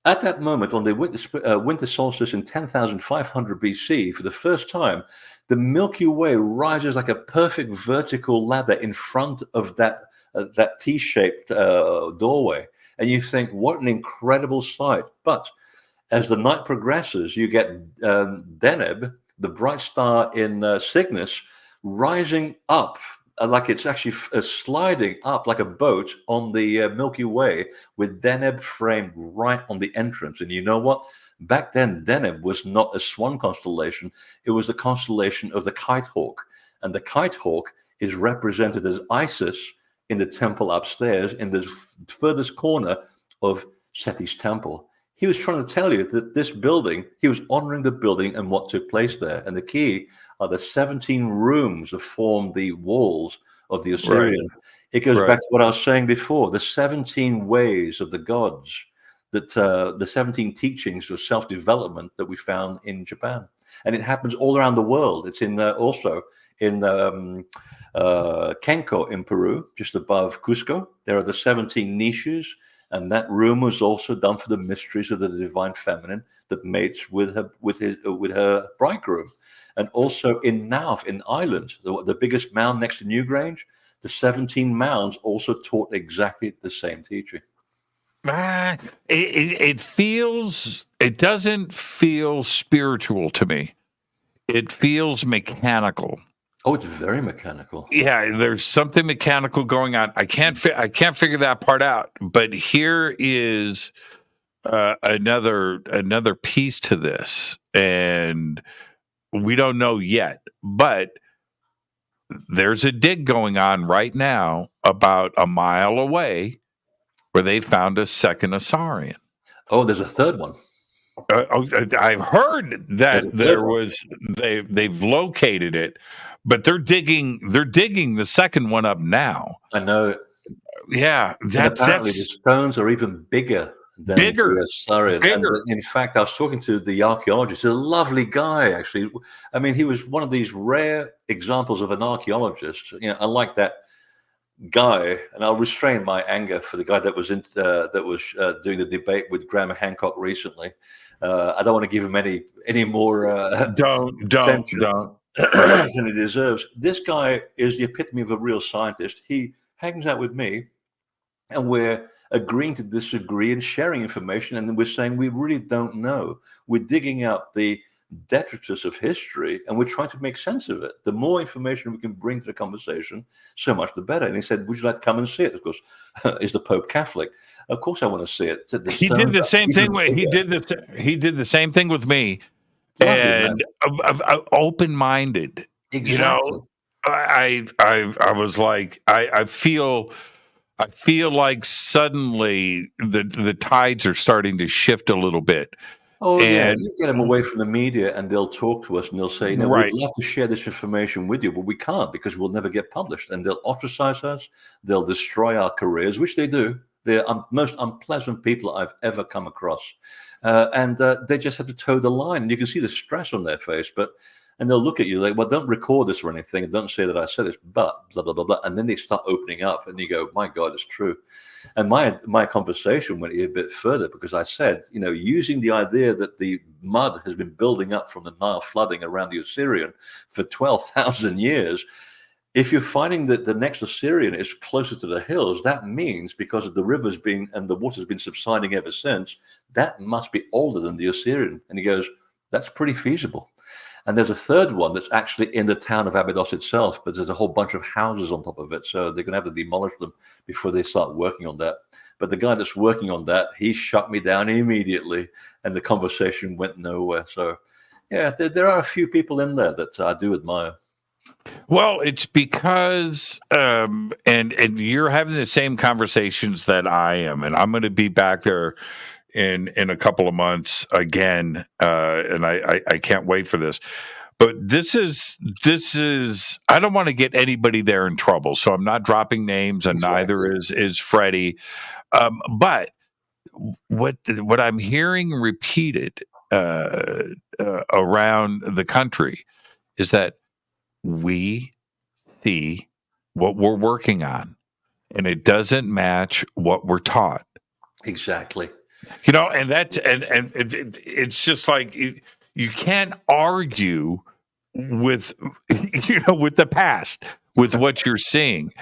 at that moment, on the winter solstice in 10,500 BC, for the first time, the Milky Way rises like a perfect vertical ladder in front of that T-shaped doorway. And you think, what an incredible sight. But as the night progresses, you get Deneb, the bright star in Cygnus, rising up like it's actually sliding up like a boat on the Milky Way with Deneb framed right on the entrance. And you know what? Back then, Deneb was not a swan constellation. It was the constellation of the Kite Hawk. And the Kite Hawk is represented as Isis in the temple upstairs in the furthest corner of Seti's temple. He was trying to tell you that this building, he was honoring the building and what took place there. And the key are the 17 rooms that form the walls of the Osirian. Right. It goes back to what I was saying before, the 17 ways of the gods, that the 17 teachings of self-development that we found in Japan. And it happens all around the world. It's also in Kenko in Peru, just above Cusco. There are the 17 niches. And that room was also done for the mysteries of the divine feminine that mates with her bridegroom. And also in Nauf, in Ireland, the biggest mound next to Newgrange, the 17 mounds also taught exactly the same teaching.
It doesn't feel spiritual to me. It feels mechanical.
Oh, it's very mechanical.
Yeah, there's something mechanical going on. I can't figure that part out. But here is another piece to this, and we don't know yet. But there's a dig going on right now, about a mile away, where they found a second Osirian.
Oh, there's a third one.
I've heard that they've located it. But they're digging the second one up now.
I know.
Yeah,
apparently the stones are even bigger than the Osirian.
Bigger.
And in fact, I was talking to the archaeologist, a lovely guy, actually. I mean, he was one of these rare examples of an archaeologist. You know, unlike that guy, and I'll restrain my anger for the guy that was doing the debate with Graham Hancock recently. I don't want to give him any more.
Don't.
Than he deserves. This guy is the epitome of a real scientist. He hangs out with me, and we're agreeing to disagree and sharing information, and then we're saying we really don't know. We're digging up the detritus of history, and we're trying to make sense of it. The more information we can bring to the conversation, so much the better. And he said, would you like to come and see it? Of course, is the Pope Catholic? Of course I want to see it.
He did the same thing. He did the same thing with me. And open-minded,
exactly.
You know, I was like, I feel like suddenly the tides are starting to shift a little bit.
Oh, yeah, you get them away from the media, and they'll talk to us, and they'll say, "No, we'd love to share this information with you, but we can't because we'll never get published." And they'll ostracize us, they'll destroy our careers, which they do. They're most unpleasant people I've ever come across. And they just have to toe the line. And you can see the stress on their face. But And they'll look at you like, well, don't record this or anything, and don't say that I said this, but blah, blah, blah, blah. And then they start opening up, and you go, my God, it's true. And my conversation went a bit further, because I said, using the idea that the mud has been building up from the Nile flooding around the Assyrian for 12,000 years, if you're finding that the next Assyrian is closer to the hills, that means, because of the rivers and the water's been subsiding ever since, that must be older than the Assyrian. And he goes, that's pretty feasible. And there's a third one that's actually in the town of Abydos itself, but there's a whole bunch of houses on top of it. So they're going to have to demolish them before they start working on that. But the guy that's working on that, he shut me down immediately, and the conversation went nowhere. So, yeah, there are a few people in there that I do admire.
Well, it's because, and you're having the same conversations that I am, and I'm going to be back there in a couple of months again, and I can't wait for this. But this is I don't want to get anybody there in trouble, so I'm not dropping names, and neither is Freddie. But what I'm hearing repeated around the country is that we see what we're working on, and it doesn't match what we're taught.
Exactly.
And that's and it's just like you can't argue with with the past, with what you're seeing,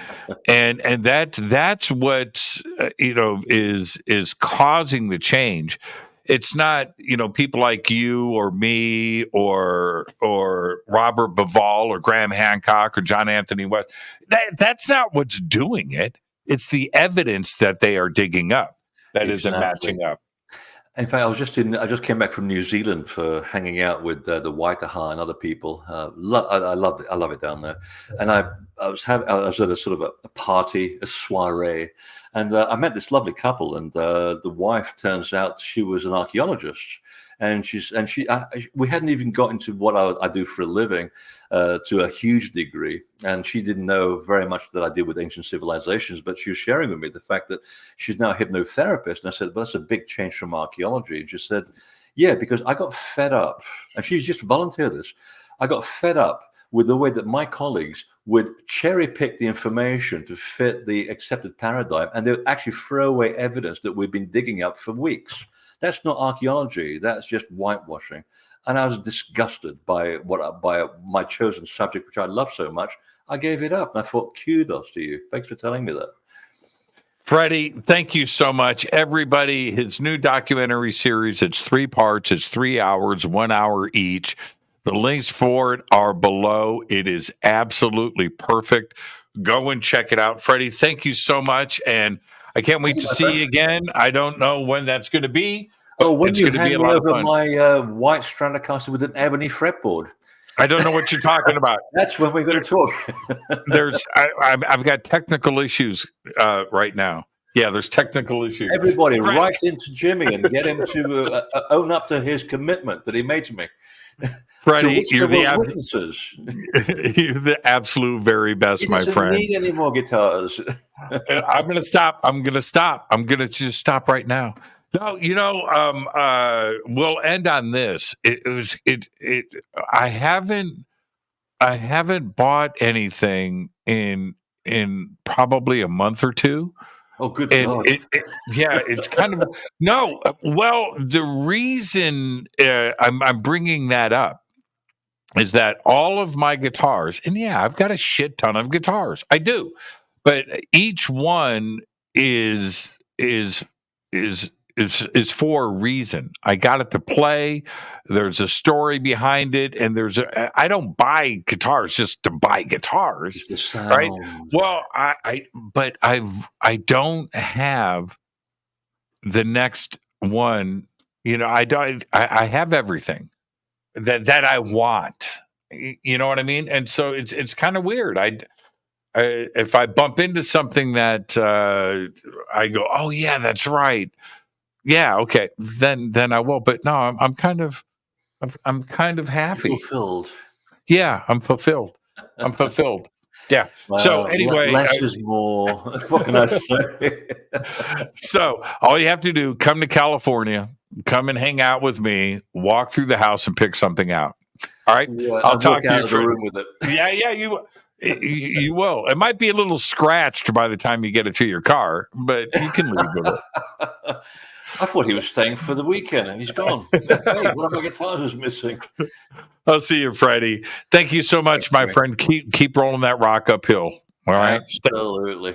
and that's what is causing the change. It's not people like you or me or Robert Bivall or Graham Hancock or John Anthony West. That's not what's doing it. It's the evidence that they are digging up that isn't matching up.
In fact, I just came back from New Zealand for hanging out with the Waitaha and other people. I love it down there. And I was at a sort of a party, a soiree, and I met this lovely couple. And the wife, turns out she was an archaeologist. And we hadn't even got into what I do for a living to a huge degree. And she didn't know very much that I deal with ancient civilizations, but she was sharing with me the fact that she's now a hypnotherapist. And I said, well, that's a big change from archaeology. And she said, yeah, because I got fed up. And she's just volunteered this. I got fed up with the way that my colleagues would cherry pick the information to fit the accepted paradigm. And they would actually throw away evidence that we've been digging up for weeks. That's not archaeology. That's just whitewashing. And I was disgusted by my chosen subject, which I love so much. I gave it up. And I thought, kudos to you. Thanks for telling me that.
Freddie, thank you so much. Everybody, his new documentary series, it's 3 parts. It's 3 hours, 1 hour each. The links for it are below. It is absolutely perfect. Go and check it out. Freddie, thank you so much. And I can't wait to see you again. I don't know when that's going to be.
Oh, when it's going to be a lot of fun. My white Stratocaster with an ebony fretboard.
I don't know what you're talking about.
That's when we're going to talk.
I've got technical issues right now. Yeah, there's technical issues.
Everybody, write into Jimmy and get him to own up to his commitment that he made to me.
Freddie, you're the absolute very best, my friend.
Need any more guitars?
I'm going to stop. I'm going to just stop right now. No, we'll end on this. I haven't bought anything in probably a month or two.
Oh, good.
It's kind of no. Well, the reason I'm bringing that up is that all of my guitars, and I've got a shit ton of guitars. I do, but each one is for a reason. I got it to play. There's a story behind it, and I don't buy guitars just to buy guitars, right? Well, I don't have the next one. I have everything that I want. You know what I mean? And so it's kind of weird. If I bump into something that I go, oh yeah, that's right. Yeah, okay. Then I will. But no, I'm kind of happy.
Fulfilled.
Yeah, I'm fulfilled. Yeah. Well, so anyway,
less is more. What can I say?
So all you have to do, come to California, come and hang out with me, walk through the house and pick something out. All right.
Yeah,
I'll talk to you
out of the room with it.
Yeah, you will. It might be a little scratched by the time you get it to your car, but you can leave with it.
I thought he was staying for the weekend. He's gone. Hey, one of my guitars is missing.
I'll see you, Freddie. Thank you so much, my friend. Keep rolling that rock uphill. All right.
Absolutely.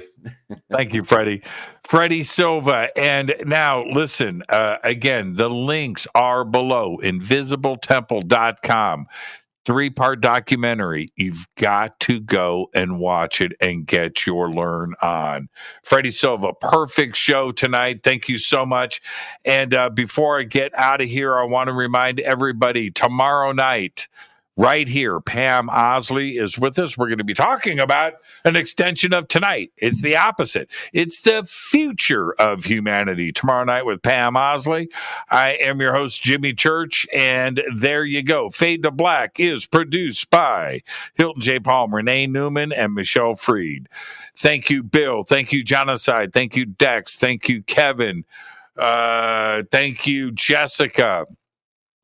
Thank you, Freddy. Freddy Silva. And now, listen, again, the links are below. InvisibleTemple.com. 3-part documentary. You've got to go and watch it and get your learn on. Freddy Silva, perfect show tonight. Thank you so much. And before I get out of here, I want to remind everybody, tomorrow night, right here, Pam Osley is with us. We're going to be talking about an extension of tonight. It's the opposite. It's the future of humanity. Tomorrow night with Pam Osley. I am your host, Jimmy Church, and there you go. Fade to Black is produced by Hilton J. Palm, Renee Newman, and Michelle Freed. Thank you, Bill. Thank you, Genocide. Thank you, Dex. Thank you, Kevin. Thank you, Jessica.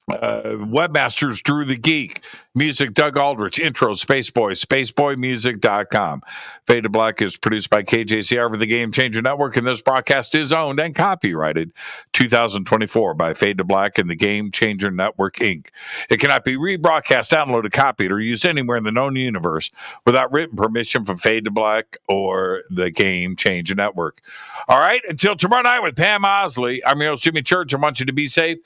Webmasters Drew the Geek, music Doug Aldrich, intro Spaceboy, spaceboymusic.com. Fade to Black is produced by KJCR for the Game Changer Network, and this broadcast is owned and copyrighted 2024 by Fade to Black and the Game Changer Network Inc. It cannot be rebroadcast, downloaded, copied, or used anywhere in the known universe without written permission from Fade to Black or the Game Changer Network. All right, until tomorrow night with Pam Osley, I'm your host, Jimmy Church. I want you to be safe.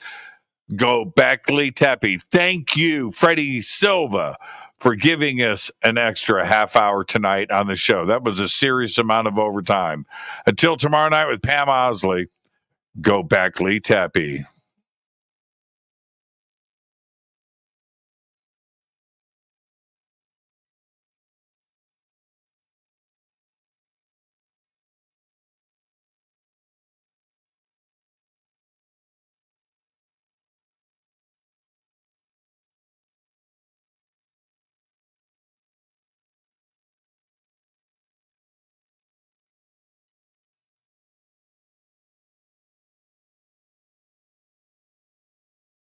Go Beckley Tepe. Thank you, Freddy Silva, for giving us an extra half hour tonight on the show. That was a serious amount of overtime. Until tomorrow night with Pam Osley, go Beckley Tepe.